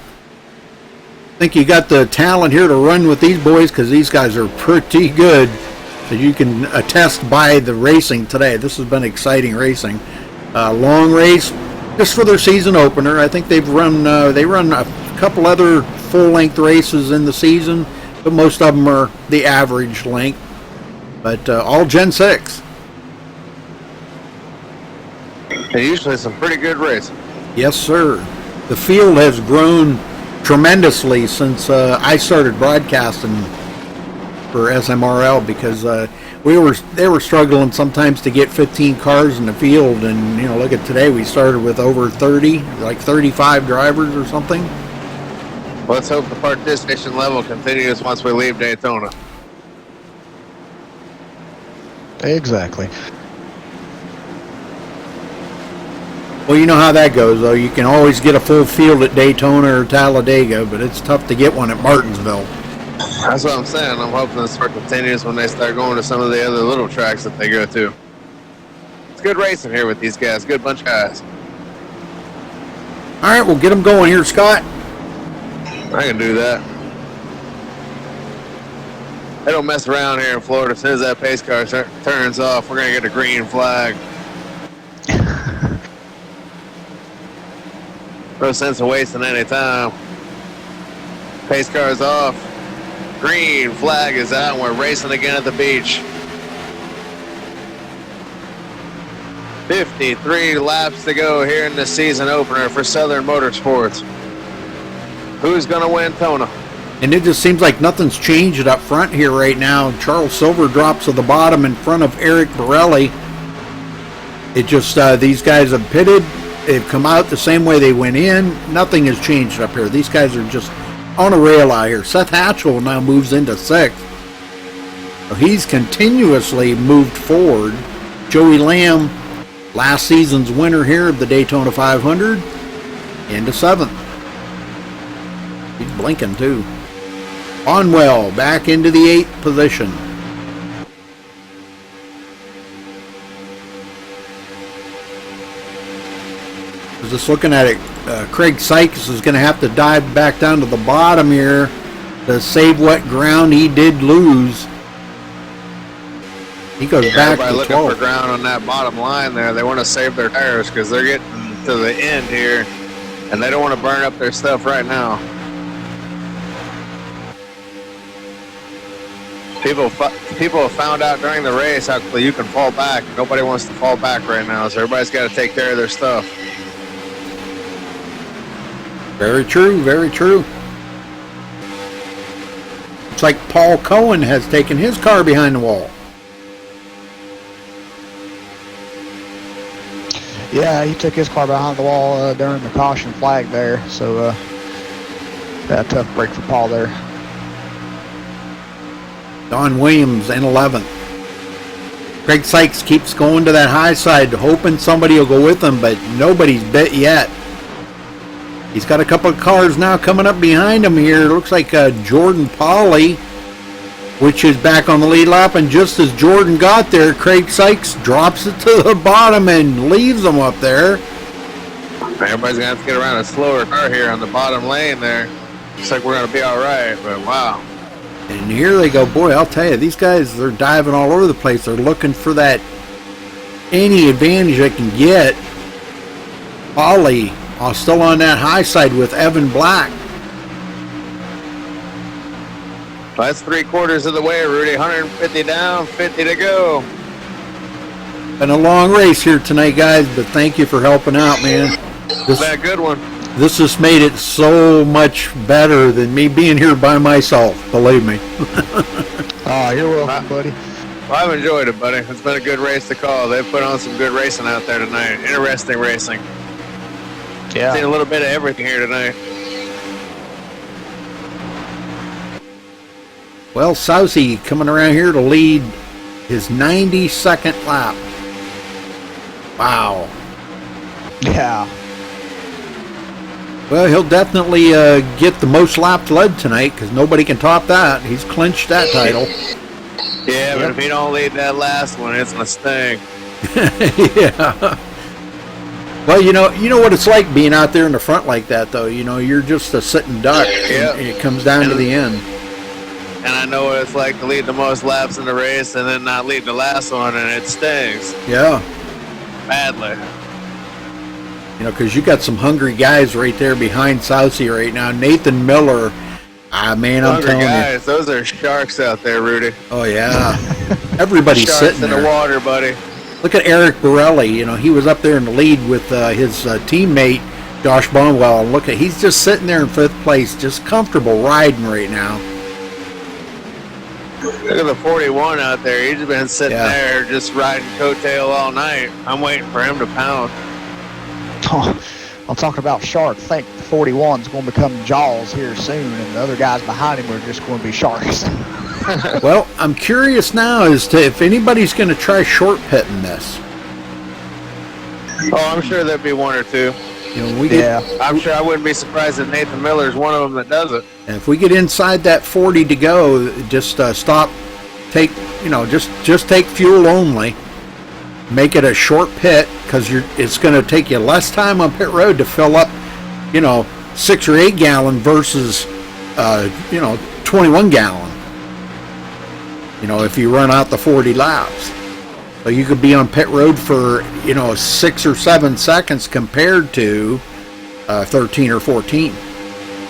Think you got the talent here to run with these boys, because these guys are pretty good. As you can attest by the racing today. This has been exciting racing. Long race, just for their season opener. I think they've run they run a couple other full-length races in the season, but most of them are the average length. But all Gen 6. And usually some pretty good racing. Yes, sir. The field has grown tremendously since I started broadcasting for SMRL, because they were struggling sometimes to get 15 cars in the field, and look at today, we started with over 30, like 35 drivers or something. Let's hope the participation level continues once we leave Daytona. Exactly. Well, you know how that goes, though. You can always get a full field at Daytona or Talladega, but it's tough to get one at Martinsville. That's what I'm saying. I'm hoping this sport continues when they start going to some of the other little tracks that they go to. It's good racing here with these guys. Good bunch of guys. All right, we'll get them going here, Scott. I can do that. They don't mess around here in Florida. As soon as that pace car turns off, we're going to get a green flag. No sense of wasting any time. Pace car's off. Green flag is out, and we're racing again at the beach. 53 laps to go here in the season opener for Southern Motorsports. Who's going to win Tona? And it just seems like nothing's changed up front here right now. Charles Silver drops to the bottom in front of Eric Borelli. It just, these guys have pitted. They've come out the same way they went in. Nothing has changed up here. These guys are just on a rail out here. Seth Hatchell now moves into 6th. So he's continuously moved forward. Joey Lamb, last season's winner here of the Daytona 500, into 7th. He's blinking too. Onwell back into the 8th position. Just looking at it, Craig Sykes is going to have to dive back down to the bottom here to save what ground he did lose. He goes back to 12. Everybody looking for ground on that bottom line there. They want to save their tires because they're getting to the end here, and they don't want to burn up their stuff right now. People have found out during the race how you can fall back. Nobody wants to fall back right now, so everybody's got to take care of their stuff. Very true, very true. Looks like Paul Cohen has taken his car behind the wall. Yeah, he took his car behind the wall during the caution flag there, so that tough break for Paul there. Don Williams in 11th. Craig Sykes keeps going to that high side, hoping somebody will go with him, but nobody's bit yet. He's got a couple of cars now coming up behind him here. It looks like Jordan Pauly, which is back on the lead lap, and just as Jordan got there, Craig Sykes drops it to the bottom and leaves him up there. Everybody's going to have to get around a slower car here on the bottom lane there. Looks like we're going to be all right, but wow. And here they go. Boy, I'll tell you, these guys, they're diving all over the place. They're looking for that, any advantage they can get. Pauly still on that high side with Evan Black. That's 3/4 of the way, Rudy. 150 down, 50 to go. Been a long race here tonight, guys, but thank you for helping out, man. This been a good one. This just made it so much better than me being here by myself, believe me. Oh, you're welcome, buddy. Well, I've enjoyed it, buddy. It's been a good race to call. They've put on some good racing out there tonight. Interesting racing. Yeah. Seen a little bit of everything here tonight. Well, Sousy coming around here to lead his 92nd lap. Wow. Yeah. Well, he'll definitely get the most laps led tonight because nobody can top that. He's clinched that title. Yeah, but if he don't lead that last one, it's gonna sting. Yeah. Well, you know what it's like being out there in the front like that, though. You know, you're just a sitting duck, and it comes down to the end. And I know what it's like to lead the most laps in the race and then not lead the last one, and it stings. Yeah. Badly. You know, because you got some hungry guys right there behind Sousy right now. Nathan Miller. Man, I'm telling guys, those are sharks out there, Rudy. Oh, yeah. Everybody's sharks sitting in there. The water, buddy. Look at Eric Borelli. You know, he was up there in the lead with his teammate, Josh Bonwell. And look at, he's just sitting there in 5th place, just comfortable riding right now. Look at the 41 out there. He's been sitting there just riding coattail all night. I'm waiting for him to pound. Oh, I'm talking about shark. I think the 41's going to become Jaws here soon, and the other guys behind him are just going to be sharks. Well, I'm curious now as to if anybody's going to try short pitting this. Oh, I'm sure there'd be one or two. You know, I'm sure I wouldn't be surprised if Nathan Miller's one of them that does it. And if we get inside that 40 to go, just stop, take, just take fuel only. Make it a short pit because it's going to take you less time on pit road to fill up, 6 or 8 gallon versus, 21 gallon. If you run out the 40 laps. So you could be on pit road for, 6 or 7 seconds compared to 13 or 14.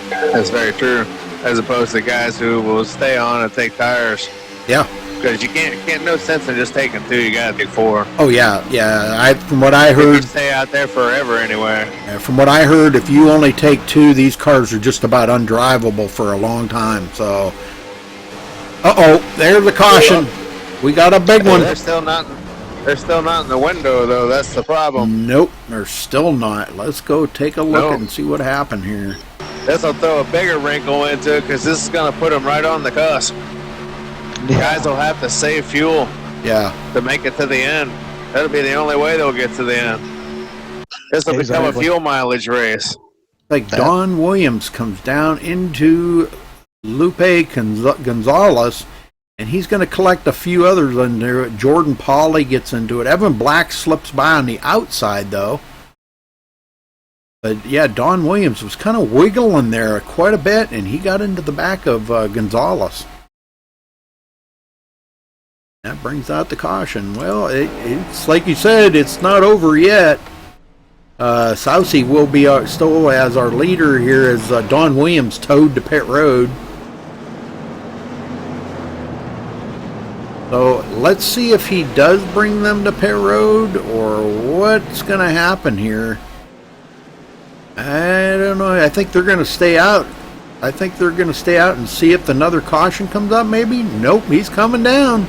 That's very true. As opposed to guys who will stay on and take tires. Yeah. Because you can't no sense in just taking 2. You got to do 4. Oh yeah. From what I heard, you stay out there forever anyway. From what I heard, if you only take 2, these cars are just about undrivable for a long time. So, there's the caution. We got a big one. They're still not in the window though. That's the problem. Nope, they're still not. Let's go take a look and see what happened here. This will throw a bigger wrinkle into it because this is going to put them right on the cusp. Guys will have to save fuel to make it to the end. That'll be the only way they'll get to the end. This will become a fuel mileage race. Like Don Williams comes down into Lupe Gonzalez, and he's going to collect a few others in there. Jordan Pauly gets into it. Evan Black slips by on the outside, though. But, yeah, Don Williams was kind of wiggling there quite a bit, and he got into the back of Gonzalez. That brings out the caution. Well, it's like you said, it's not over yet. Sousy will be still as our leader here as Don Williams towed to pit road. So let's see if he does bring them to pit road or what's going to happen here. I don't know. I think they're going to stay out. And see if another caution comes up maybe. Nope, he's coming down.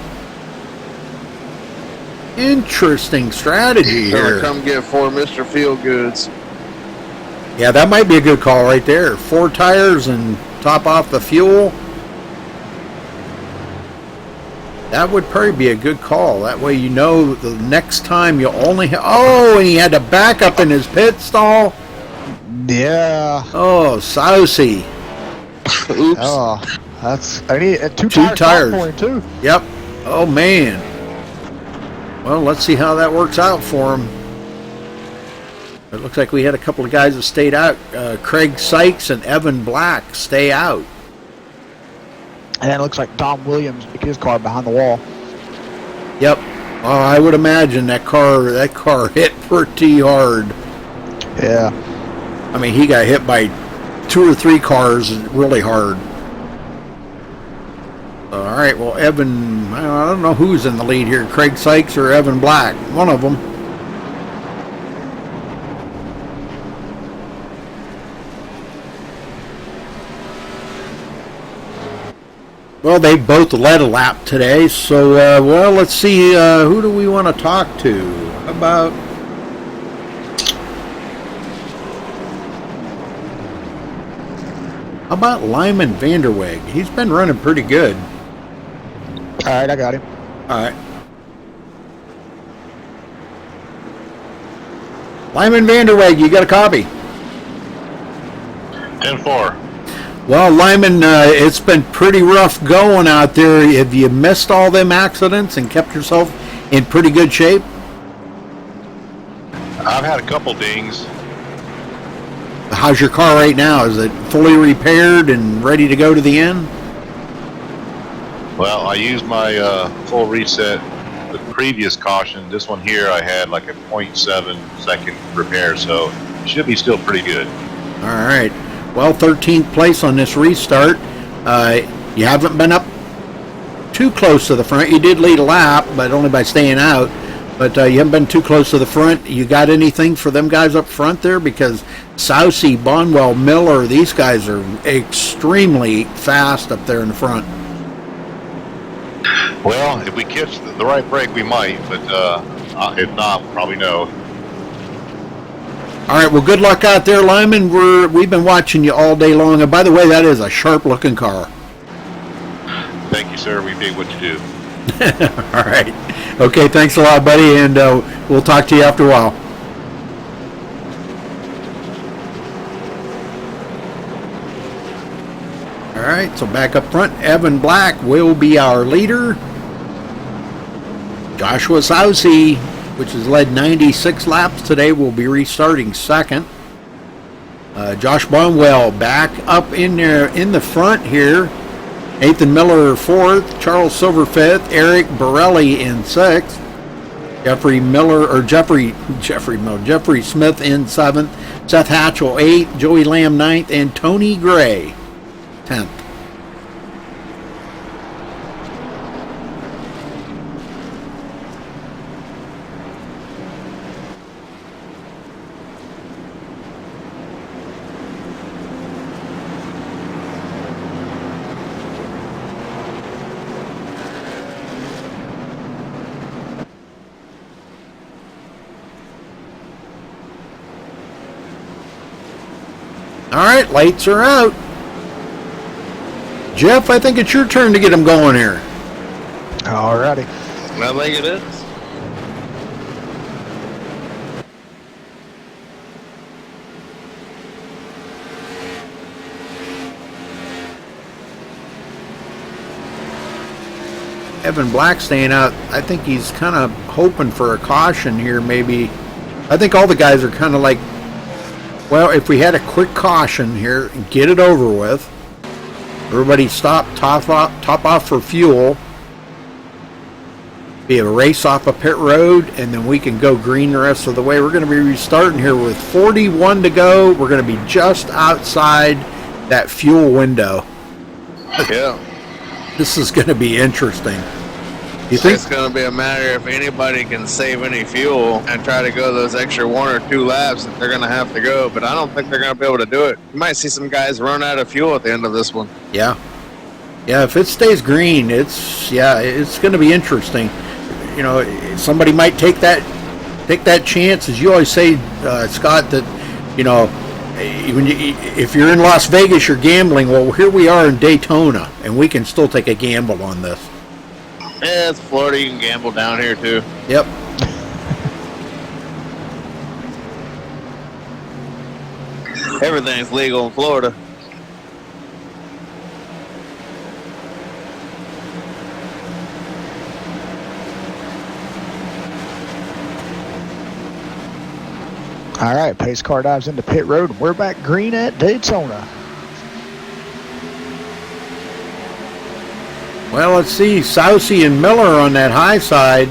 Interesting strategy here. Come get 4 Mr. Feelgoods. Yeah, that might be a good call right there. 4 tires and top off the fuel. That would probably be a good call. That way the next time you'll only have... Oh, and he had to back up in his pit stall. Yeah. Oh, Sousy. Oops. Oh, I need 2 tires. Point, too. Yep. Oh, man. Well, let's see how that works out for him. It looks like we had a couple of guys that stayed out. Craig Sykes and Evan Black stay out. And it looks like Don Williams took his car behind the wall. Yep. Oh, I would imagine that car hit pretty hard. Yeah. I mean, he got hit by 2 or 3 cars really hard. All right, well, Evan, I don't know who's in the lead here, Craig Sykes or Evan Black, one of them. Well, they both led a lap today, so, let's see, who do we want to talk to? How about Lyman Vanderweg? He's been running pretty good. All right, I got him. All right. Lyman Vanderweg, you got a copy? 10-4. Well, Lyman, it's been pretty rough going out there. Have you missed all them accidents and kept yourself in pretty good shape? I've had a couple dings. How's your car right now? Is it fully repaired and ready to go to the end? Well, I used my full reset, the previous caution. This one here, I had like a 0.7 second repair, so it should be still pretty good. All right. Well, 13th place on this restart. You haven't been up too close to the front. You did lead a lap, but only by staying out. But you haven't been too close to the front. You got anything for them guys up front there? Because Sousey, Bonwell, Miller, these guys are extremely fast up there in the front. Well, if we catch the right break, we might, but if not, probably no. All right, well, good luck out there, Lyman. We've been watching you all day long. And by the way, that is a sharp-looking car. Thank you, sir. We did what you do. All right. Okay, thanks a lot, buddy, and we'll talk to you after a while. All right, so back up front, Evan Black will be our leader. Joshua Sousey, which has led 96 laps today, will be restarting second. Josh Bonwell back up in there in the front here. Nathan Miller fourth, Charles Silver fifth, Eric Borelli in sixth, Jeffrey Smith in seventh, Seth Hatchell eighth, Joey Lamb ninth, and Tony Gray 10th. All right, lights are out. Jeff, I think it's your turn to get them going here. All righty. I think it is. Evan Black staying out. I think he's kind of hoping for a caution here, maybe. I think all the guys are kind of like, well, if we had a quick caution here, get it over with. Everybody stop, top off for fuel. Be a race off a pit road, and then we can go green the rest of the way. We're going to be restarting here with 41 to go. We're going to be just outside that fuel window. Yeah. This is going to be interesting. You think it's going to be a matter if anybody can save any fuel and try to go those extra 1 or 2 laps that they're going to have to go, but I don't think they're going to be able to do it. You might see some guys run out of fuel at the end of this one. Yeah. Yeah, if it stays green, it's going to be interesting. You know, somebody might take that chance, as you always say, Scott, that, you know, if you're in Las Vegas, you're gambling. Well, here we are in Daytona, and we can still take a gamble on this. Yeah, it's Florida. You can gamble down here, too. Yep. Everything's legal in Florida. All right, pace car dives into pit road, and we're back green at Daytona. Well, let's see. Sousey and Miller on that high side.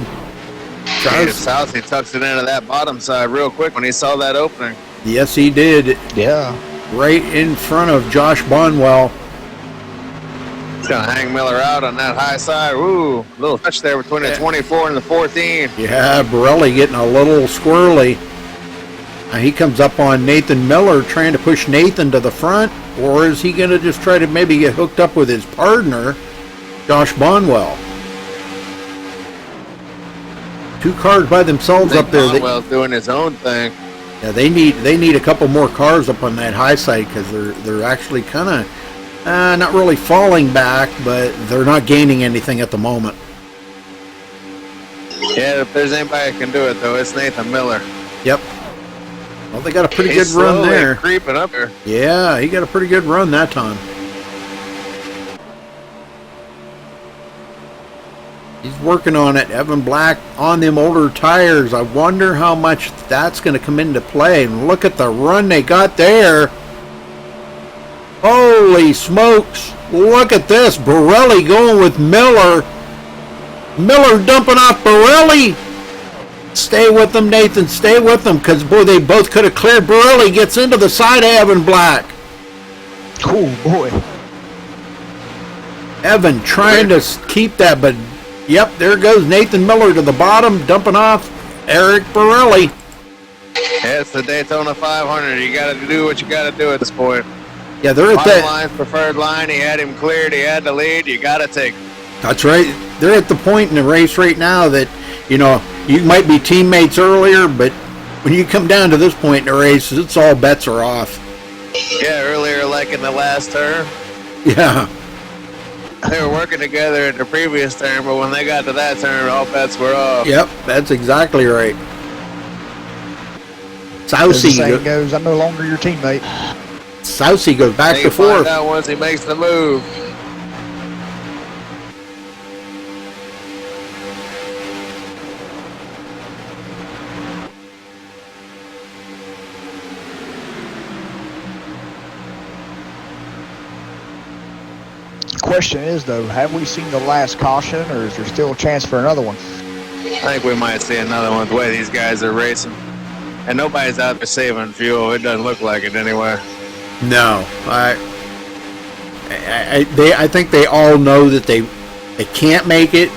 Sousey tucks it into that bottom side real quick when he saw that opening. Yes, he did. Yeah. Right in front of Josh Bonwell. He's going to hang Miller out on that high side. Ooh, a little touch there between the 24 and the 14. Yeah, Borelli getting a little squirrely. Now he comes up on Nathan Miller, trying to push Nathan to the front, or is he going to just try to maybe get hooked up with his partner, Josh Bonwell? 2 cars by themselves up there. Bonwell's doing his own thing. Yeah, they need a couple more cars up on that high side, because they're actually kind of not really falling back, but they're not gaining anything at the moment. Yeah, if there's anybody that can do it, though, it's Nathan Miller. Yep. Well, they got a pretty He's good run slowly there. creeping up there. Yeah, he got a pretty good run that time. He's working on it. Evan Black on them older tires. I wonder how much that's going to come into play. And look at the run they got there. Holy smokes. Look at this. Borelli going with Miller. Miller dumping off Borelli. Stay with them, Nathan. Stay with them. Because, boy, they both could have cleared. Borelli gets into the side of Evan Black. Oh, boy. Evan trying to keep that, but... Yep, there goes Nathan Miller to the bottom, dumping off Eric Borelli. Yeah, it's the Daytona 500. You got to do what you got to do at this point. Yeah, they're at that line's preferred line. He had him cleared. He had the lead. You got to take. That's right. They're at the point in the race right now that, you know, you might be teammates earlier, but when you come down to this point in the race, it's all bets are off. Yeah, earlier, like in the last turn. Yeah. They were working together in the previous turn, but when they got to that turn, all bets were off. Yep, that's exactly right. As the saying goes, I'm no longer your teammate. Sousy goes back to fourth. Find out once he makes the move. Question is, though, have we seen the last caution, or is there still a chance for another one? I think we might see another one the way these guys are racing. And nobody's out there saving fuel. It doesn't look like it anyway. No. I think they all know that they can't make it,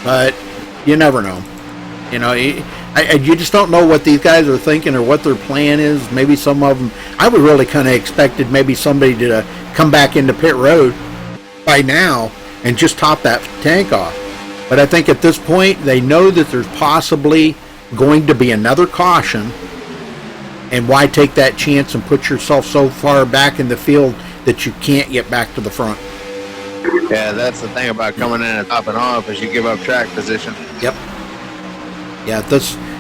but you never know. You know, you just don't know what these guys are thinking or what their plan is. Maybe some of them, I would really kind of expected maybe somebody to come back into pit road by now and just top that tank off. But I think at this point, they know that there's possibly going to be another caution, and why take that chance and put yourself so far back in the field that you can't get back to the front. Yeah, that's the thing about coming in and topping off is you give up track position. Yep. Yeah,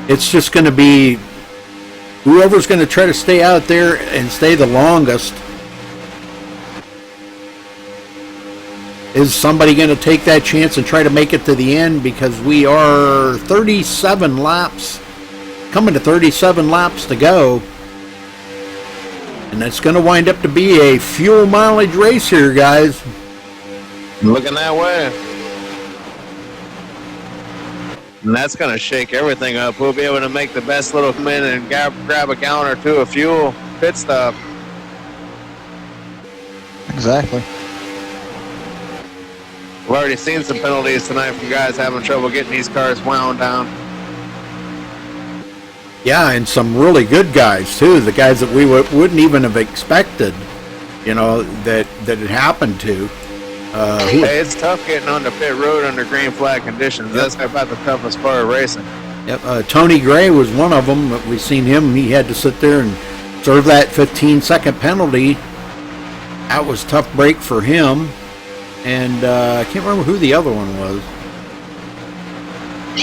it's just going to be whoever's going to try to stay out there and stay the longest. Is somebody going to take that chance and try to make it to the end? Because we are 37 laps, coming to 37 laps to go. And it's going to wind up to be a fuel mileage race here, guys. Looking that way. And that's going to shake everything up. We'll be able to make the best little come in and grab a gallon or two of fuel pit stop. Exactly. We've already seen some penalties tonight from guys having trouble getting these cars wound down. Yeah, and some really good guys, too. The guys that we wouldn't even have expected, you know, that it happened to. Hey, it's tough getting on the pit road under green flag conditions. Yep. That's about the toughest part of racing. Yep. Tony Gray was one of them. We've seen him. He had to sit there and serve that 15-second penalty. That was a tough break for him. And I can't remember who the other one was.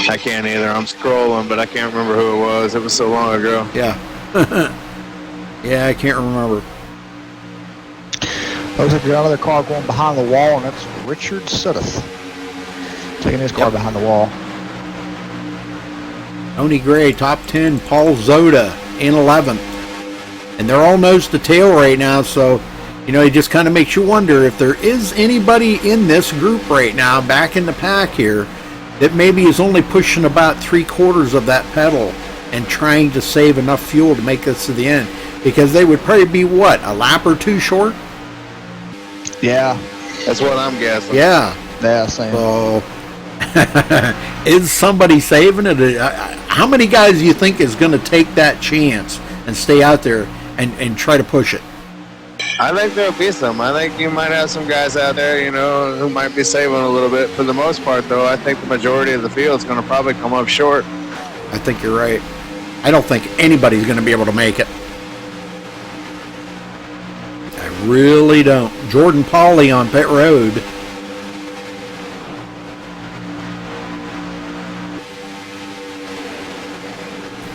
I can't either. I'm scrolling, but I can't remember who it was. It was so long ago. Yeah. Yeah, I can't remember. Looks like another car going behind the wall, and that's Richard Suddeth. Taking his car behind the wall. Tony Gray, top 10. Paul Zoda in 11th. And they're all nose to tail right now, so, you know, it just kind of makes you wonder if there is anybody in this group right now, back in the pack here, that maybe is only pushing about 3/4 of that pedal and trying to save enough fuel to make us to the end. Because they would probably be, what, a lap or two short? Yeah. That's what I'm guessing. Yeah. Yeah, same. So, is somebody saving it? How many guys do you think is going to take that chance and stay out there and try to push it? I think there'll be some. I think you might have some guys out there, you know, who might be saving a little bit. For the most part, though, I think the majority of the field is going to probably come up short. I think you're right. I don't think anybody's going to be able to make it. I really don't. Jordan Pauly on pit road.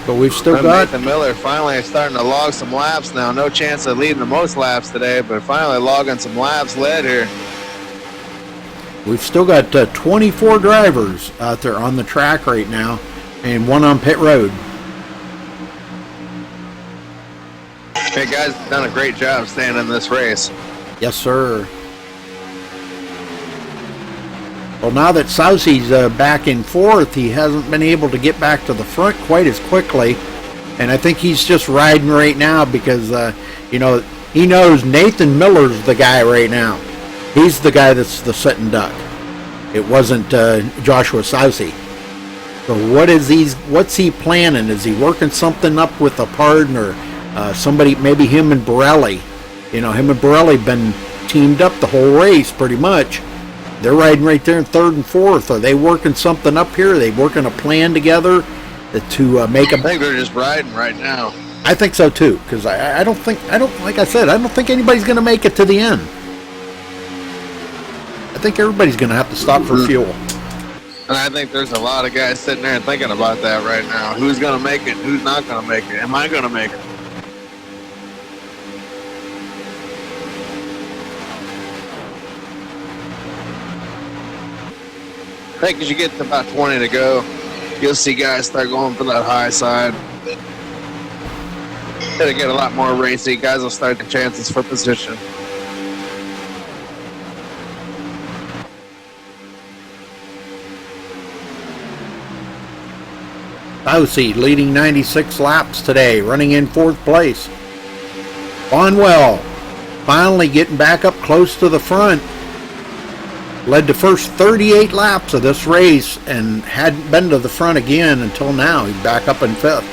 But we've still got Nathan Miller finally starting to log some laps now. No chance of leading the most laps today, but finally logging some laps led here. We've still got 24 drivers out there on the track right now, and one on pit road. Hey, guys, done a great job staying in this race. Yes, sir. Well, now that Sousey's back in fourth, he hasn't been able to get back to the front quite as quickly. And I think he's just riding right now because, he knows Nathan Miller's the guy right now. He's the guy that's the sitting duck. It wasn't Joshua Sousey. So what's he planning? Is he working something up with a partner? Somebody, maybe him and Borelli. Him and Borelli been teamed up the whole race pretty much. They're riding right there in third and fourth. Are they working something up here? Are they working a plan together to make a... I think they're just riding right now. I think so too, because I don't think anybody's going to make it to the end. I think everybody's going to have to stop for fuel. And I think there's a lot of guys sitting there and thinking about that right now. Who's going to make it? Who's not going to make it? Am I going to make it? I think as you get to about 20 to go, you'll see guys start going for that high side. It'll get a lot more racy. Guys will start the chances for position. Sousey leading 96 laps today, running in fourth place. Bonwell finally getting back up close to the front. Led the first 38 laps of this race and hadn't been to the front again until now. He's back up in fifth.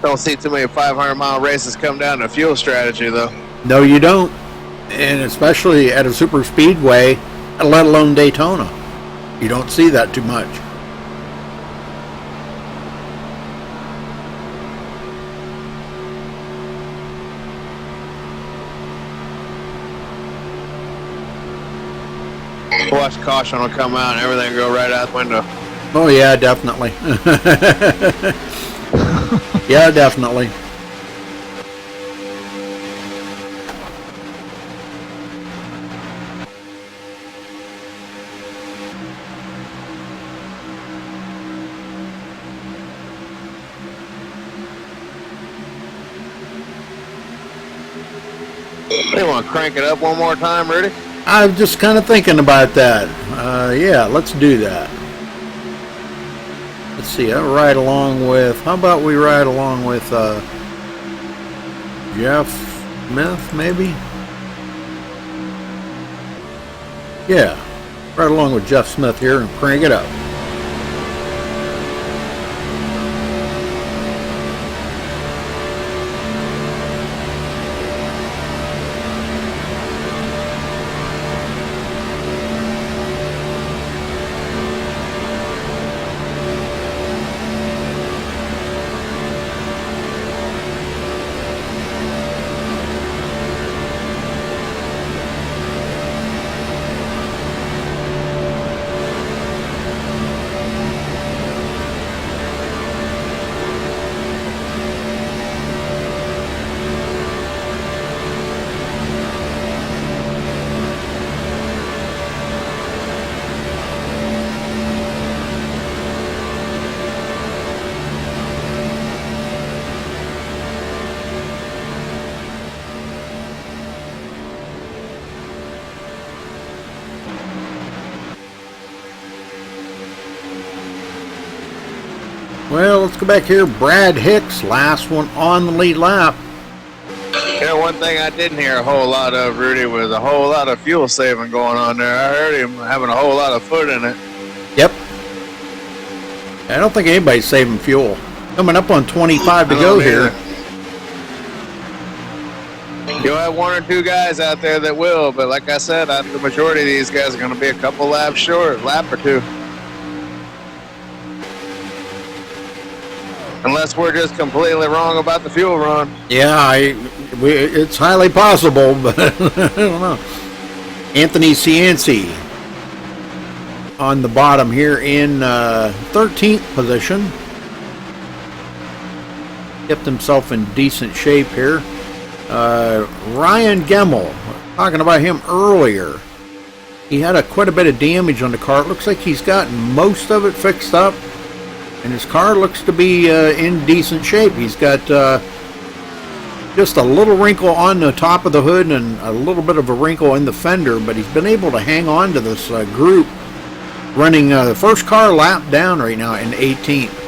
Don't see too many 500-mile races come down to fuel strategy, though. No, you don't. And especially at a super speedway, let alone Daytona. You don't see that too much. Watch caution will come out and everything will go right out the window. Oh, yeah, definitely. Yeah, definitely. They want to crank it up one more time, Rudy? I was just kind of thinking about that. Yeah, let's do that. Let's see, I'll ride along with, how about we ride along with Jeff Smith, maybe? Yeah, ride along with Jeff Smith here and crank it up. Well, let's go back here. Brad Hicks, last one on the lead lap. You know, one thing I didn't hear a whole lot of, Rudy, was a whole lot of fuel saving going on there. I heard him having a whole lot of foot in it. Yep. I don't think anybody's saving fuel. Coming up on 25 to go here. You'll have one or two guys out there that will, but like I said, the majority of these guys are going to be a couple laps short, lap or two. Unless we're just completely wrong about the fuel run. Yeah, it's highly possible, but I don't know. Anthony Cianci on the bottom here in 13th position. Kept himself in decent shape here. Ryan Gemmel, talking about him earlier. He had quite a bit of damage on the car. It looks like he's gotten most of it fixed up, and his car looks to be in decent shape. He's got just a little wrinkle on the top of the hood and a little bit of a wrinkle in the fender, but he's been able to hang on to this group, running the first car lap down right now in 18th.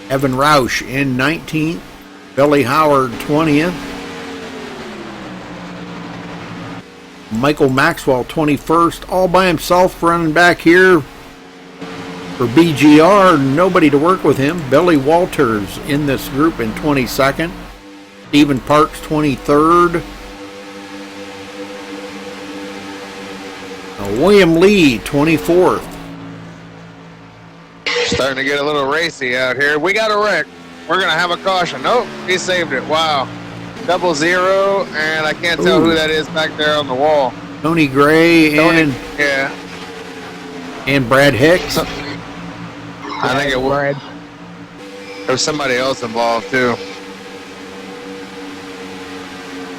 Evan Roush in 19th. Billy Howard 20th. Michael Maxwell 21st. All by himself running back here for BGR. Nobody to work with him. Billy Walters in this group in 22nd. Stephen Parks 23rd. William Lee 24th. Starting to get a little racy out here. We got a wreck. We're going to have a caution. Nope, he saved it. Wow. 00, and I can't tell who that is back there on the wall. Tony Gray and Brad Hicks. I think it was. There was somebody else involved too.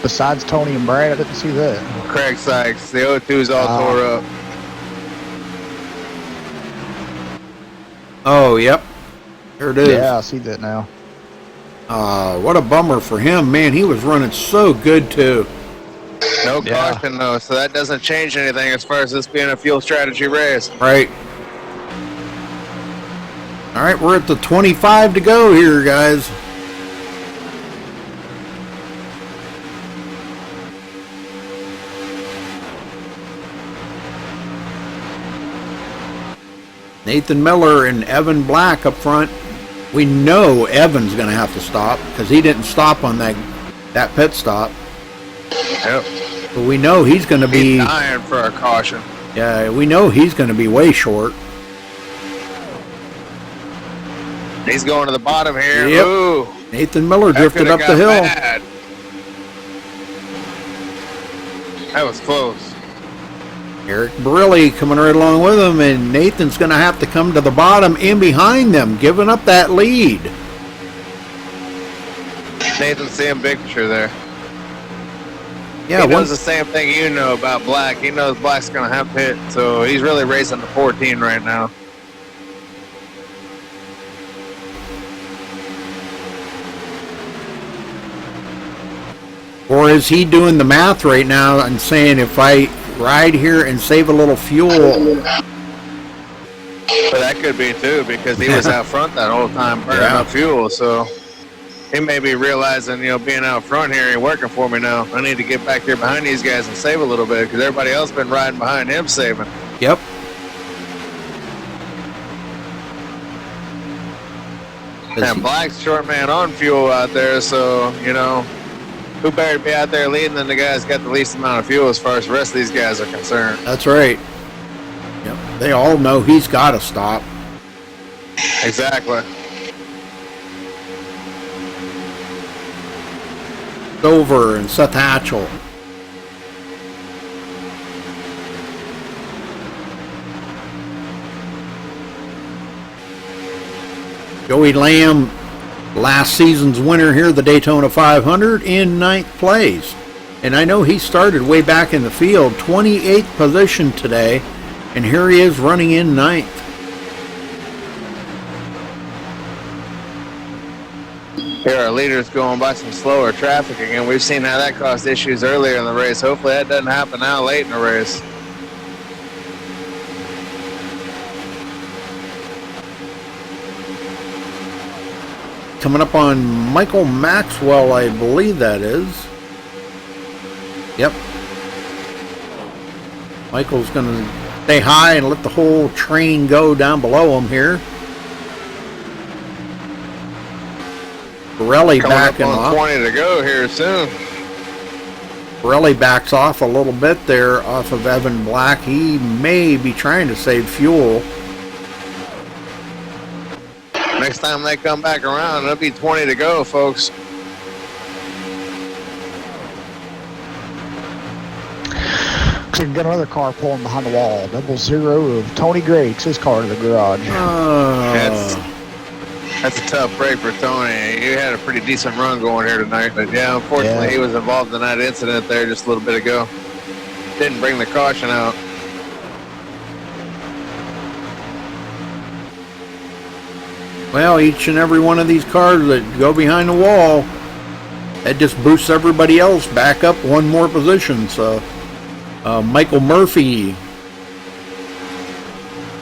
Besides Tony and Brad, I didn't see that. Craig Sykes. The O2's all tore up. Oh, yep. There it is. Yeah, I see that now. What a bummer for him. Man, he was running so good, too. No caution, though, so that doesn't change anything as far as this being a fuel strategy race. Right. All right, we're at the 25 to go here, guys. Nathan Miller and Evan Black up front. We know Evan's going to have to stop because he didn't stop on that pit stop. Yep. But we know he's going to be dying for a caution. Yeah, we know he's going to be way short. He's going to the bottom here. Yep. Ooh. Nathan Miller drifted up the hill. Bad. That was close. Eric Barilli coming right along with him, and Nathan's going to have to come to the bottom in behind them, giving up that lead. Nathan's seeing big picture there. Yeah, he knows the same thing you know about Black. He knows Black's going to have pit, so he's really racing the 14 right now. Or is he doing the math right now and saying, if I ride here and save a little fuel? But that could be too, because he was out front that whole time burning up fuel, so he may be realizing, being out front here ain't working for me now. I need to get back here behind these guys and save a little bit, because everybody else been riding behind him saving. Yep. And Black's short man on fuel out there, so, who better be out there leading than the guys got the least amount of fuel as far as the rest of these guys are concerned. That's right. Yep. They all know he's got to stop. Exactly. Dover and Seth Hatchell. Joey Lamb, last season's winner here, the Daytona 500, in 9th place. And I know he started way back in the field, 28th position today, and here he is running in 9th. Here our leaders going by some slower traffic again. We've seen how that caused issues earlier in the race. Hopefully that doesn't happen now late in the race. Coming up on Michael Maxwell, I believe that is. Yep. Michael's going to stay high and let the whole train go down below him here. Borelli backing off. 20 to go here soon. Borelli backs off a little bit there off of Evan Black. He may be trying to save fuel. Next time they come back around, it'll be 20 to go, folks. Looks like we got another car pulling behind the wall. 00 of Tony Gray takes his car to the garage. That's a tough break for Tony. He had a pretty decent run going here tonight, but yeah, unfortunately he was involved in that incident there just a little bit ago. Didn't bring the caution out. Well, each and every one of these cars that go behind the wall, that just boosts everybody else back up one more position. So, Michael Murphy,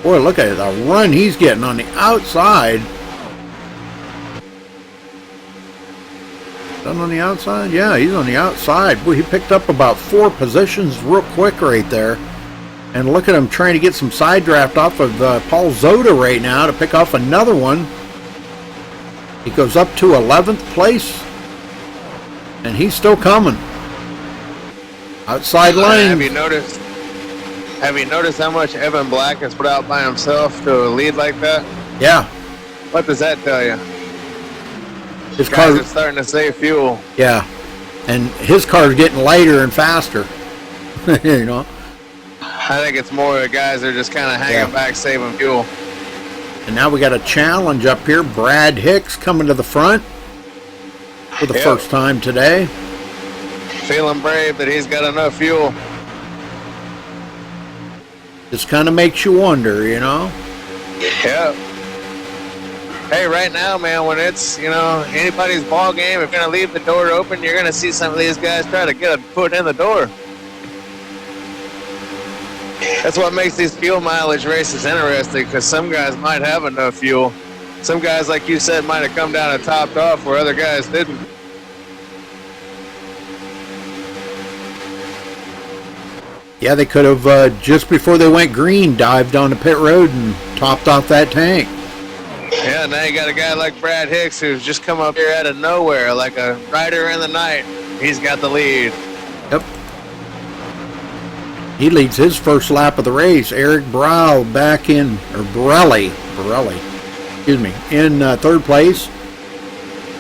boy, look at the run he's getting on the outside. Done on the outside? Yeah, he's on the outside. Boy, he picked up about 4 positions real quick right there. And look at him trying to get some side draft off of Paul Zoda right now to pick off another one. He goes up to 11th place. And he's still coming. Outside lane. Have you noticed how much Evan Black has put out by himself to a lead like that? Yeah. What does that tell you? His guys are starting to save fuel. Yeah. And his car's getting lighter and faster. You know. I think it's more the guys that are just kind of hanging back, saving fuel. And now we got a challenge up here. Brad Hicks coming to the front for the first time today. Feeling brave that he's got enough fuel. Just kind of makes you wonder, you know? Yeah. Hey, right now, man, when it's, anybody's ball game, if you're going to leave the door open, you're going to see some of these guys try to get a foot in the door. That's what makes these fuel mileage races interesting, because some guys might have enough fuel. Some guys, like you said, might have come down and topped off where other guys didn't. Yeah, they could have, just before they went green, dived onto pit road and topped off that tank. Yeah, now you got a guy like Brad Hicks who's just come up here out of nowhere, like a rider in the night. He's got the lead. Yep. He leads his first lap of the race. Eric Brow back in, or Borelli, excuse me, in third place.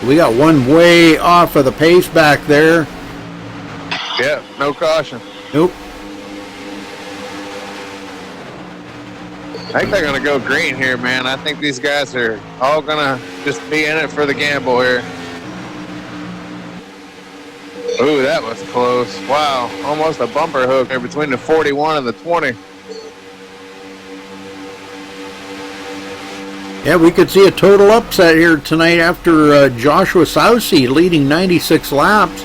We got one way off of the pace back there. Yep, no caution. Nope. I think they're going to go green here, man. I think these guys are all going to just be in it for the gamble here. Ooh, that was close. Wow, almost a bumper hook there between the 41 and the 20. Yeah, we could see a total upset here tonight after Joshua Sousey leading 96 laps,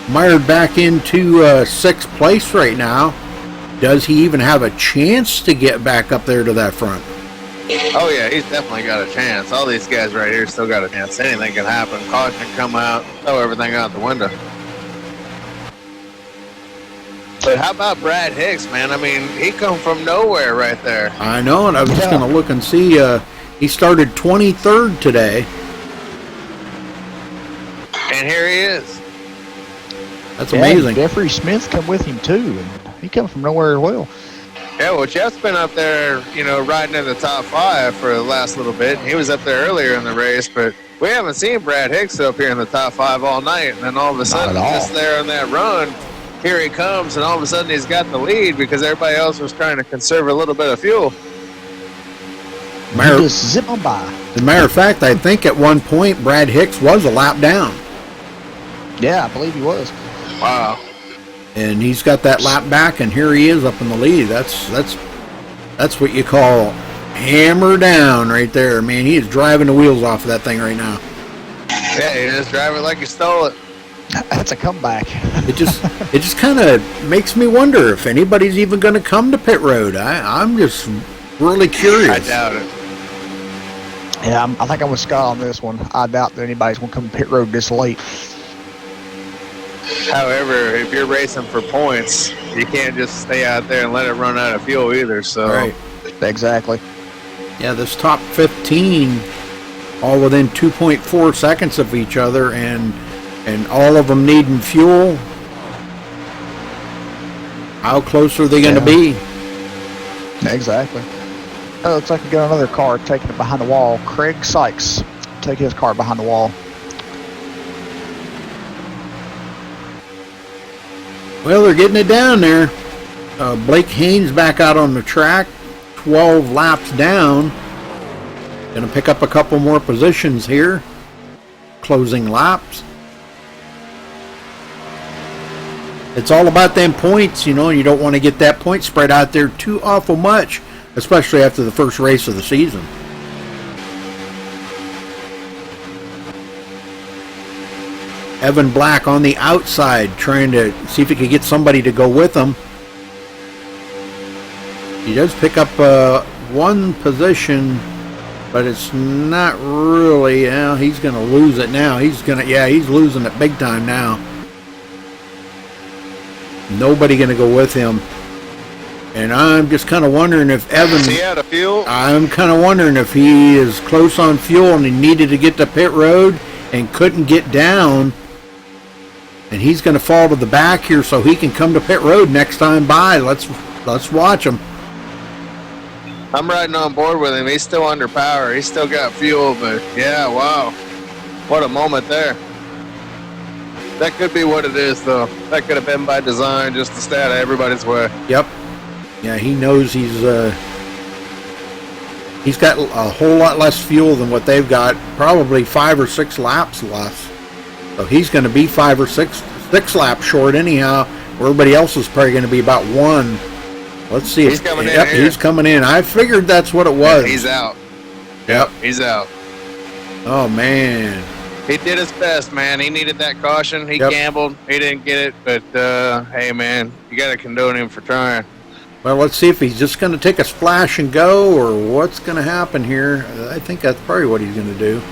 mired back into 6th place right now. Does he even have a chance to get back up there to that front? Oh, yeah, he's definitely got a chance. All these guys right here still got a chance. Anything can happen. Caution can come out, throw everything out the window. But how about Brad Hicks, man? I mean, he come from nowhere right there. I know, and I was just going to look and see. He started 23rd today. And here he is. That's amazing. Jeffrey Smith come with him, too. And he come from nowhere as well. Yeah, well, Jeff's been up there, riding in the top 5 for the last little bit. He was up there earlier in the race, but we haven't seen Brad Hicks up here in the top 5 all night. And then all of a sudden, just there on that run, here he comes, and all of a sudden he's got the lead because everybody else was trying to conserve a little bit of fuel. Just zip on by. As a matter of fact, I think at one point Brad Hicks was a lap down. Yeah, I believe he was. Wow. And he's got that lap back, and here he is up in the lead. That's what you call hammer down right there. Man, he is driving the wheels off of that thing right now. Yeah, he is driving like he stole it. That's a comeback. It just kind of makes me wonder if anybody's even going to come to pit road. I'm just really curious. I doubt it. Yeah, I think I'm with Scott on this one. I doubt that anybody's going to come to pit road this late. However, if you're racing for points, you can't just stay out there and let it run out of fuel either. So, right. Exactly. Yeah, this top 15, all within 2.4 seconds of each other, and all of them needing fuel. How close are they going to be? Exactly. Oh, looks like we got another car taking it behind the wall. Craig Sykes taking his car behind the wall. Well, they're getting it down there. Blake Haynes back out on the track, 12 laps down. Going to pick up a couple more positions here. Closing laps. It's all about them points, you know, and you don't want to get that point spread out there too awful much, especially after the first race of the season. Evan Black on the outside, trying to see if he could get somebody to go with him. He does pick up one position, but it's not really. He's going to lose it now. He's losing it big time now. Nobody going to go with him. And I'm just kind of wondering if Evan... Is he out of fuel? I'm kind of wondering if he is close on fuel and he needed to get to pit road and couldn't get down. And he's going to fall to the back here so he can come to pit road next time by. Let's watch him. I'm riding on board with him. He's still under power. He's still got fuel, but yeah, wow. What a moment there. That could be what it is, though. That could have been by design, just to stay out of everybody's way. Yep. Yeah, he knows he's got a whole lot less fuel than what they've got. Probably 5 or 6 laps less. So he's going to be 5 or 6 laps short anyhow. Everybody else is probably going to be about 1. Let's see. He's coming in. Yep, he's coming in. I figured that's what it was. Yeah, he's out. Yep, he's out. Oh man. He did his best, man. He needed that caution. He gambled. He didn't get it, but hey, man, you got to condone him for trying. Well, let's see if he's just going to take a splash and go, or what's going to happen here. I think that's probably what he's going to do.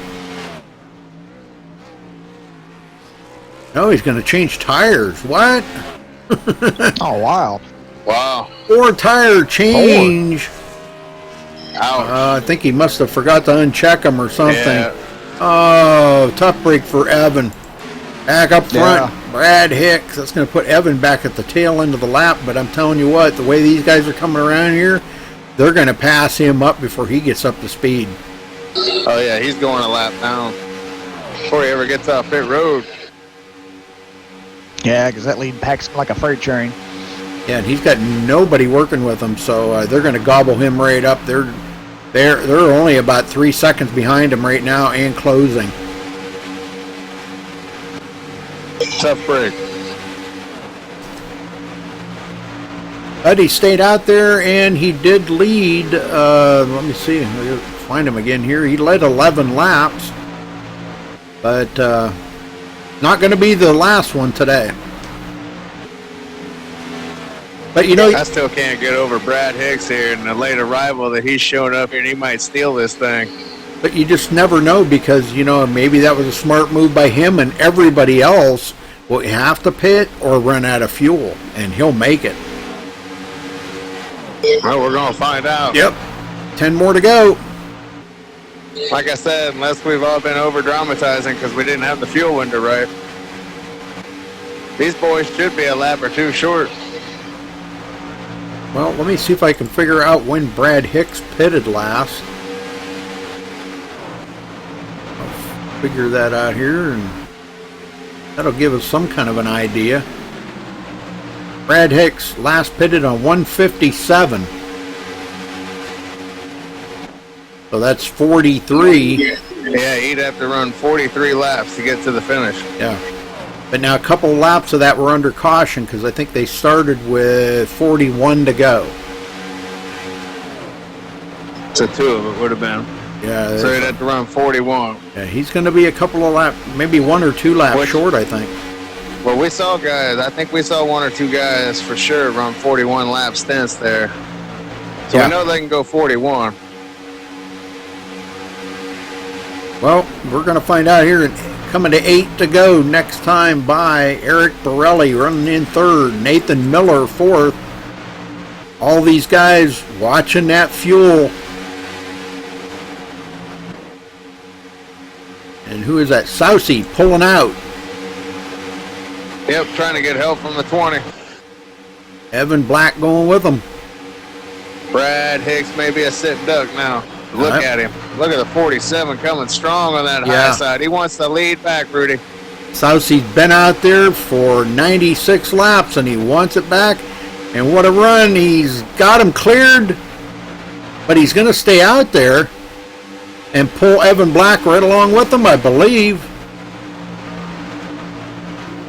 No, he's going to change tires. What? Oh, wow. Wow. 4 tire change. Ouch. I think he must have forgot to uncheck them or something. Yeah. Oh, tough break for Evan. Back up front, Brad Hicks. That's going to put Evan back at the tail end of the lap, but I'm telling you what, the way these guys are coming around here, they're going to pass him up before he gets up to speed. Oh, yeah, he's going a lap down before he ever gets off pit road. Yeah, because that lead packs like a freight train. Yeah, and he's got nobody working with him, so they're going to gobble him right up. They're only about 3 seconds behind him right now and closing. Tough break. But he stayed out there and he did lead. Let me see. I'll find him again here. He led 11 laps, but not going to be the last one today. But you know, I still can't get over Brad Hicks here and the late arrival that he's showing up here and he might steal this thing. But you just never know, because, you know, maybe that was a smart move by him, and everybody else will have to pit or run out of fuel, and he'll make it. Well, we're going to find out. Yep. 10 more to go. Like I said, unless we've all been over-dramatizing because we didn't have the fuel window right. These boys should be a lap or 2 short. Well, let me see if I can figure out when Brad Hicks pitted last. I'll figure that out here, and that'll give us some kind of an idea. Brad Hicks last pitted on 157. So that's 43. Yeah, he'd have to run 43 laps to get to the finish. Yeah. But now a couple laps of that were under caution, because I think they started with 41 to go. So 2 of it would have been. Yeah. So he'd have to run 41. Yeah, he's going to be a couple of laps, maybe 1 or 2 laps short, I think. Well, we saw guys, I think we saw 1 or 2 guys for sure run 41 lap stints there. So we know they can go 41. Well, we're going to find out here. Coming to 8 to go next time by Eric Borelli running in 3rd, Nathan Miller 4th. All these guys watching that fuel. And who is that? Sousey pulling out. Yep, trying to get help from the 20. Evan Black going with them. Brad Hicks may be a sit duck now. Look at him. Look at the 47 coming strong on that high side. He wants to lead back, Rudy. Sousey's been out there for 96 laps, and he wants it back. And what a run. He's got him cleared, but he's going to stay out there and pull Evan Black right along with him, I believe.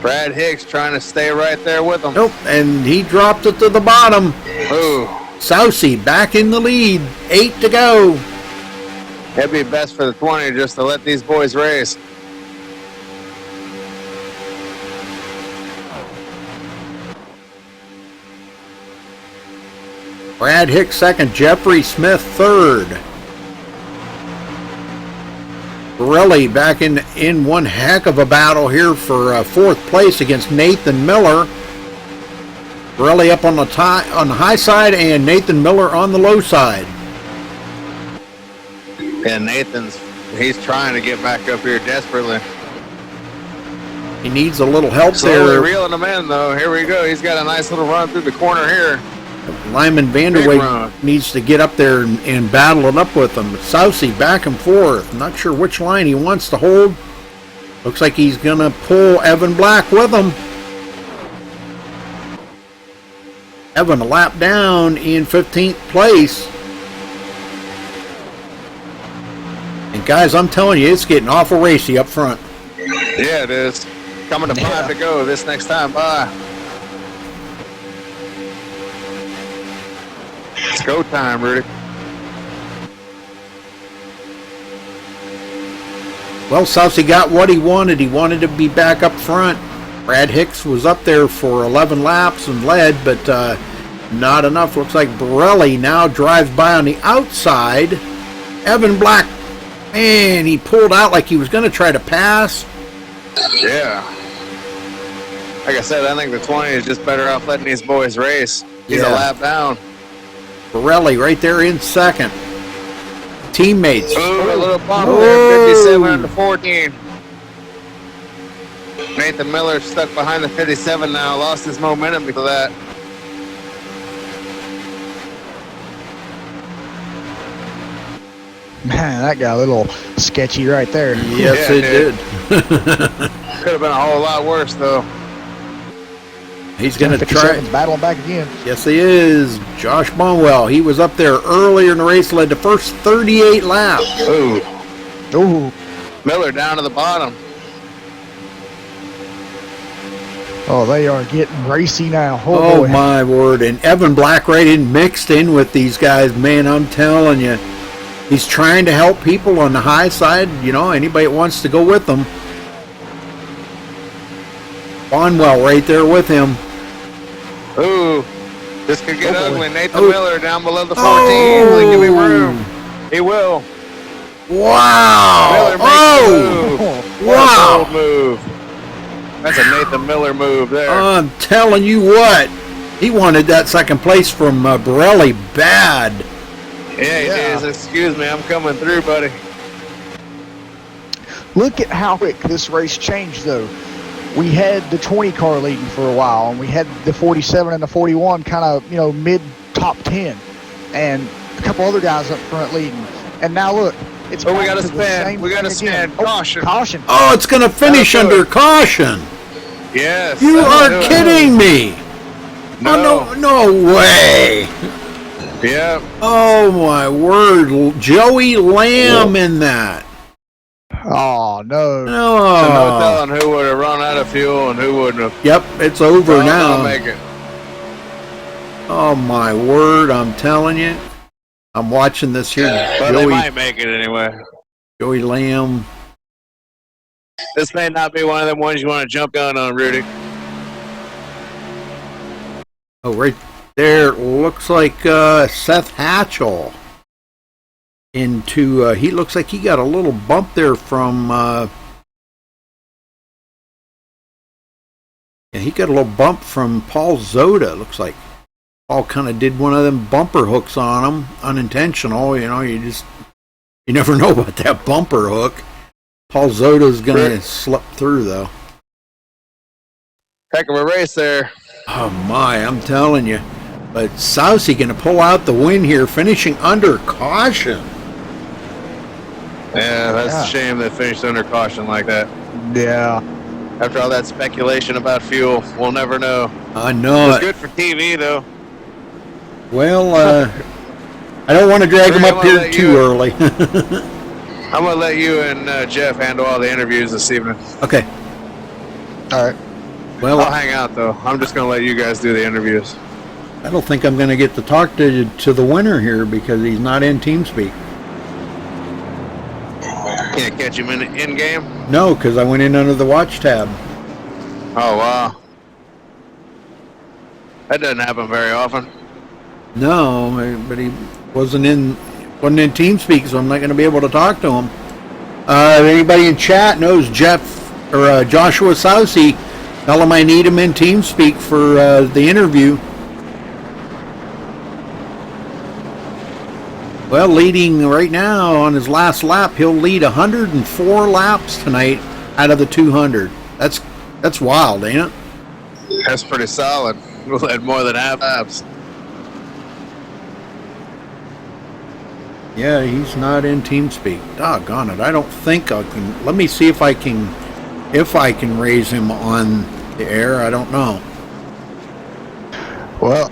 Brad Hicks trying to stay right there with him. Nope, and he dropped it to the bottom. Ooh. Sousy back in the lead. 8 to go. It'd be best for the 20 just to let these boys race. Brad Hicks second, Jeffrey Smith third. Borelli back in one heck of a battle here for fourth place against Nathan Miller. Borelli up on the high side and Nathan Miller on the low side. And he's trying to get back up here desperately. He needs a little help Slowly there. reeling him in, though. Here we go. He's got a nice little run through the corner here. Lyman Vanderweg needs to get up there and battle it up with him. Sousy back and forth. Not sure which line he wants to hold. Looks like he's going to pull Evan Black with him. Evan a lap down in 15th place. And guys, I'm telling you, it's getting awful racy up front. Yeah, it is. Coming to 5 to go this next time. Bye. It's go time, Rudy. Well, Sousy got what he wanted. He wanted to be back up front. Brad Hicks was up there for 11 laps and led, but not enough. Looks like Borelli now drives by on the outside. Evan Black, man, he pulled out like he was going to try to pass. Yeah. Like I said, I think the 20 is just better off letting these boys race. He's a lap down. Borelli right there in second. Teammates. Ooh, a little bump there, 57 to 14. Nathan Miller stuck behind the 57 now, lost his momentum because of that. Man, that got a little sketchy right there. Yes, it did. Could have been a whole lot worse, though. He's going to try. Battling back again. Yes, he is. Josh Bonwell. He was up there earlier in the race, led the first 38 laps. Ooh. Ooh. Miller down to the bottom. Oh, they are getting racy now. Oh, boy. my word. And Evan Black right in, mixed in with these guys. Man, I'm telling you. He's trying to help people on the high side. You know, anybody that wants to go with them. Bonwell right there with him. Ooh, this could get ugly. Nathan Miller down below the 14. Will he give him room? He will. Wow. Miller makes the move. Wow. What a bold move. That's a Nathan Miller move there. I'm telling you what. He wanted that second place from Borelli bad. Yeah, he is. Excuse me, I'm coming through, buddy. Look at how quick this race changed, though. We had the 20 car leading for a while, and we had the 47 and the 41 kind of, mid top 10, and a couple other guys up front leading. And now look, it's we got to spin. We got to spin. Caution. Caution. Oh, it's going to finish under caution. Yes. You are kidding me. No. Oh, no way. Yep. Oh, my word. Joey Lamb in that. Oh, no. No. So no telling who would have run out of fuel and who wouldn't have. Yep, it's over now. Make it. Oh, my word. I'm telling you. I'm watching this here. But they might make it anyway. Joey Lamb. This may not be one of them ones you want to jump gun on, Rudy. Oh, right there. Looks like Seth Hatchell. Into he looks like he got a little bump there from he got a little bump from Paul Zoda. Looks like Paul kind of did one of them bumper hooks on him, unintentional. You never know about that bumper hook. Paul Zoda's gonna slip through though. Heck of a race there. Oh my, I'm telling you. But Sousy gonna pull out the win here, finishing under caution. Yeah, that's a shame they finished under caution like that. Yeah. After all that speculation about fuel, we'll never know. I know It's it. good for TV, though. Well, I don't want to drag them up here too early. I'm going to let you and Jeff handle all the interviews this evening. Okay. All right. Well, I'll hang out, though. I'm just going to let you guys do the interviews. I don't think I'm going to get to talk to the winner here because he's not in TeamSpeak. Can't catch him in game? No, because I went in under the watch tab. Oh, wow. That doesn't happen very often. No, but he wasn't in TeamSpeak, so I'm not going to be able to talk to him. Anybody in chat knows Jeff or Joshua Sousey? Tell him I need him in TeamSpeak for the interview. Well, leading right now on his last lap, he'll lead 104 laps tonight out of the 200. That's wild, ain't it? That's pretty solid. We'll had more than half laps. Yeah, he's not in TeamSpeak. Doggone it! I don't think I can. Let me see if I can raise him on the air. I don't know. Well,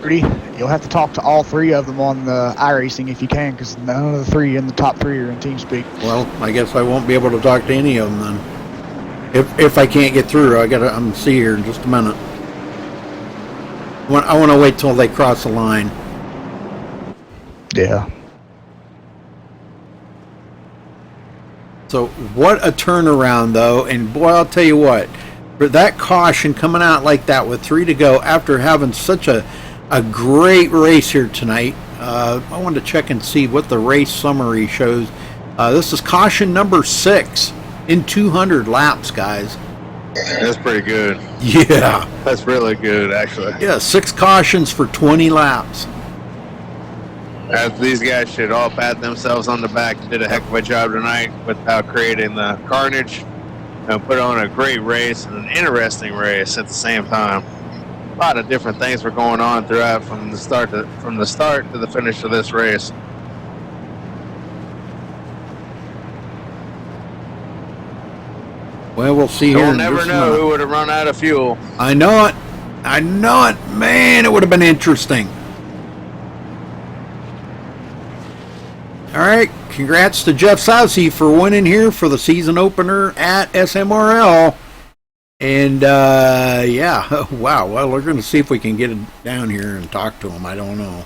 Rudy, you'll have to talk to all three of them on the iRacing if you can, because none of the three in the top three are in TeamSpeak. Well, I guess I won't be able to talk to any of them then. If I can't get through, I'm gonna see here in just a minute. I want to wait till they cross the line. Yeah. So what a turnaround, though, and boy, I'll tell you what, for that caution coming out like that with 3 to go after having such a great race here tonight. I wanted to check and see what the race summary shows. This is caution number 6 in 200 laps, guys. That's pretty good. Yeah. That's really good, actually. Yeah, 6 cautions for 20 laps. These guys should all pat themselves on the back. Did a heck of a job tonight without creating the carnage, and put on a great race and an interesting race at the same time. A lot of different things were going on throughout from the start to the finish of this race. Well, we'll see here. We'll never know who would have run out of fuel. I know it. Man, it would have been interesting. All right, congrats to Jeff Sousey for winning here for the season opener at SMRL. And, yeah, wow. Well, we're going to see if we can get it down here and talk to him. I don't know.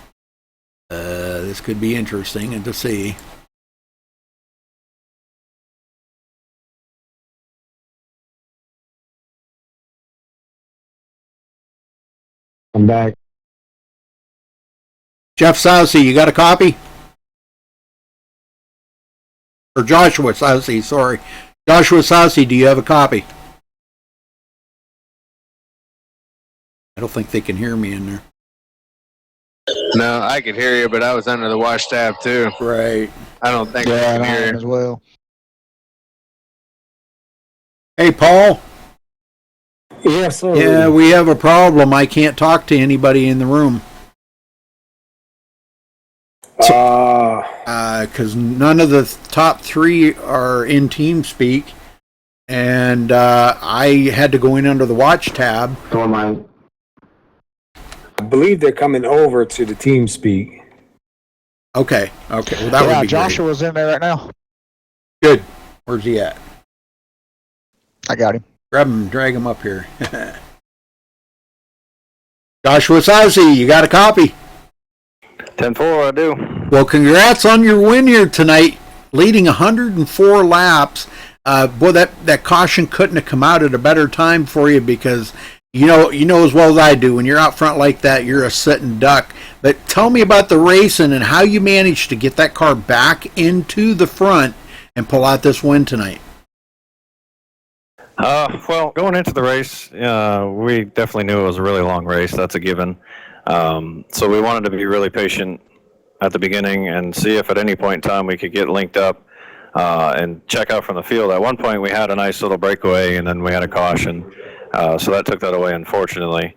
This could be interesting and to see. I'm back. Jeff Sousey, you got a copy? Or Joshua Sousey, sorry. Joshua Sousey, do you have a copy? I don't think they can hear me in there. No, I could hear you, but I was under the watch tab too. Right. I don't think Yeah, I can I hear am you. as well. Hey, Paul. Yes, sir. Yeah, we have a problem. I can't talk to anybody in the room. Because none of the top 3 are in TeamSpeak, and I had to go in under the watch tab. Don't mind. I believe they're coming over to the TeamSpeak. Okay. Well, that would be Joshua's in there right now. good. Where's he at? I got him. Grab him, drag him up here. Joshua Sousey, you got a copy? 10-4, I do. Well, congrats on your win here tonight, leading 104 laps. Boy, that caution couldn't have come out at a better time for you because you know as well as I do, when you're out front like that, you're a sitting duck. But tell me about the racing and how you managed to get that car back into the front and pull out this win tonight. Well, going into the race, we definitely knew it was a really long race. That's a given. So we wanted to be really patient at the beginning and see if at any point in time we could get linked up and check out from the field. At one point we had a nice little breakaway and then we had a caution. So that took that away, unfortunately.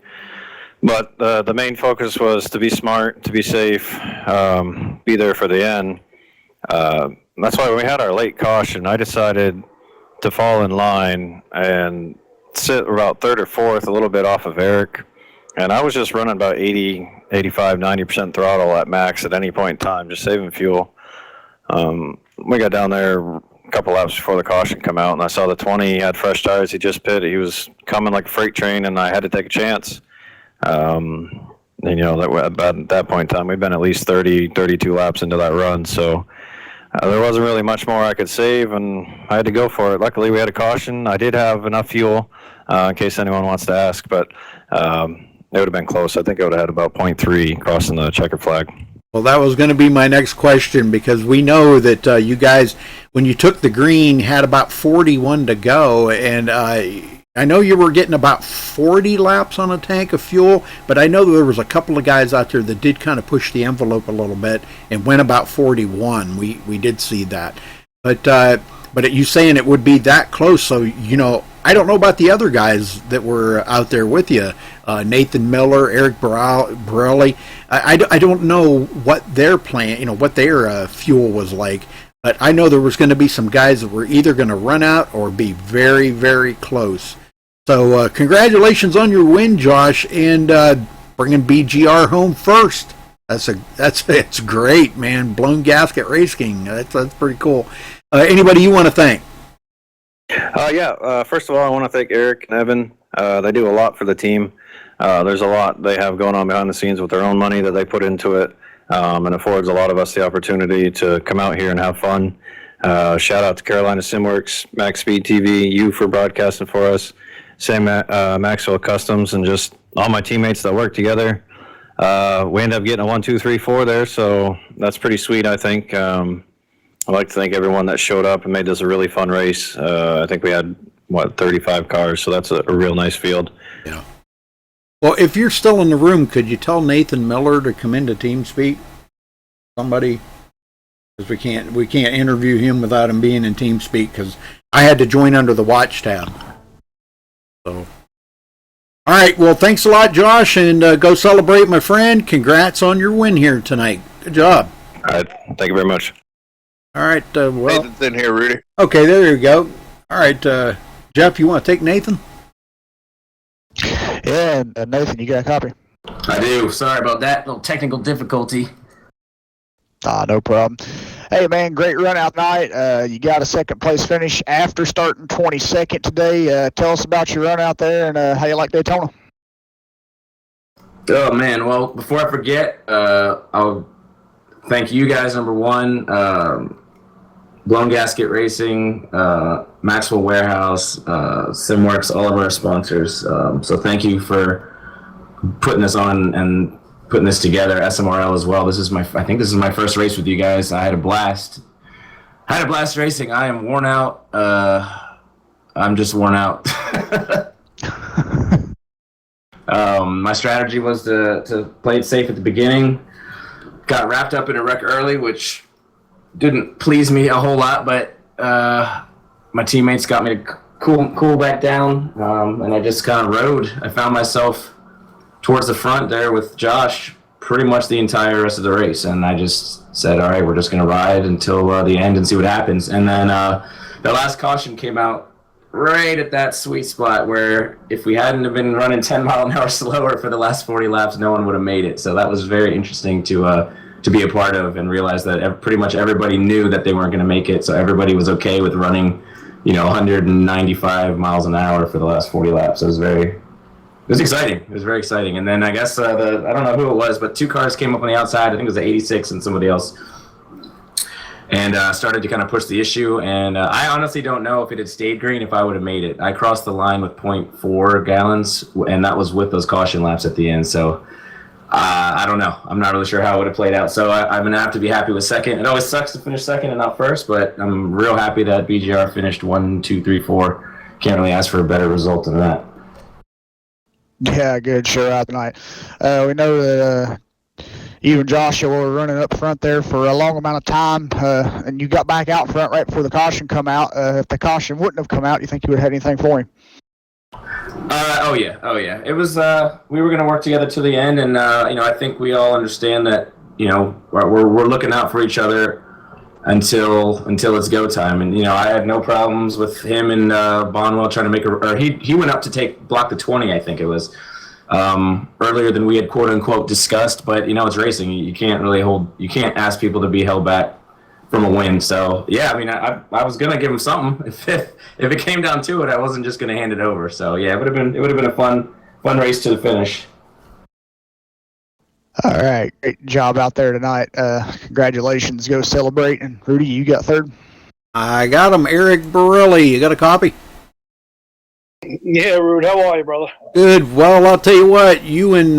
But the main focus was to be smart, to be safe, be there for the end. That's why when we had our late caution, I decided to fall in line and sit about third or fourth, a little bit off of Eric. And I was just running about 80, 85, 90% throttle at max at any point in time, just saving fuel. We got down there a couple laps before the caution come out, and I saw the 20 had fresh tires. He just pitted. He was coming like a freight train, and I had to take a chance. And, you know, at that point in time, we'd been at least 30, 32 laps into that run. So there wasn't really much more I could save, and I had to go for it. Luckily, we had a caution. I did have enough fuel in case anyone wants to ask, but it would have been close. I think I would have had about 0.3 crossing the checker flag. Well, that was going to be my next question, because we know that you guys, when you took the green, had about 41 to go, and I know you were getting about 40 laps on a tank of fuel, but I know there was a couple of guys out there that did kind of push the envelope a little bit and went about 41. We did see that. But you saying it would be that close, so, you know, I don't know about the other guys that were out there with you, Nathan Miller, Eric Borelli. I don't know what their plan, you know, what their fuel was like, but I know there was going to be some guys that were either going to run out or be very, very close. So congratulations on your win, Josh, and bringing BGR home first. That's great, man. Blown Gasket Racing. That's pretty cool. Anybody you want to thank? First of all, I want to thank Eric and Evan. They do a lot for the team. There's a lot they have going on behind the scenes with their own money that they put into it, and affords a lot of us the opportunity to come out here and have fun. Shout out to Carolina Simworks, MaxSpeedTV, you for broadcasting for us, Sam Maxwell Customs, and just all my teammates that work together. We ended up getting a 1, 2, 3, 4 there, so that's pretty sweet, I think. I'd like to thank everyone that showed up and made this a really fun race. I think we had, 35 cars, so that's a real nice field. Yeah. Well, if you're still in the room, could you tell Nathan Miller to come into TeamSpeak? Somebody, because we can't interview him without him being in TeamSpeak, because I had to join under the watch tab. So, all right. Well, thanks a lot, Josh, and go celebrate, my friend. Congrats on your win here tonight. Good job. All right. Thank you very much. All right. Well, Nathan's in here, Rudy. Okay, there you go. All right, Jeff, you want to take Nathan? Yeah, and Nathan, you got a copy? I do. Sorry about that. Little technical difficulty. No problem. Hey, man, great run out tonight. You got a second place finish after starting 22nd today. Tell us about your run out there and how you like Daytona. Oh, man. Well, before I forget, I'll thank you guys, number one, Blown Gasket Racing, Maxwell Warehouse, Simworks, all of our sponsors. So thank you for putting this on and putting this together. SMRL as well. I think this is my first race with you guys. I had a blast. Racing. I am worn out. I'm just worn out. My strategy was to play it safe at the beginning. Got wrapped up in a wreck early, which didn't please me a whole lot, but my teammates got me to cool back down, and I just kind of rode. I found myself towards the front there with Josh pretty much the entire rest of the race, and I just said, all right, we're just going to ride until the end and see what happens. And then the last caution came out right at that sweet spot where if we hadn't have been running 10 mile an hour slower for the last 40 laps, no one would have made it. So that was very interesting to be a part of, and realize that pretty much everybody knew that they weren't going to make it. So everybody was okay with running, 195 miles an hour for the last 40 laps. It was exciting. It was very exciting. And then I guess I don't know who it was, but two cars came up on the outside. I think it was the 86 and somebody else, and started to kind of push the issue. And I honestly don't know if it had stayed green if I would have made it. I crossed the line with 0.4 gallons, and that was with those caution laps at the end. So I don't know. I'm not really sure how it would have played out. So I'm going to have to be happy with second. It always sucks to finish second and not first, but I'm real happy that BGR finished 1, 2, 3, 4. Can't really ask for a better result than that. Yeah, good show out tonight. We know that you and Joshua were running up front there for a long amount of time, and you got back out front right before the caution come out. If the caution wouldn't have come out, you think you would have had anything for him? Oh yeah. It was we were going to work together to the end, and I think we all understand that we're looking out for each other until it's go time. And I had no problems with him and Bonwell trying to make or he went up to block the 20, I think it was, earlier than we had quote unquote discussed. But it's racing. You can't ask people to be held back from a win. So yeah, I mean, I was gonna give him something if it came down to it. I wasn't just gonna hand it over. So yeah, it would have been a fun race to the finish. All right, great job out there tonight. Congratulations, go celebrate. And Rudy, you got third. I got him, Eric Borelli. You got a copy? Yeah, Rude. How are you, brother? Good. Well, I'll tell you what. You and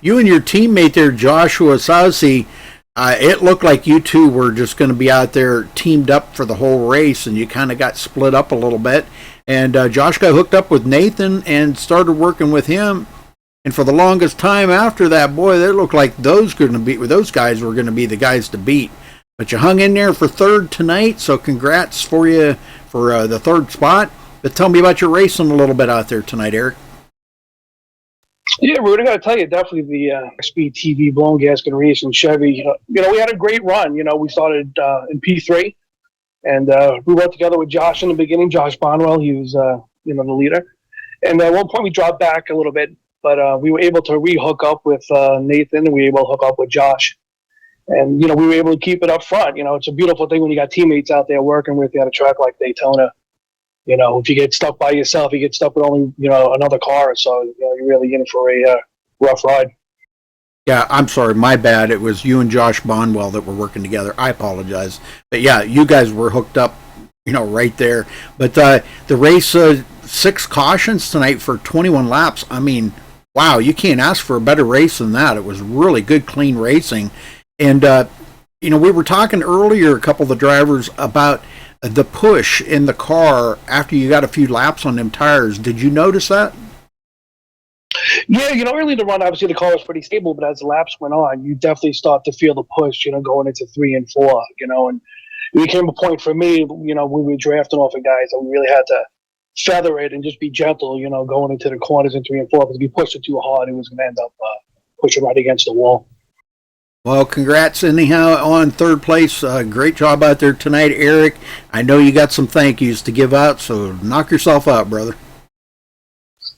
your teammate there, Joshua Saucy, it looked like you two were just going to be out there teamed up for the whole race, and you kind of got split up a little bit. And Josh got hooked up with Nathan and started working with him. And for the longest time after that, boy, it looked like those guys were going to be the guys to beat. But you hung in there for third tonight, so congrats for you for the third spot. But tell me about your racing a little bit out there tonight, Eric. Yeah, Rude, I got to tell you, definitely the MaxSpeedTV Blown Gasket race in Chevy. We had a great run. We started in P3, and we worked together with Josh in the beginning. Josh Bonwell, he was the leader. And at one point, we dropped back a little bit. But we were able to re-hook up with Nathan, and we were able to hook up with Josh. And, we were able to keep it up front. It's a beautiful thing when you got teammates out there working with you at a track like Daytona. If you get stuck by yourself, you get stuck with only, another car. So, you're really in for a rough ride. Yeah, I'm sorry. My bad. It was you and Josh Bonwell that were working together. I apologize. But, yeah, you guys were hooked up, right there. But the race, 6 cautions tonight for 21 laps. I mean, wow, you can't ask for a better race than that. It was really good, clean racing. And, we were talking earlier, a couple of the drivers, about the push in the car after you got a few laps on them tires. Did you notice that? Yeah, early in the run, obviously the car was pretty stable, but as the laps went on, you definitely start to feel the push, going into 3 and 4, and it became a point for me, when we were drafting off of guys that we really had to feather it and just be gentle, going into the corners in 3 and 4, because if you pushed it too hard, it was going to end up pushing right against the wall. Well, congrats anyhow on third place. Great job out there tonight, Eric. I know you got some thank yous to give out, so knock yourself out, brother.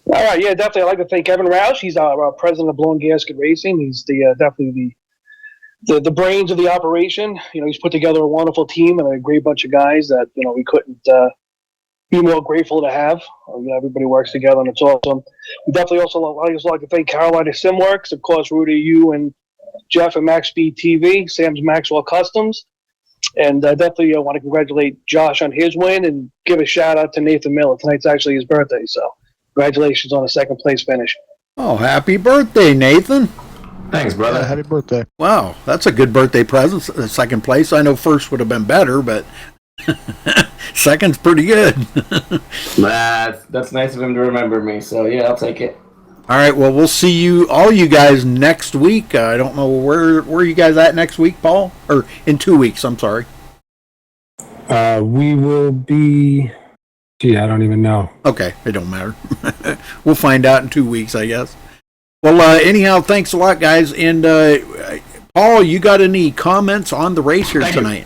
All right, yeah, definitely. I'd like to thank Kevin Roush. He's our president of Blown Gasket Racing. He's definitely the brains of the operation. He's put together a wonderful team and a great bunch of guys that we couldn't be more grateful to have. Everybody works together, and it's awesome. We definitely also like to thank Carolina Simworks, of course, Rudy, you, and Jeff at MaxSpeedTV, Sam's Maxwell Customs. And I definitely want to congratulate Josh on his win and give a shout-out to Nathan Miller. Tonight's actually his birthday, so congratulations on a second-place finish. Oh, happy birthday, Nathan. Thanks, brother. Happy birthday. Wow, that's a good birthday present, second place. I know first would have been better, but second's pretty good. That's nice of him to remember me, so yeah, I'll take it. All right, well, we'll see all you guys next week. I don't know where you guys at next week, Paul? Or in 2 weeks, I'm sorry. We will be... Gee, I don't even know. Okay, it don't matter. We'll find out in 2 weeks, I guess. Well, anyhow, thanks a lot, guys. And Paul, you got any comments on the race here tonight?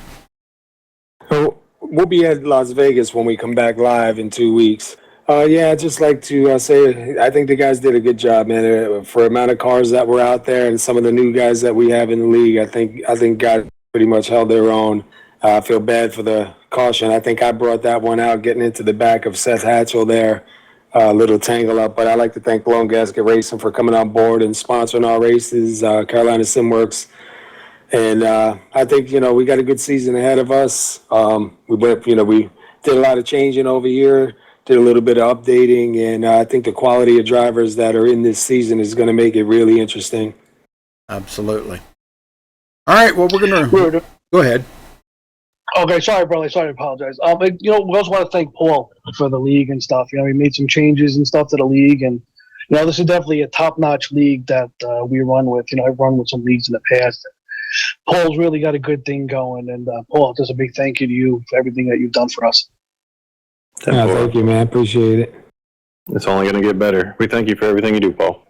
So we'll be at Las Vegas when we come back live in 2 weeks. Yeah, I'd just like to say I think the guys did a good job, man. For the amount of cars that were out there and some of the new guys that we have in the league, I think guys pretty much held their own. I feel bad for the caution. I think I brought that one out getting into the back of Seth Hatchell there, a little tangle up. But I'd like to thank Blown Gasket Racing for coming on board and sponsoring our races, Carolina Simworks. And I think, we got a good season ahead of us. We did a lot of changing over here. Did a little bit of updating, and I think the quality of drivers that are in this season is going to make it really interesting. Absolutely. All right, well, we're going to... Go ahead. Okay, sorry, brother. Sorry, I apologize. We also want to thank Paul for the league and stuff. He made some changes and stuff to the league, and, this is definitely a top-notch league that we run with. I've run with some leagues in the past. Paul's really got a good thing going, and Paul, just a big thank you to you for everything that you've done for us. Thank you, man. Appreciate it. It's only going to get better. We thank you for everything you do, Paul.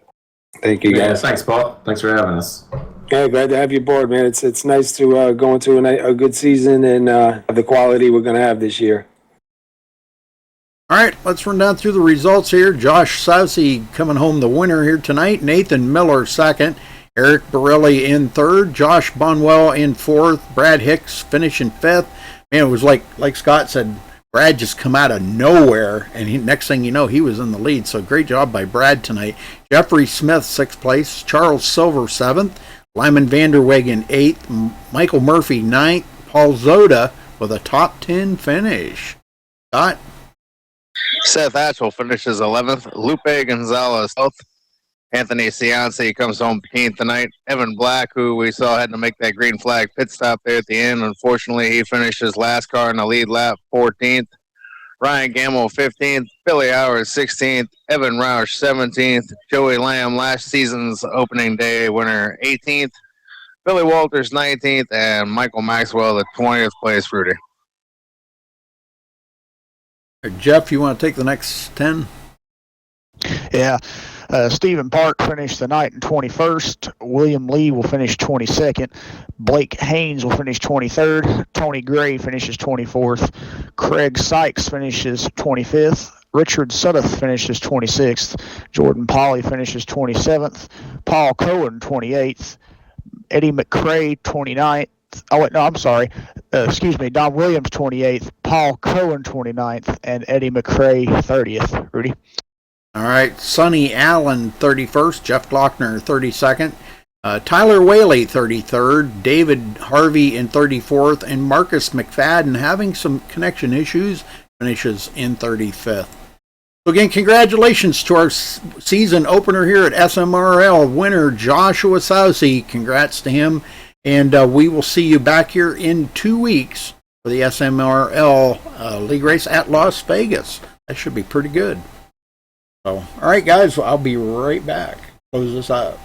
Thank you, guys. Yeah, thanks, Paul. Thanks for having us. Yeah, glad to have you aboard, man. It's nice to go into a good season and the quality we're going to have this year. All right, let's run down through the results here. Josh Sousey coming home the winner here tonight. Nathan Miller second. Eric Borelli in third. Josh Bonwell in fourth. Brad Hicks finishing fifth. Man, it was like Scott said, Brad just come out of nowhere, and next thing you know, he was in the lead. So great job by Brad tonight. Jeffrey Smith, sixth place. Charles Silver, seventh. Lyman Vanderwegen, eighth. Michael Murphy, ninth. Paul Zoda with a top 10 finish. Scott? Seth Hatchell finishes 11th. Lupe Gonzalez 12th. Anthony Cianci comes home 15th tonight. Evan Black, who we saw had to make that green flag pit stop there at the end. Unfortunately, he finished his last car in the lead lap 14th. Ryan Gamble 15th. Billy Howard 16th. Evan Roush 17th. Joey Lamb, last season's opening day winner, 18th. Billy Walters 19th. And Michael Maxwell, the 20th place, Rudy. Jeff, you want to take the next 10? Yeah. Stephen Park finished the night in 21st. William Lee will finish 22nd. Blake Haynes will finish 23rd. Tony Gray finishes 24th. Craig Sykes finishes 25th. Richard Sudduth finishes 26th. Jordan Polly finishes 27th. Paul Cohen 28th. Eddie McCrae 29th. Oh, wait, no, I'm sorry. Excuse me. Don Williams 28th. Paul Cohen 29th. And Eddie McCrae 30th. Rudy? All right, Sonny Allen, 31st. Jeff Glockner, 32nd. Tyler Whaley, 33rd. David Harvey in 34th. And Marcus McFadden, having some connection issues, finishes in 35th. So again, congratulations to our season opener here at SMRL. Winner Joshua Sousey. Congrats to him. And we will see you back here in 2 weeks for the SMRL League Race at Las Vegas. That should be pretty good. So, all right, guys, I'll be right back. Close this up.